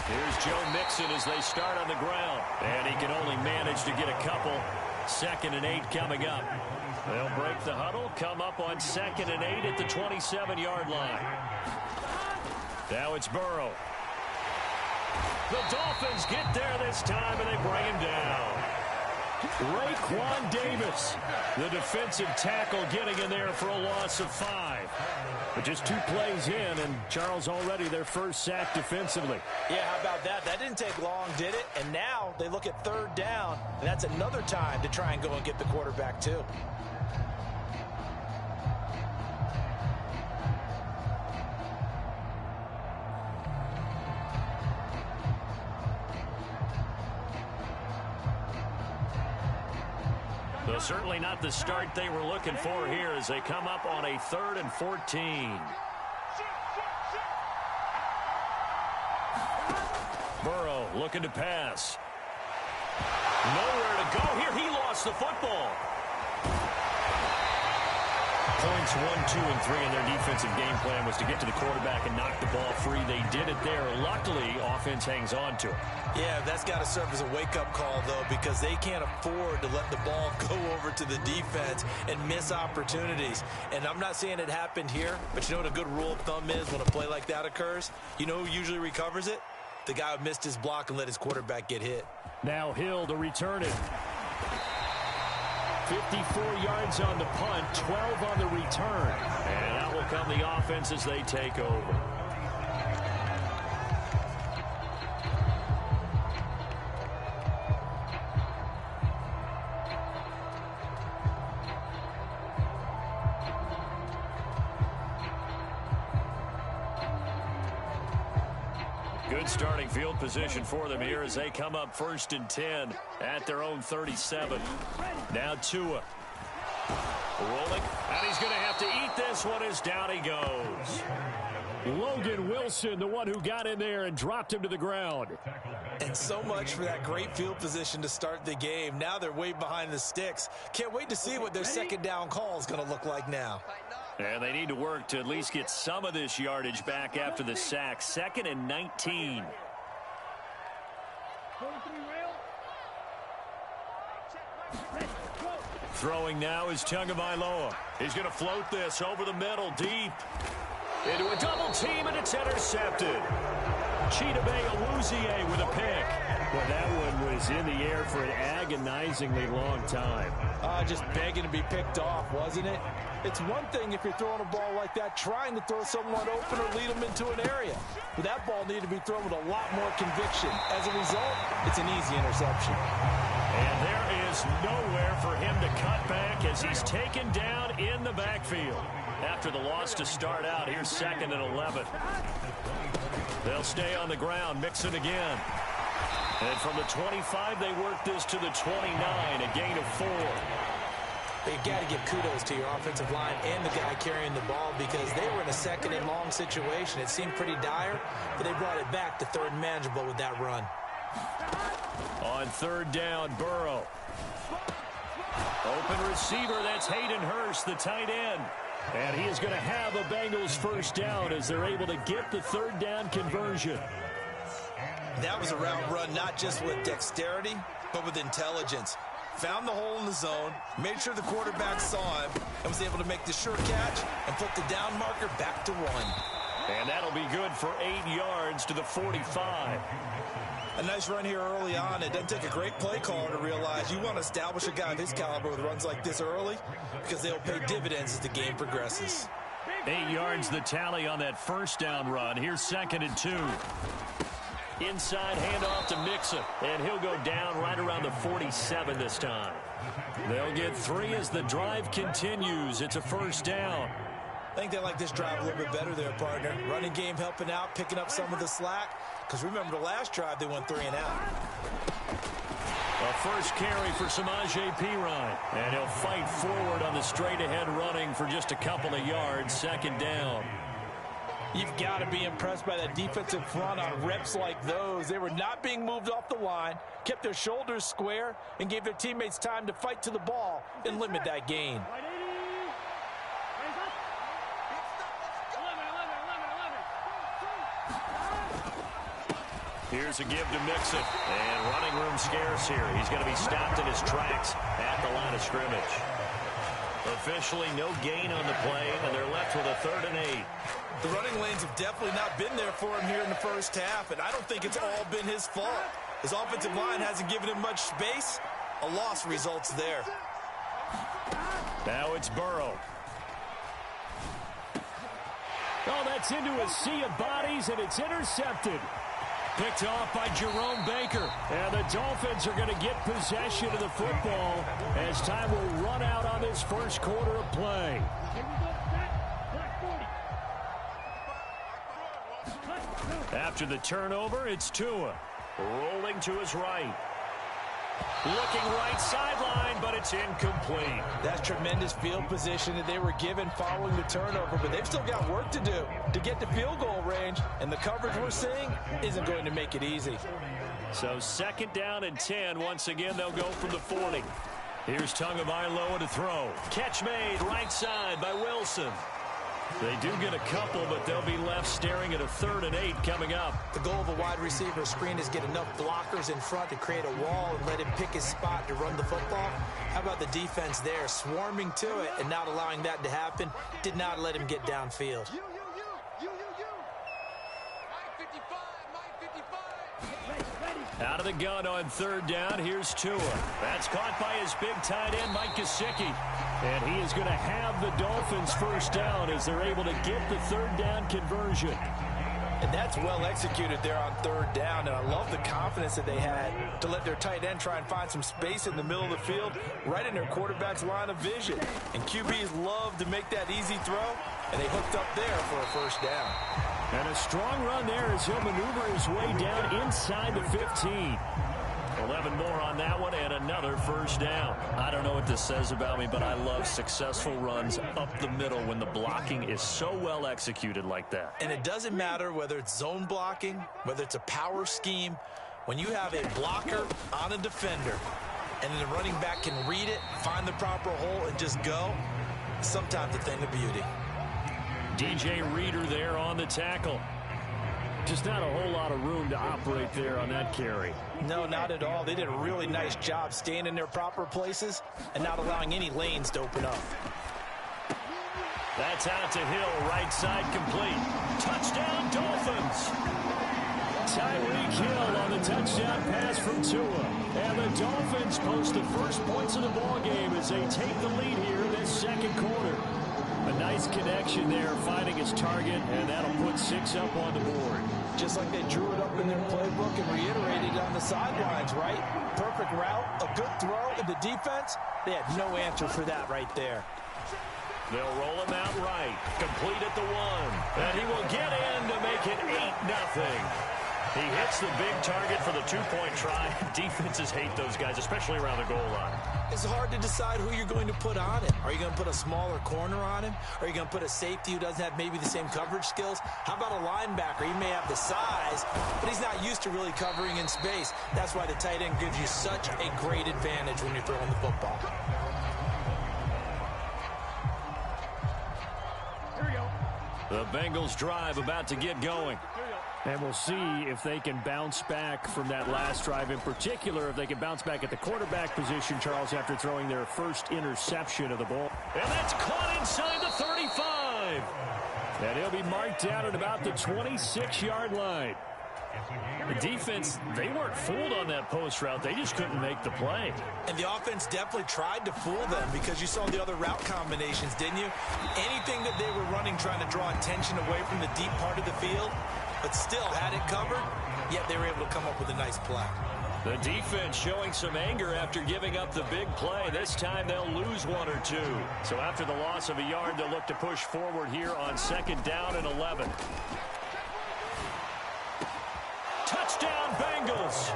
Here's Joe Mixon as they start on the ground. And he can only manage to get a couple. 2nd and 8 coming up. They'll break the huddle, come up on 2nd and 8 at the 27-yard line. Now it's Burrow. The Dolphins get there this time, and they bring him down. Raekwon Davis, the defensive tackle, getting in there for a loss of 5. But just 2 plays in, and Charles already their first sack defensively. Yeah, how about that? That didn't take long, did it? And now they look at 3rd down, and that's another time to try and go and get the quarterback too. So certainly not the start they were looking for here as they come up on a 3rd and 14. Burrow looking to pass. Nowhere to go here. He lost the football. Points 1, 2, and 3 in their defensive game plan was to get to the quarterback and knock the ball free. They did it there. Luckily, offense hangs on to it. Yeah, that's got to serve as a wake-up call, though, because they can't afford to let the ball go over to the defense and miss opportunities. And I'm not saying it happened here, but you know what a good rule of thumb is when a play like that occurs? You know who usually recovers it? The guy who missed his block and let his quarterback get hit. Now Hill to return it. 54 yards on the punt, 12 on the return. And out will come the offense as they take over. Good starting field position for them here as they come up 1st and 10 at their own 37. Now Tua. Rolling, and he's going to have to eat this one as down he goes. Logan Wilson, the one who got in there and dropped him to the ground. And so much for that great field position to start the game. Now they're way behind the sticks. Can't wait to see what their 2nd down call is going to look like now. And they need to work to at least get some of this yardage back after the sack. 2nd and 19. Throwing now is Tagovailoa. He's going to float this over the middle, deep. Into a double team, and it's intercepted. Chidobe Awuzie with a pick. Well, that one was in the air for an agonizingly long time. Just begging to be picked off, wasn't it? It's one thing if you're throwing a ball like that, trying to throw someone open or lead them into an area. But that ball needed to be thrown with a lot more conviction. As a result, it's an easy interception. And there is nowhere for him to cut back as he's taken down in the backfield. After the loss to start out, here's 2nd and 11. They'll stay on the ground, Mixon again. And from the 25, they work this to the 29, a gain of 4. You've got to give kudos to your offensive line and the guy carrying the ball because they were in a 2nd and long situation. It seemed pretty dire, but they brought it back to 3rd and manageable with that run. On 3rd down, Burrow. Open receiver, that's Hayden Hurst, the tight end. And he is going to have a Bengals 1st down as they're able to get the 3rd down conversion. That was a route run not just with dexterity, but with intelligence. Found the hole in the zone, made sure the quarterback saw him, and was able to make the sure catch and put the down marker back to 1. And that'll be good for 8 yards to the 45. A nice run here early on. It doesn't take a great play caller to realize you want to establish a guy of his caliber with runs like this early because they'll pay dividends as the game progresses. 8 yards the tally on that 1st down run. Here's 2nd and 2. Inside handoff to Mixon, and he'll go down right around the 47 this time. They'll get 3 as the drive continues. It's a 1st down. I think they like this drive a little bit better there, partner. Running game helping out, picking up some of the slack. Because remember the last drive, they went 3 and out. A first carry for Samaje Perine. And he'll fight forward on the straight-ahead running for just a couple of yards. Second down. You've got to be impressed by that defensive front on reps like those. They were not being moved off the line, kept their shoulders square, and gave their teammates time to fight to the ball and limit that gain. Here's a give to Mixon. And running room scarce here. He's going to be stopped in his tracks at the line of scrimmage. Officially no gain on the play, and they're left with a 3rd and 8. The running lanes have definitely not been there for him here in the first half, and I don't think it's all been his fault. His offensive line hasn't given him much space. A loss results there. Now it's Burrow. Oh, that's into a sea of bodies, and it's intercepted. Picked off by Jerome Baker. And the Dolphins are going to get possession of the football as time will run out on this first quarter of play. After the turnover, it's Tua. Rolling to his right. Looking right sideline, but it's incomplete. That's tremendous field position that they were given following the turnover, but they've still got work to do to get to field goal range, and the coverage we're seeing isn't going to make it easy. So 2nd down and 10. Once again, they'll go from the 40. Here's Tagovailoa to throw. Catch made right side by Wilson. They do get a couple, but they'll be left staring at a 3rd and 8 coming up. The goal of a wide receiver screen is get enough blockers in front to create a wall and let him pick his spot to run the football. How about the defense there, swarming to it and not allowing that to happen? Did not let him get downfield. Out of the gun on 3rd down, here's Tua. That's caught by his big tight end, Mike Gesicki. And he is going to have the Dolphins first down as they're able to get the 3rd down conversion. And that's well executed there on 3rd down, and I love the confidence that they had to let their tight end try and find some space in the middle of the field, right in their quarterback's line of vision. And QBs love to make that easy throw, and they hooked up there for a first down. And a strong run there as he'll maneuver his way down inside the 15. 11 more on that one, and another first down. I don't know what this says about me, but I love successful runs up the middle when the blocking is so well executed like that. And it doesn't matter whether it's zone blocking, whether it's a power scheme. When you have a blocker on a defender, and then the running back can read it, find the proper hole, and just go, sometimes a thing of beauty. DJ Reader there on the tackle. Just not a whole lot of room to operate there on that carry. No, not at all. They did a really nice job staying in their proper places and not allowing any lanes to open up. That's out to Hill, right side complete. Touchdown, Dolphins! Tyreek Hill on the touchdown pass from Tua. And the Dolphins post the first points of the ballgame as they take the lead here in this second quarter. A nice connection there, finding his target, and that'll put 6 up on the board. Just like they drew it up in their playbook and reiterated on the sidelines, right? Perfect route, a good throw, and the defense, they had no answer for that right there. They'll roll him out right, complete at the 1, and he will get in to make it 8-0. He hits the big target for the 2-point try. Defenses hate those guys, especially around the goal line. It's hard to decide who you're going to put on him. Are you going to put a smaller corner on him? Are you going to put a safety who doesn't have maybe the same coverage skills? How about a linebacker? He may have the size, but he's not used to really covering in space. That's why the tight end gives you such a great advantage when you're throwing the football. The Bengals drive about to get going. And we'll see if they can bounce back from that last drive, in particular, if they can bounce back at the quarterback position, Charles, after throwing their first interception of the ball. And that's caught inside the 35. And he'll be marked down at about the 26-yard line. The defense, they weren't fooled on that post route. They just couldn't make the play. And the offense definitely tried to fool them because you saw the other route combinations, didn't you? Anything that they were running trying to draw attention away from the deep part of the field, but still had it covered, yet they were able to come up with a nice play. The defense showing some anger after giving up the big play. This time they'll lose 1 or 2. So after the loss of a yard, they'll look to push forward here on 2nd down and 11. Touchdown, Bengals!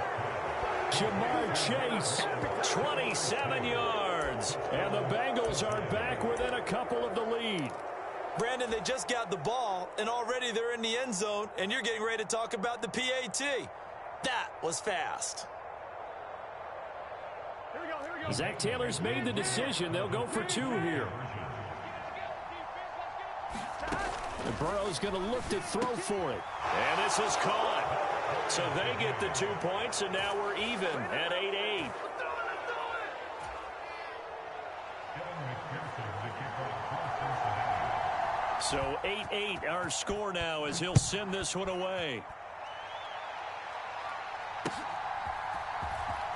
Jamar Chase, 27 yards. And the Bengals are back within a couple of the lead. Brandon, they just got the ball, and already they're in the end zone, and you're getting ready to talk about the PAT. That was fast. Zach Taylor's made the decision. They'll go for 2 here. And Burrow's going to look to throw for it. And this is caught. So they get the 2 points, and now we're even at 8-8. So 8-8 our score now as he'll send this one away.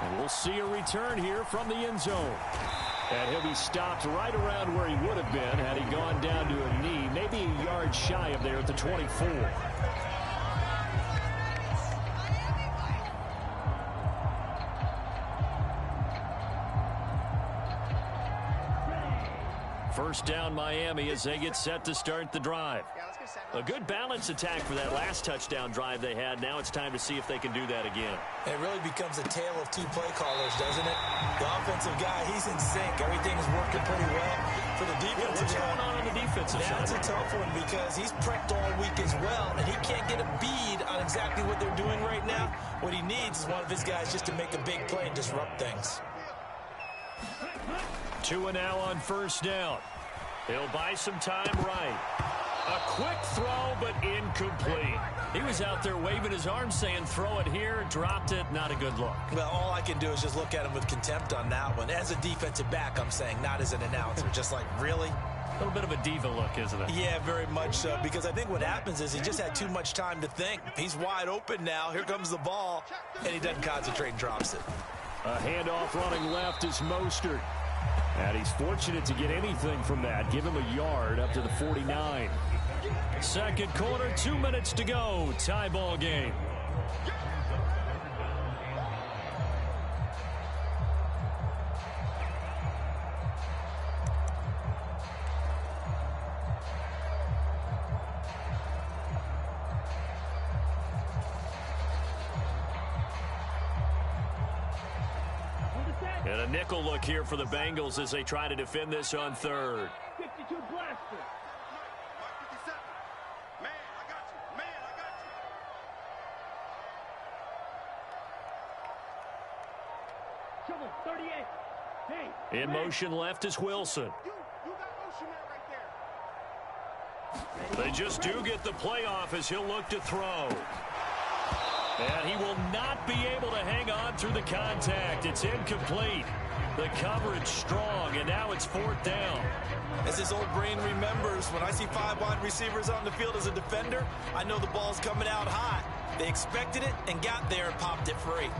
And we'll see a return here from the end zone. And he'll be stopped right around where he would have been had he gone down to a knee, maybe a yard shy of there at the 24. First down Miami as they get set to start the drive. A good balance attack for that last touchdown drive they had. Now it's time to see if they can do that again. It really becomes a tale of 2 play callers, doesn't it? The offensive guy, he's in sync. Everything's working pretty well. For the defense, what's going on the defensive side? That's a tough one because he's prepped all week as well, and he can't get a bead on exactly what they're doing right now. What he needs is one of his guys just to make a big play and disrupt things. 2 and now on first down. He'll buy some time right. A quick throw, but incomplete. He was out there waving his arms saying, throw it here, dropped it, not a good look. Well, all I can do is just look at him with contempt on that one. As a defensive back, I'm saying, not as an announcer. Just like, really? A little bit of a diva look, isn't it? Yeah, very much so, because I think what happens is he just had too much time to think. He's wide open now. Here comes the ball, and he doesn't concentrate and drops it. A handoff running left is Mostert. And he's fortunate to get anything from that. Give him a yard up to the 49. Second quarter, 2 minutes to go. Tie ball game. And a nickel look here for the Bengals as they try to defend this on third. 52 blaster. Man, I got you. Man, I got you. Trouble, 38. Hey. In motion left is Wilson. You got motion there right there. They just do get the playoff as he'll look to throw. And he will not be able to hang on through the contact. It's incomplete. The coverage strong, and now it's 4th down. As his old brain remembers, when I see 5 wide receivers on the field as a defender, I know the ball's coming out hot. They expected it and got there and popped it free.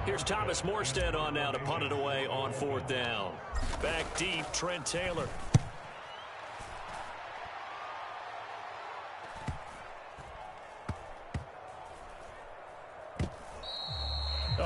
Here's Thomas Morstead on now to punt it away on 4th down. Back deep, Trent Taylor.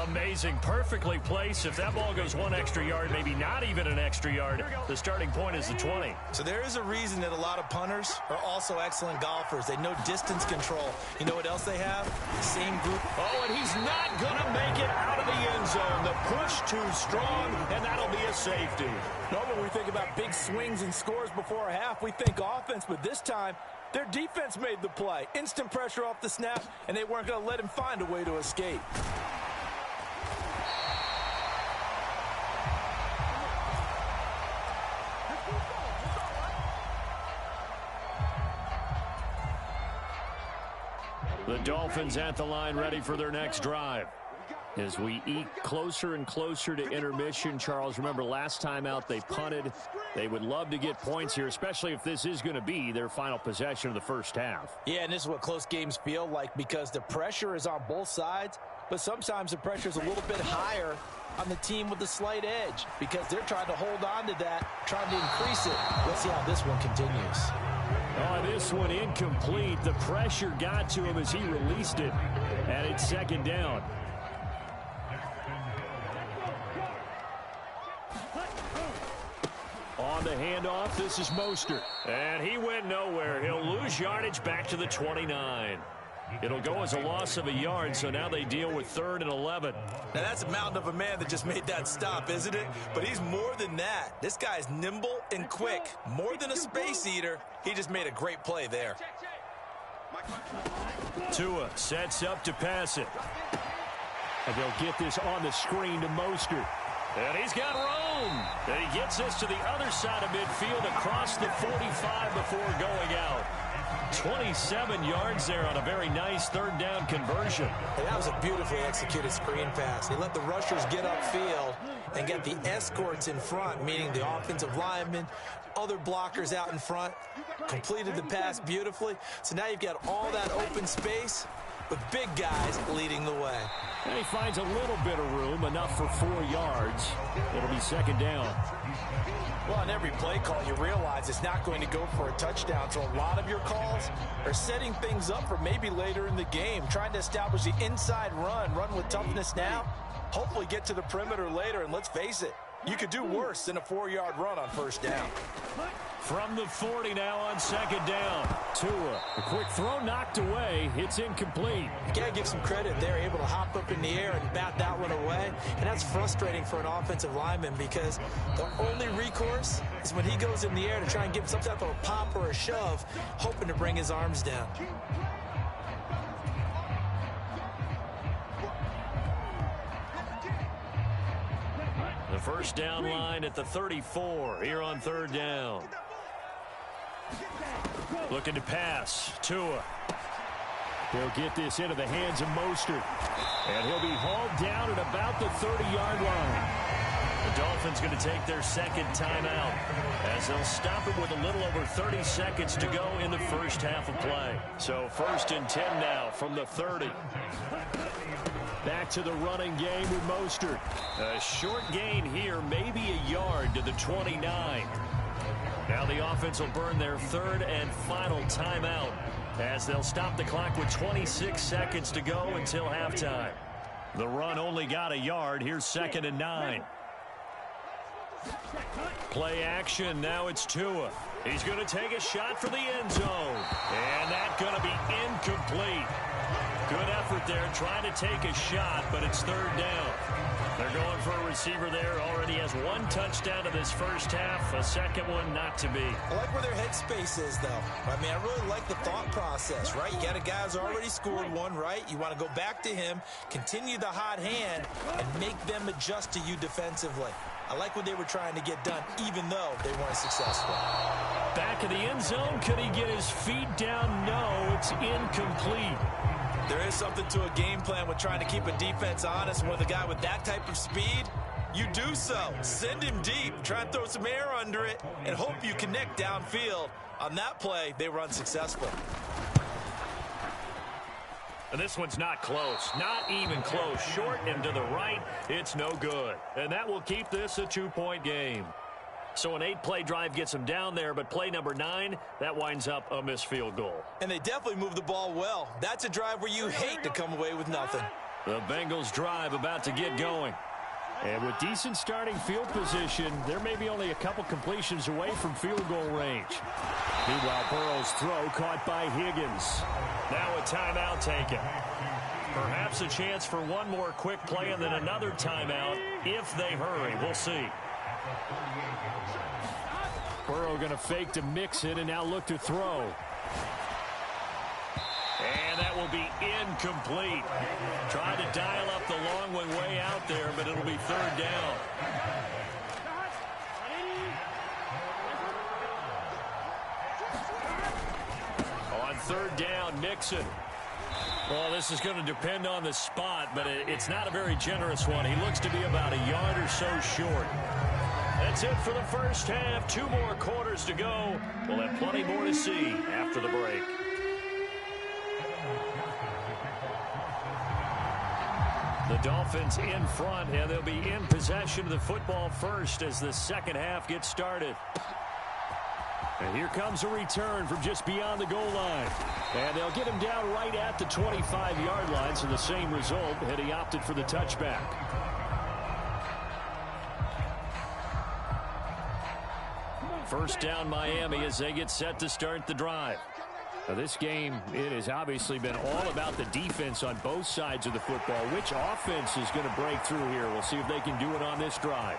Amazing, perfectly placed. If that ball goes 1 extra yard, maybe not even an extra yard, the starting point is the 20. So there is a reason that a lot of punters are also excellent golfers. They know distance control. You know what else they have? Same group. Oh, and he's not going to make it out of the end zone. The push too strong, and that'll be a safety. Normally we think about big swings and scores before a half. We think offense, but this time their defense made the play. Instant pressure off the snap, and they weren't going to let him find a way to escape. The Dolphins at the line ready for their next drive. As we eke closer and closer to intermission, Charles, remember last time out they punted. They would love to get points here, especially if this is going to be their final possession of the first half. Yeah, and this is what close games feel like because the pressure is on both sides, but sometimes the pressure is a little bit higher on the team with the slight edge because they're trying to hold on to that, trying to increase it. Let's see how this one continues. Oh, this one incomplete. The pressure got to him as he released it, and it's 2nd down. On the handoff, this is Mostert. And he went nowhere. He'll lose yardage back to the 29. It'll go as a loss of a yard, so now they deal with 3rd and 11. Now, that's a mountain of a man that just made that stop, isn't it? But he's more than that. This guy's nimble and quick. More than a space eater. He just made a great play there. Tua sets up to pass it. And they'll get this on the screen to Mostert. And he's got room. And he gets this to the other side of midfield across the 45 before going out. 27 yards there on a very nice 3rd down conversion. Hey, that was a beautifully executed screen pass. He let the rushers get upfield and get the escorts in front, meaning the offensive linemen, other blockers out in front, completed the pass beautifully. So now you've got all that open space with big guys leading the way. And he finds a little bit of room, enough for 4 yards. It'll be 2nd down. Well, on every play call, you realize it's not going to go for a touchdown. So a lot of your calls are setting things up for maybe later in the game, trying to establish the inside run with toughness now, hopefully get to the perimeter later. And let's face it, you could do worse than a 4-yard run on 1st down. From the 40 now on 2nd down. Tua, a quick throw knocked away. It's incomplete. You got to give some credit. They're able to hop up in the air and bat that one away. And that's frustrating for an offensive lineman because the only recourse is when he goes in the air to try and give some type of a pop or a shove, hoping to bring his arms down. The 1st down line at the 34 here on 3rd down. Looking to pass. Tua. He'll get this into the hands of Mostert. And he'll be hauled down at about the 30-yard line. The Dolphins going to take their 2nd timeout as they'll stop him with a little over 30 seconds to go in the first half of play. So 1st and 10 now from the 30. Back to the running game with Mostert. A short gain here, maybe a yard to the 29. Now the offense will burn their 3rd and final timeout as they'll stop the clock with 26 seconds to go until halftime. The run only got a yard. Here's 2nd and 9. Play action. Now it's Tua. He's going to take a shot for the end zone. And that's going to be incomplete. Good effort there, trying to take a shot, but it's 3rd down. They're going for a receiver there. Already has 1 touchdown to this first half. A 2nd one not to be. I like where their headspace is, though. I mean, I really like the thought process, right? You got a guy who's already scored 1, right? You want to go back to him, continue the hot hand, and make them adjust to you defensively. I like what they were trying to get done, even though they weren't successful. Back of the end zone. Could he get his feet down? No, it's incomplete. There is something to a game plan with trying to keep a defense honest. With a guy with that type of speed, you do so. Send him deep. Try and throw some air under it and hope you connect downfield. On that play, they were unsuccessful. And this one's not close. Not even close. Short and to the right. It's no good. And that will keep this a 2-point game. So an 8-play drive gets them down there, but play number 9, that winds up a missed field goal. And they definitely moved the ball well. That's a drive where you hate to come away with nothing. The Bengals drive about to get going. And with decent starting field position, there may be only a couple completions away from field goal range. Meanwhile, Burrow's throw caught by Higgins. Now a timeout taken. Perhaps a chance for one more quick play and then another timeout if they hurry. We'll see. Burrow going to fake to mix it and now look to throw. And that will be incomplete. Trying to dial up the long one way out there, but it'll be 3rd down. On 3rd down, Mixon. Well, this is going to depend on the spot, but it's not a very generous one. He looks to be about a yard or so short. That's it for the first half. 2 more quarters to go. We'll have plenty more to see after the break. The Dolphins in front, and they'll be in possession of the football first as the second half gets started. And here comes a return from just beyond the goal line. And they'll get him down right at the 25-yard line, so the same result had he opted for the touchback. First down Miami as they get set to start the drive. Now this game, it has obviously been all about the defense on both sides of the football. Which offense is going to break through here? We'll see if they can do it on this drive.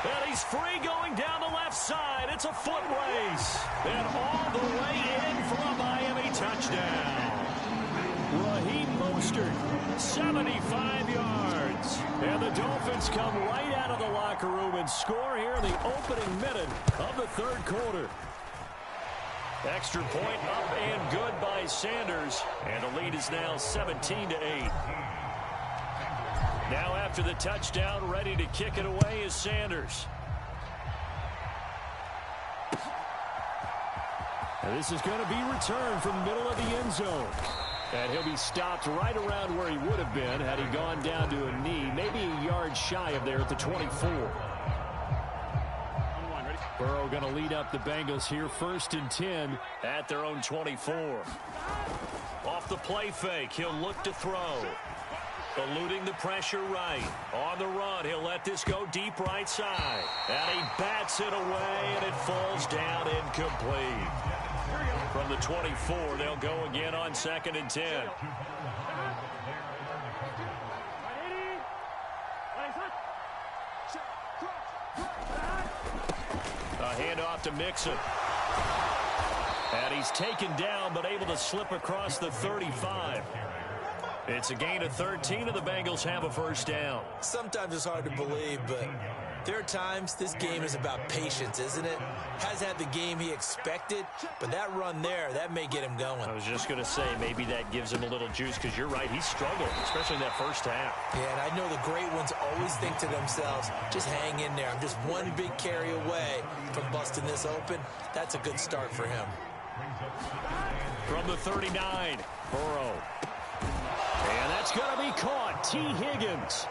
And he's free going down the left side. It's a foot race. And all the way in for a Miami touchdown. Raheem Mostert, 75 yards. And the Dolphins come right out of the locker room and score here in the opening minute of the third quarter. Extra point up and good by Sanders. And the lead is now 17-8. Now after the touchdown, ready to kick it away is Sanders. And this is going to be returned from the middle of the end zone. And he'll be stopped right around where he would have been had he gone down to a knee, maybe a yard shy of there at the 24. Burrow going to lead up the Bengals here, 1st and 10 at their own 24. Off the play fake, he'll look to throw. Eluding the pressure right. On the run, he'll let this go deep right side. And he bats it away, and it falls down incomplete. From the 24, they'll go again on 2nd and 10. A handoff to Mixon. And he's taken down, but able to slip across the 35. It's a gain of 13, and the Bengals have a first down. Sometimes it's hard to believe, but there are times this game is about patience, isn't it? Has had the game he expected, but that run there, that may get him going. I was just going to say, maybe that gives him a little juice, because you're right, he struggled, especially in that first half. Yeah, and I know the great ones always think to themselves, just hang in there. I'm just one big carry away from busting this open. That's a good start for him. From the 39, Burrow. And that's going to be caught. T. Higgins.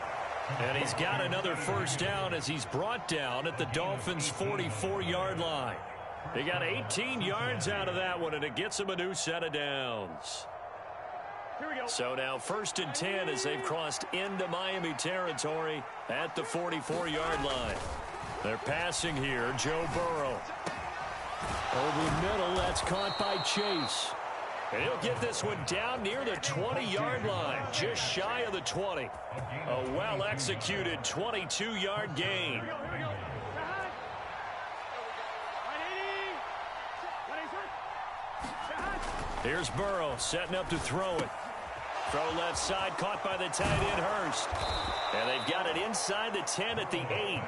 And he's got another first down as he's brought down at the Dolphins' 44-yard line. They got 18 yards out of that one, and it gets him a new set of downs. Here we go. So now 1st and 10 as they've crossed into Miami territory at the 44-yard line. They're passing here. Joe Burrow. Over the middle, that's caught by Chase. And he'll get this one down near the 20-yard line, just shy of the 20. A well-executed 22-yard gain. Here's Burrow setting up to throw it. Throw left side, caught by the tight end Hurst. And they've got it inside the 10 at the 8.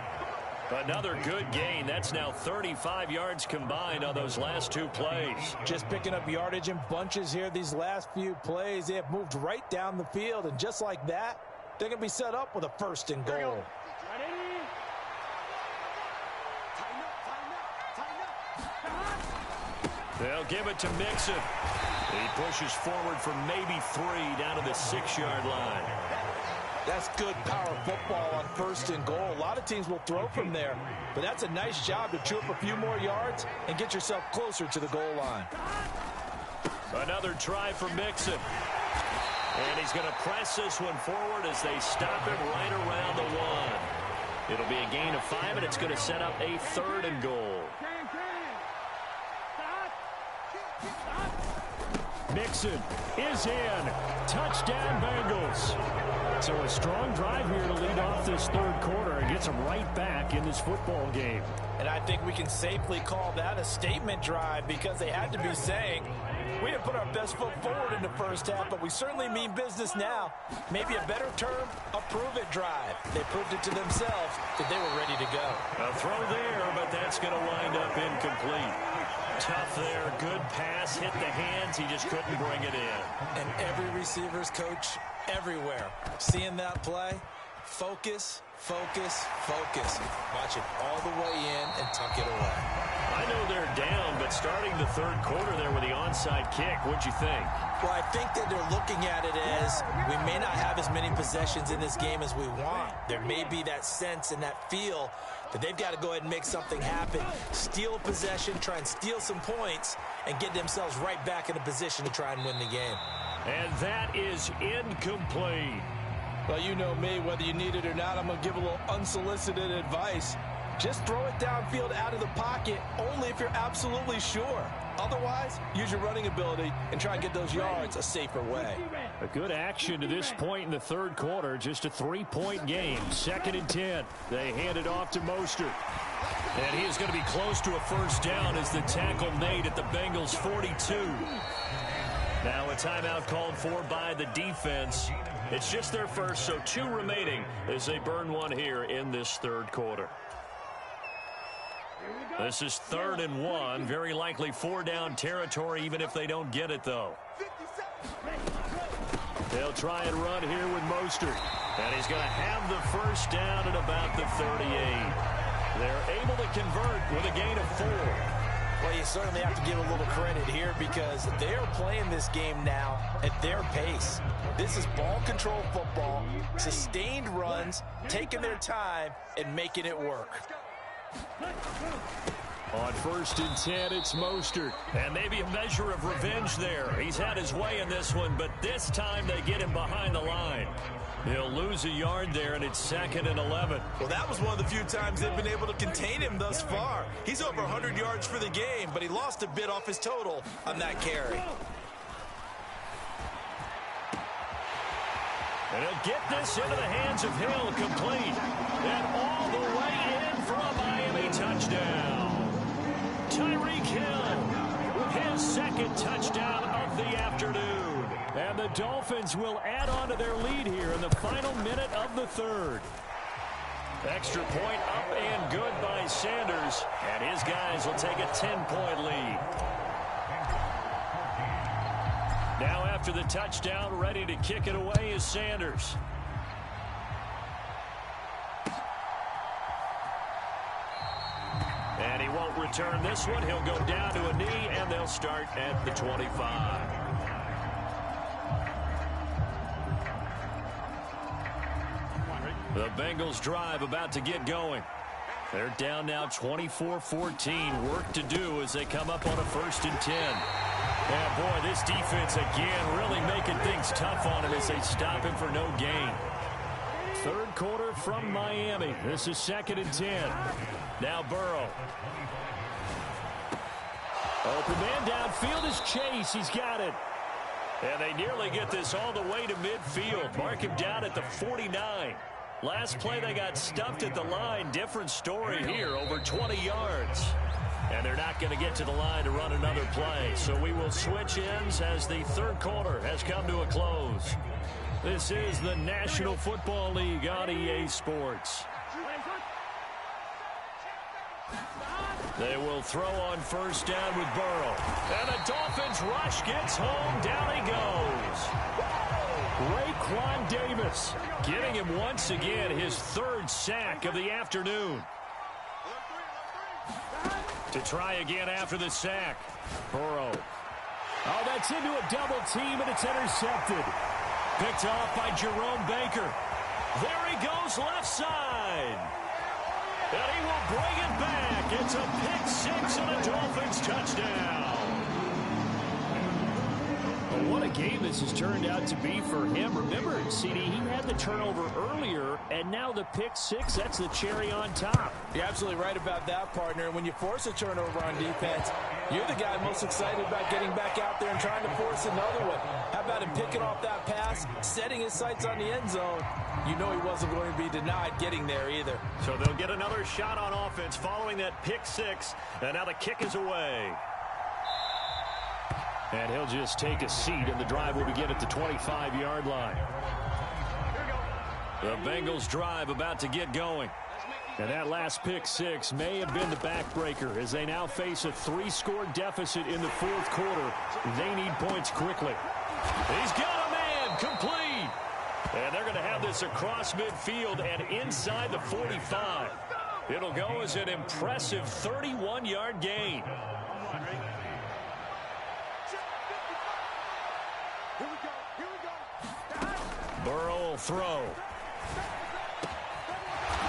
Another good gain. That's now 35 yards combined on those last two plays. Just picking up yardage in bunches here these last few plays. They have moved right down the field, and just like that, they're going to be set up with a 1st and goal. They'll give it to Mixon. He pushes forward for maybe 3 down to the 6-yard line. That's good power football on 1st and goal. A lot of teams will throw from there, but that's a nice job to chew up a few more yards and get yourself closer to the goal line. Another try for Mixon. And he's going to press this one forward as they stop him right around the 1. It'll be a gain of 5, and it's going to set up a 3rd and goal. Mixon is in. Touchdown, Bengals. So a strong drive here to lead off this third quarter and gets them right back in this football game. And I think we can safely call that a statement drive because they had to be saying, we didn't put our best foot forward in the first half, but we certainly mean business now. Maybe a better term, a prove-it drive. They proved it to themselves that they were ready to go. A throw there, but that's going to wind up incomplete. Tough there, good pass, hit the hands, he just couldn't bring it in. And every receiver's coach everywhere, seeing that play, focus, focus, focus. Watch it all the way in and tuck it away. I know they're down, but starting the third quarter there with the onside kick, what'd you think? Well, I think that they're looking at it as we may not have as many possessions in this game as we want. There may be that sense and that feel that they've got to go ahead and make something happen, steal a possession, try and steal some points, and get themselves right back in a position to try and win the game. And that is incomplete. Well, you know me, whether you need it or not, I'm going to give a little unsolicited advice. Just throw it downfield out of the pocket only if you're absolutely sure. Otherwise, use your running ability and try and get those yards a safer way. A good action to this point in the third quarter. Just a 3-point game. 2nd and 10. They hand it off to Mostert. And he is going to be close to a first down as the tackle made at the Bengals 42. Now a timeout called for by the defense. It's just their first, so 2 remaining as they burn one here in this third quarter. This is 3rd and 1. Very likely 4-down territory, even if they don't get it, though. They'll try and run here with Mostert. And he's going to have the first down at about the 38. They're able to convert with a gain of 4. Well, you certainly have to give a little credit here because they're playing this game now at their pace. This is ball control football, sustained runs, taking their time, and making it work. On 1st and 10, it's Mostert. And maybe a measure of revenge there. He's had his way in this one, but this time they get him behind the line. He'll lose a yard there, and it's 2nd and 11. Well, that was one of the few times they've been able to contain him thus far. He's over 100 yards for the game, but he lost a bit off his total on that carry. And he'll get this into the hands of Hill, complete. And all the way in for a Miami touchdown. Tyreek Hill with his 2nd touchdown of the afternoon. And the Dolphins will add on to their lead here in the final minute of the 3rd. Extra point up and good by Sanders. And his guys will take a 10-point lead. Now after the touchdown, ready to kick it away is Sanders. And he won't return this one. He'll go down to a knee, and they'll start at the 25. The Bengals drive about to get going. They're down now 24-14. Work to do as they come up on a 1st and 10. Yeah, boy, this defense again really making things tough on him as they stop him for no gain. 3rd quarter from Miami. This is 2nd and 10. Now Burrow. Open man downfield is Chase. He's got it. And they nearly get this all the way to midfield. Mark him down at the 49. Last play they got stuffed at the line. Different story here, over 20 yards. And they're not going to get to the line to run another play. So we will switch ends as the 3rd quarter has come to a close. This is the National Football League on EA Sports. They will throw on 1st down with Burrow. And the Dolphins rush gets home. Down he goes. Raekwon Davis getting him once again his 3rd sack of the afternoon. To try again after the sack. Burrow. Oh, that's into a double team, and it's intercepted. Picked off by Jerome Baker. There he goes left side. And he will bring it back. It's a pick-6 and a Dolphins touchdown. Well, what a game this has turned out to be for him. Remember, CD, he had the turnover earlier, and now the pick-6, that's the cherry on top. You're absolutely right about that, partner. When you force a turnover on defense, you're the guy most excited about getting back out there and trying to force another one. How about him picking off that pass, setting his sights on the end zone? You know he wasn't going to be denied getting there either. So they'll get another shot on offense following that pick-6, and now the kick is away. And he'll just take a seat, and the drive will begin at the 25-yard line. The Bengals drive about to get going. And that last pick-6 may have been the backbreaker as they now face a 3-score deficit in the 4th quarter. They need points quickly. He's got a man, complete. And they're going to have this across midfield and inside the 45. It'll go as an impressive 31-yard gain. Burrow will throw.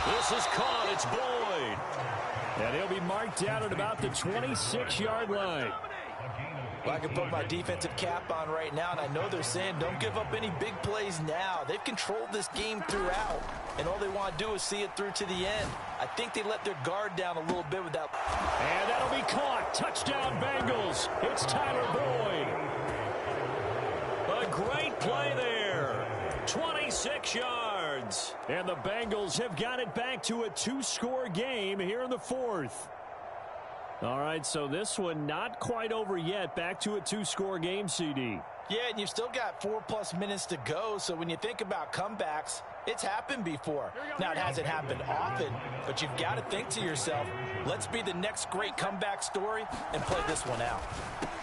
This is caught. It's Boyd. And he'll be marked down at about the 26-yard line. Well, I can put my defensive cap on right now, and I know they're saying don't give up any big plays now. They've controlled this game throughout, and all they want to do is see it through to the end. I think they let their guard down a little bit with that. And that'll be caught. Touchdown, Bengals. It's Tyler Boyd. A great play there. 26 yards. And the Bengals have got it back to a 2-score game here in the fourth. All right, so this one not quite over yet. Back to a 2-score game, CD. Yeah, and you've still got 4+ minutes to go, so when you think about comebacks, it's happened before. Now, it hasn't happened often, but you've got to think to yourself, let's be the next great comeback story and play this one out.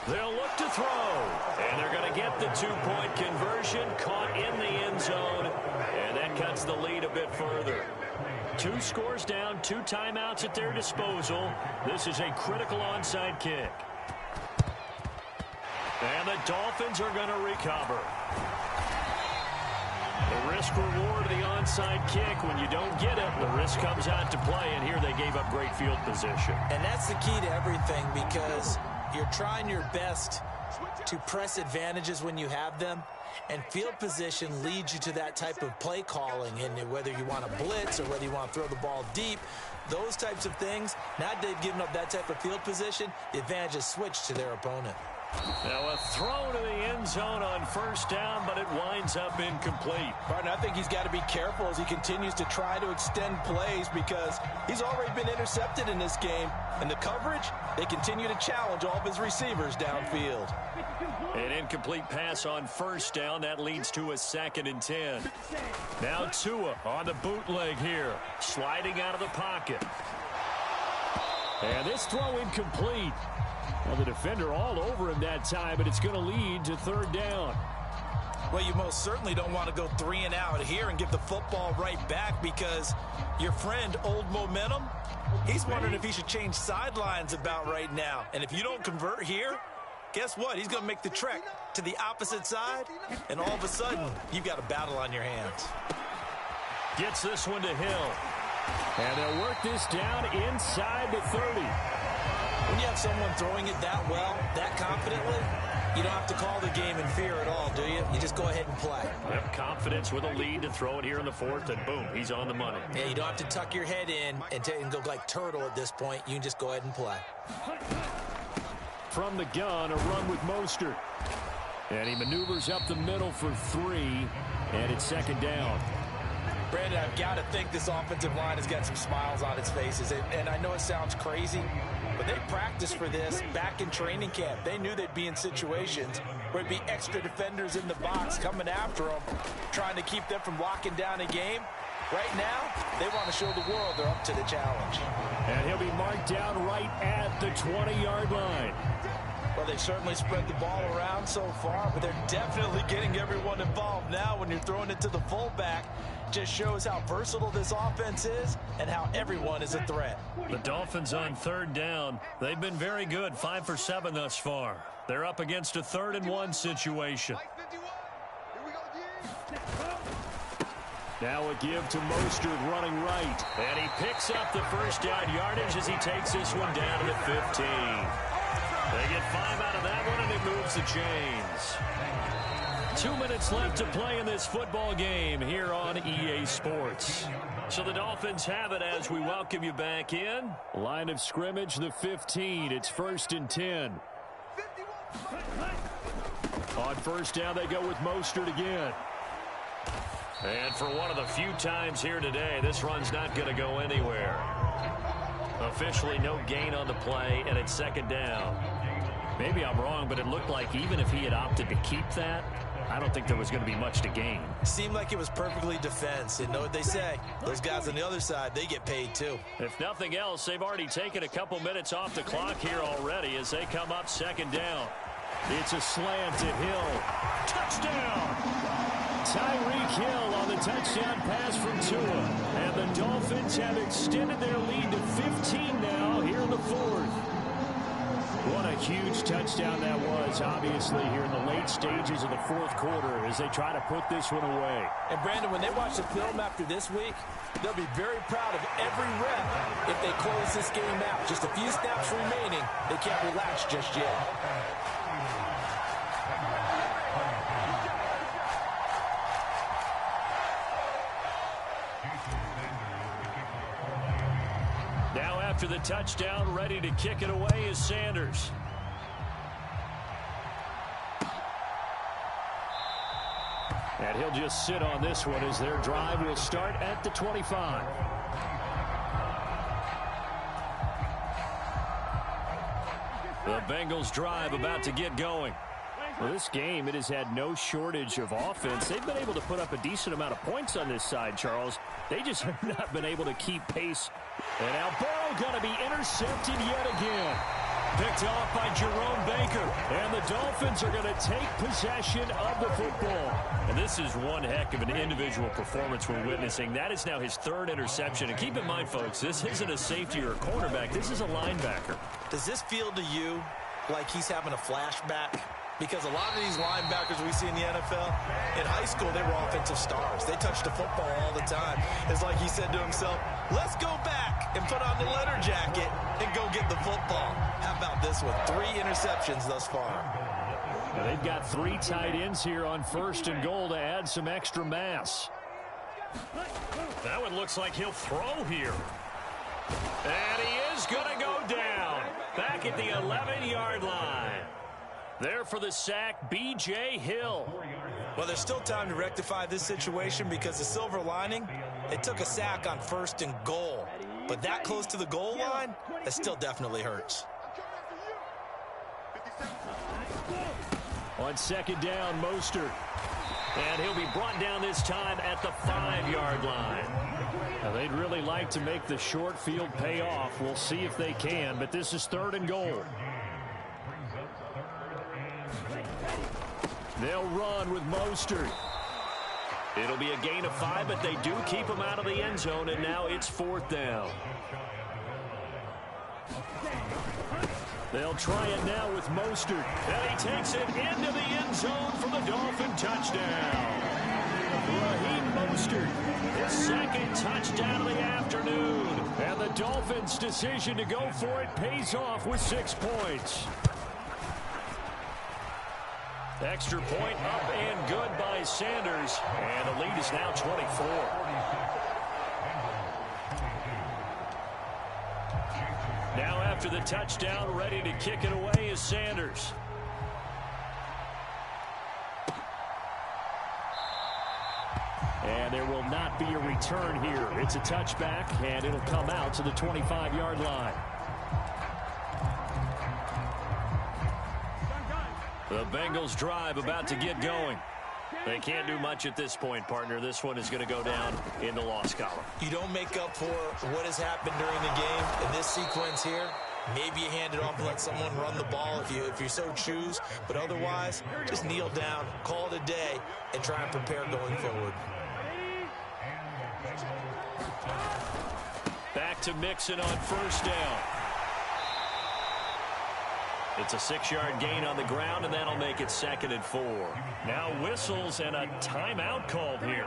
They'll look to throw, and they're going to get the 2-point conversion, caught in the end zone, and that cuts the lead a bit further. 2 scores down, 2 timeouts at their disposal. This is a critical onside kick. And the Dolphins are going to recover. The risk-reward of the onside kick, when you don't get it, the risk comes out to play, and here they gave up great field position. And that's the key to everything, because you're trying your best to press advantages when you have them, and field position leads you to that type of play calling, and whether you want to blitz or whether you want to throw the ball deep, those types of things, now that they've given up that type of field position, the advantage is switched to their opponent. Now a throw to the end zone on first down, but it winds up incomplete. Partner, I think he's got to be careful as he continues to try to extend plays, because he's already been intercepted in this game. And the coverage, they continue to challenge all of his receivers downfield. An incomplete pass on first down. That leads to a 2nd and 10. Now Tua on the bootleg here, sliding out of the pocket. And this throw incomplete. Well, the defender all over him that time, but it's going to lead to 3rd down. Well, you most certainly don't want to go 3 and out here and give the football right back, because your friend, Old Momentum, he's wondering if he should change sidelines about right now. And if you don't convert here, guess what? He's going to make the trek to the opposite side, and all of a sudden, you've got a battle on your hands. Gets this one to Hill. And they'll work this down inside the 30. When you have someone throwing it that well, that confidently, you don't have to call the game in fear at all, do you? You just go ahead and play. Yep, confidence with a lead to throw it here in the fourth, and boom, he's on the money. Yeah, you don't have to tuck your head in and go like turtle at this point. You can just go ahead and play. From the gun, a run with Mostert. And he maneuvers up the middle for 3, and it's 2nd down. Brandon, I've got to think this offensive line has got some smiles on its faces. And I know it sounds crazy, but they practiced for this back in training camp. They knew they'd be in situations where there'd be extra defenders in the box coming after them, trying to keep them from locking down a game. Right now, they want to show the world they're up to the challenge. And he'll be marked down right at the 20-yard line. Well, they certainly spread the ball around so far, but they're definitely getting everyone involved now when you're throwing it to the fullback. Just shows how versatile this offense is and how everyone is a threat. The Dolphins on 3rd down. They've been very good, 5 for 7 thus far. They're up against a 3rd and 1 situation. Now a give to Mostert running right. And he picks up the first down yardage as he takes this one down to the 15. They get 5 out of that one, and it moves the chains. 2 minutes left to play in this football game here on EA Sports. So the Dolphins have it as we welcome you back in. Line of scrimmage, the 15. It's 1st and 10. On first down, they go with Mostert again. And for one of the few times here today, this run's not going to go anywhere. Officially no gain on the play, and it's 2nd down. Maybe I'm wrong, but it looked like even if he had opted to keep that, I don't think there was going to be much to gain. Seemed like it was perfectly defense. And know what they say? Those guys on the other side, they get paid too. If nothing else, they've already taken a couple minutes off the clock here already as they come up 2nd down. It's a slant to Hill. Touchdown! Tyreek Hill on the touchdown pass from Tua. And the Dolphins have extended their lead to 15 now here in the fourth. What a huge touchdown that was, obviously, here in the late stages of the fourth quarter as they try to put this one away. And, Brandon, when they watch the film after this week, they'll be very proud of every rep if they close this game out. Just a few snaps remaining, They can't relax just yet. Now after the touchdown, ready to kick it away is Sanders. And he'll just sit on this one as their drive will start at the 25. The Bengals drive about to get going. Well, this game, it has had no shortage of offense. They've been able to put up a decent amount of points on this side, Charles. They just have not been able to keep pace. And now Burrow going to be intercepted yet again. Picked off by Jerome Baker. And the Dolphins are going to take possession of the football. And this is one heck of an individual performance we're witnessing. That is now his third interception. And keep in mind, folks, this isn't a safety or a cornerback. This is a linebacker. Does this feel to you like he's having a flashback? Because a lot of these linebackers we see in the NFL, in high school, they were offensive stars. They touched the football all the time. It's like he said to himself, let's go back and put on the leather jacket and go get the football. How about this one? 3 interceptions thus far. Well, they've got 3 tight ends here on 1st and goal to add some extra mass. That one looks like he'll throw here. And he is going to go down. Back at the 11-yard line. There for the sack, B.J. Hill. Well, there's still time to rectify this situation because the silver lining, it took a sack on 1st and goal. But that close to the goal line, that still definitely hurts. On 2nd down, Mostert. And he'll be brought down this time at the 5-yard line. Now, they'd really like to make the short field pay off. We'll see if they can, but this is 3rd and goal. They'll run with Mostert. It'll be a gain of 5, but they do keep him out of the end zone, and now it's 4th down. They'll try it now with Mostert. And he takes it into the end zone for the Dolphin touchdown. Raheem Mostert, his 2nd touchdown of the afternoon. And the Dolphins' decision to go for it pays off with 6 points. Extra point up and good by Sanders. And the lead is now 24. Now after the touchdown, ready to kick it away is Sanders. And there will not be a return here. It's a touchback, and it'll come out to the 25-yard line. The Bengals drive about to get going. They can't do much at this point, partner. This one is going to go down in the loss column. You don't make up for what has happened during the game in this sequence here. Maybe you hand it off and let someone run the ball if you so choose. But otherwise, just kneel down, call it a day, and try and prepare going forward. Back to Mixon on 1st down. It's a 6-yard gain on the ground, and that'll make it 2nd and 4. Now whistles and a timeout called here.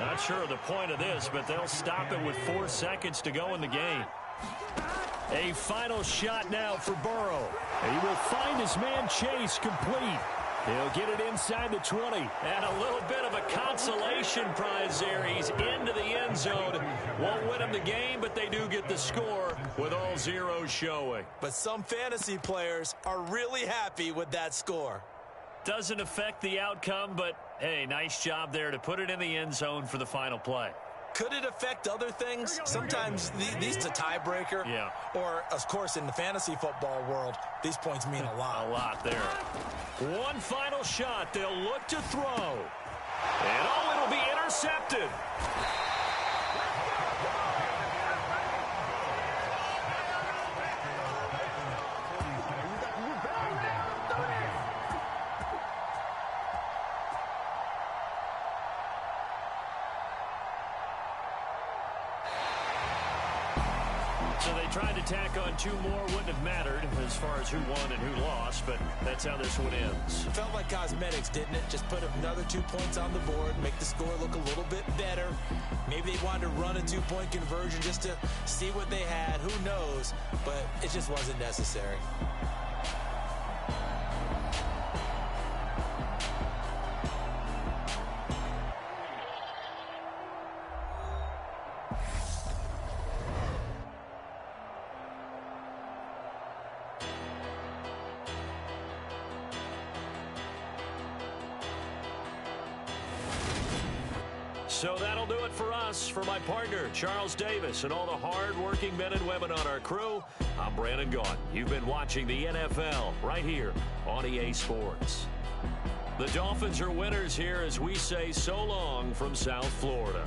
Not sure of the point of this, but they'll stop it with 4 seconds to go in the game. A final shot now for Burrow. He will find his man Chase complete. He'll get it inside the 20. And a little bit of a consolation prize there. He's into the end zone. Won't win him the game, but they do get the score with all zeros showing. But some fantasy players are really happy with that score. Doesn't affect the outcome, but, hey, nice job there to put it in the end zone for the final play. Could it affect other things? Sometimes these is a tiebreaker. Yeah. Or, of course, in the fantasy football world, these points mean a lot. A lot there. One final shot. They'll look to throw. And, oh, it'll be intercepted. So they Tried to tack on 2 more, wouldn't have mattered as far as who won and who lost, but that's how this one ends. Felt like cosmetics, didn't it? Just put another 2 points on the board, make the score look a little bit better. Maybe they wanted to run a 2-point conversion just to see what they had. Who knows? But it just wasn't necessary. So that'll do it for us. For my partner, Charles Davis, and all the hard-working men and women on our crew, I'm Brandon Gaughan. You've been watching the NFL right here on EA Sports. The Dolphins are winners here as we say so long from South Florida.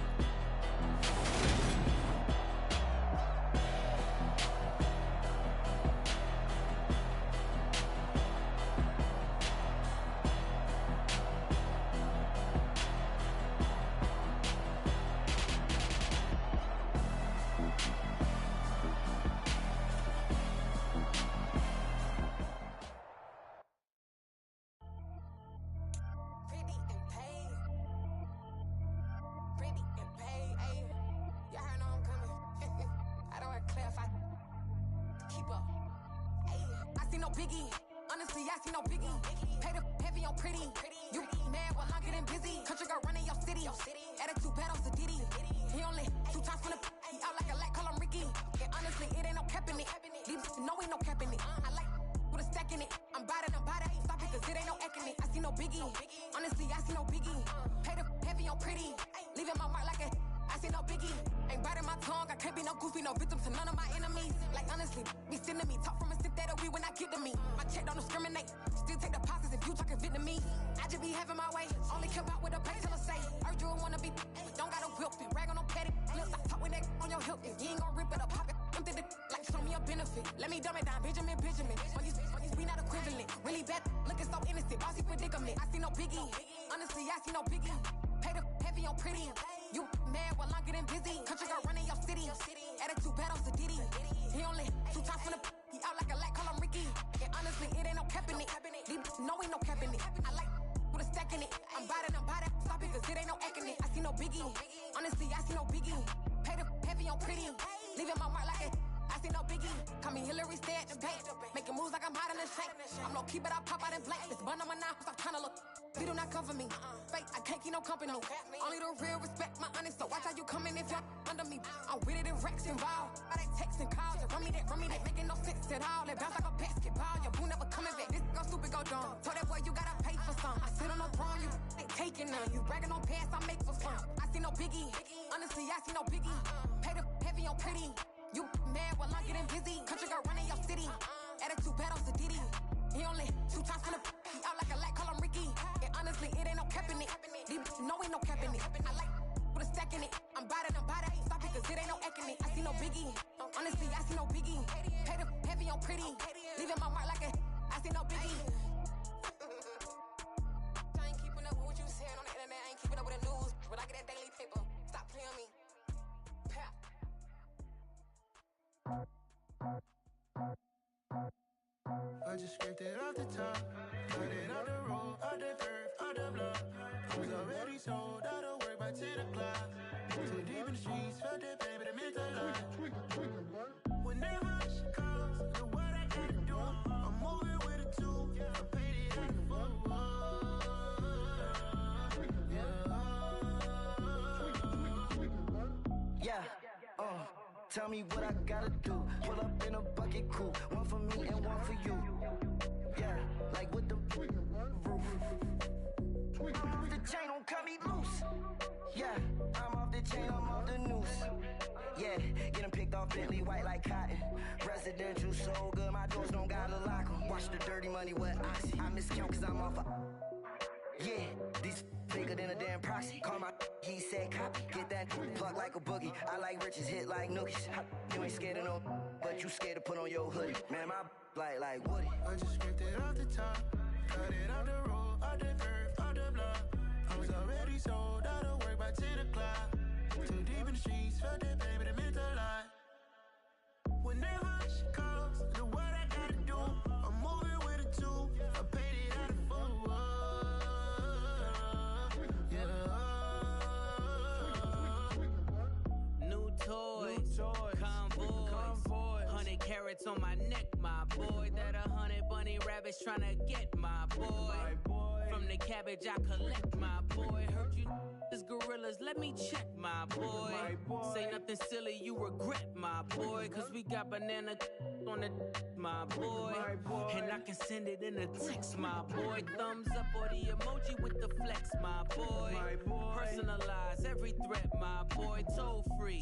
I just scraped it off the top, cut it off the road, off the curve, off the block. I was already sold out of work by 10 o'clock. Too deep in the streets, felt that pain, but it meant a lot. Whenever she calls, look what I gotta do. I'm moving with a two, I paid it out the full. Tell me what I gotta do. Pull up in a bucket coupe, one for me and one for you. Yeah, like with the roof. I'm off the chain, don't cut me loose. Yeah, I'm off the chain, I'm off the noose. Yeah, get them picked off Bentley, white like cotton. Residential so good, my doors don't gotta lock them. Watch the dirty money with oxy. I miscount cause I'm off a... Yeah, these bigger than a damn proxy. Call my he said copy. Get that plug like a boogie. I like riches, hit like nookies. You ain't scared of no, but you scared to put on your hoodie. Man, my like Woody. I just scraped it off the top, cut it off the road, off the curve, off the block. I was already sold out of work by 10 o'clock. Too deep in the streets, felt that pain, but it meant a lot. Whenever she calls, do what I gotta do. I'm moving with a two. I paid it out of full. Yeah. New toys, convoys, 100 carats on my neck, my boy. That 100 bunny rabbits tryna get my boy. From the cabbage I collect, my boy. Heard you is gorillas, let me check, my boy. Say nothing silly, you regret, my boy. Cause we got banana on the my boy. And I can send it in a text, my boy. Thumbs up or the emoji with the flex, my boy. Personalize every threat, my boy. Toll free,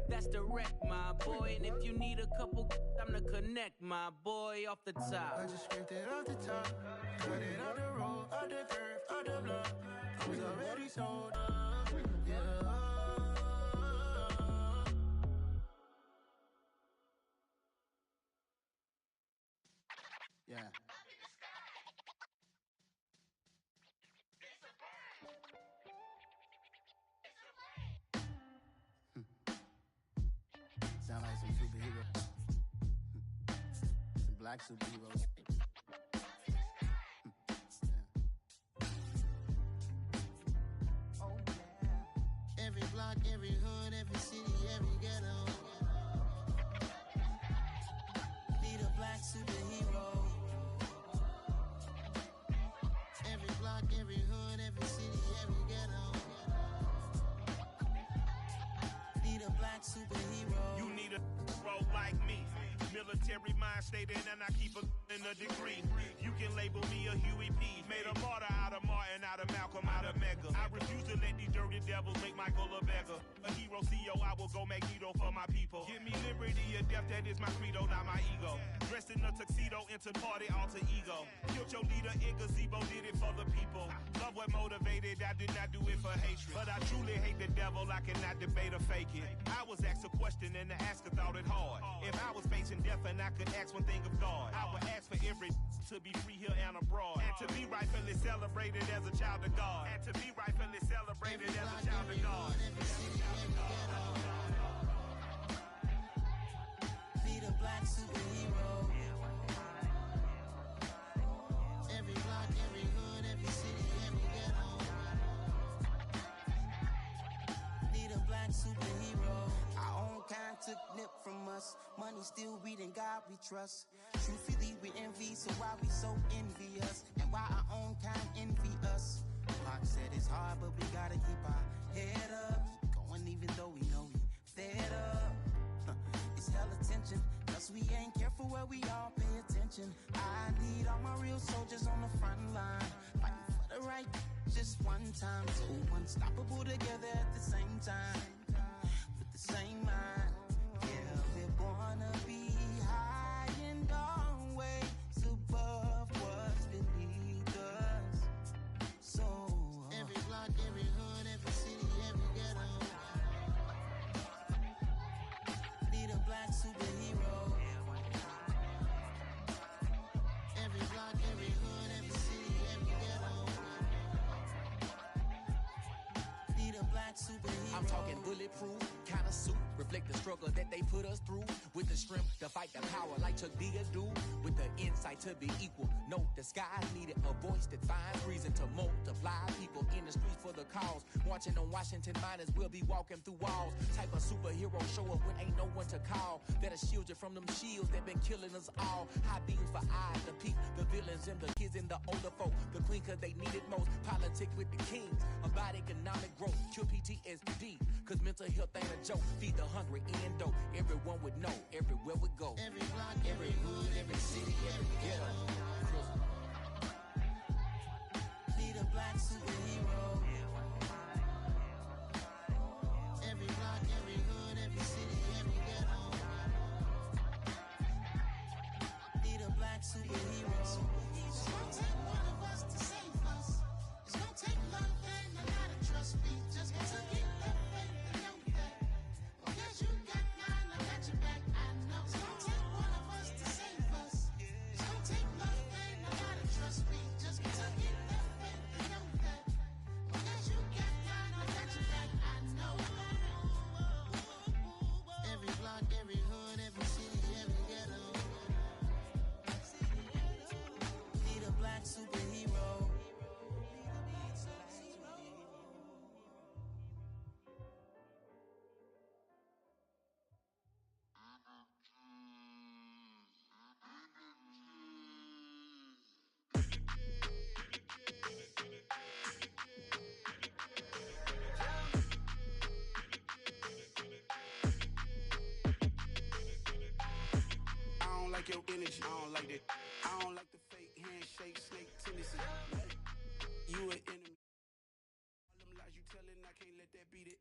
that's direct, my boy. And if you need a couple, I'm to connect, my boy, off the top. I just scraped it off the top. Cut it up the road, up the curve, up the block. I was already sold up, yeah. Yeah. Sound like some superhero. Some black superheroes. Oh yeah. Every block, every hood, every city, every ghetto. Need a black superhero. Every block, every hood, every city, every ghetto. Need a black superhero. You need a hero like me. Military mind stated, and I keep in a degree. You can label me a Huey P. Made a martyr out of Martin, out of Malcolm, out of Mega. I refuse to let these dirty devils make Michael a beggar. A hero CEO, I will go Magneto for my people. Give me liberty or death, that is my credo, not my ego. Dressed in a tuxedo, into party, alter ego. Killed your leader in gazebo, did it for the people. Love what motivated, I did not do it for hatred. But I truly hate the devil, I cannot debate or fake it. I was asked a question and the asker thought it hard. If I was facing death and I could ask one thing of God, I would ask for every to be free here and abroad. And to be rightfully celebrated as a child of God. And to be rightfully celebrated as a child of God. Need a black superhero. Every block, every hood, every city, every ghetto. Need a black superhero. Our own kind took nip from us. Money still reading, God we trust. Truthfully we envy, so why we so envious? And why our own kind envy us? Pac said it's hard, but we gotta keep our head up. Going even though we know we fed up. It's hell attention, cause we ain't careful where we all pay attention. I need all my real soldiers on the front line, fighting for the right just one time. So unstoppable together at the same time, with the same mind. Yeah, we're gonna be high and always above what's beneath us. So every block, every hood, every city, every ghetto. Need a black superhero. Every block, every hood, every city, every ghetto. Need a black superhero. I'm talking bulletproof kind of suit, reflect the struggle that they put us through. With the strength to fight the power like Chuck D do. With the insight to be equal. Note the skies needed a voice that finds reason to multiply. People in the streets for the cause. Marching on Washington miners will be walking through walls. Type of superhero show up when ain't no one to call. That'll shield you from them shields that been killing us all. High beams for eyes to peep the villains and the kids and the older folk. The queen cause they need it most. Politics with the kings. About economic growth. Cure PTSD. Cause mental health ain't a joke. Feed the hungry and dope. Everyone would know. Everywhere we go. Every block, every hood, every city, every ghetto. Need a black superhero. Every block, every hood, every city, every ghetto. Need a black superhero. It's gonna take one of us to save us. It's gonna take love and a lot of trust. We just got to get love and know that. Because you got mine, I got your back. I know. It's gonna take one of us to save us. check your energy. I don't like that. I don't like the fake handshake, snake tendency. You an enemy. All them lies you telling, I can't let that be the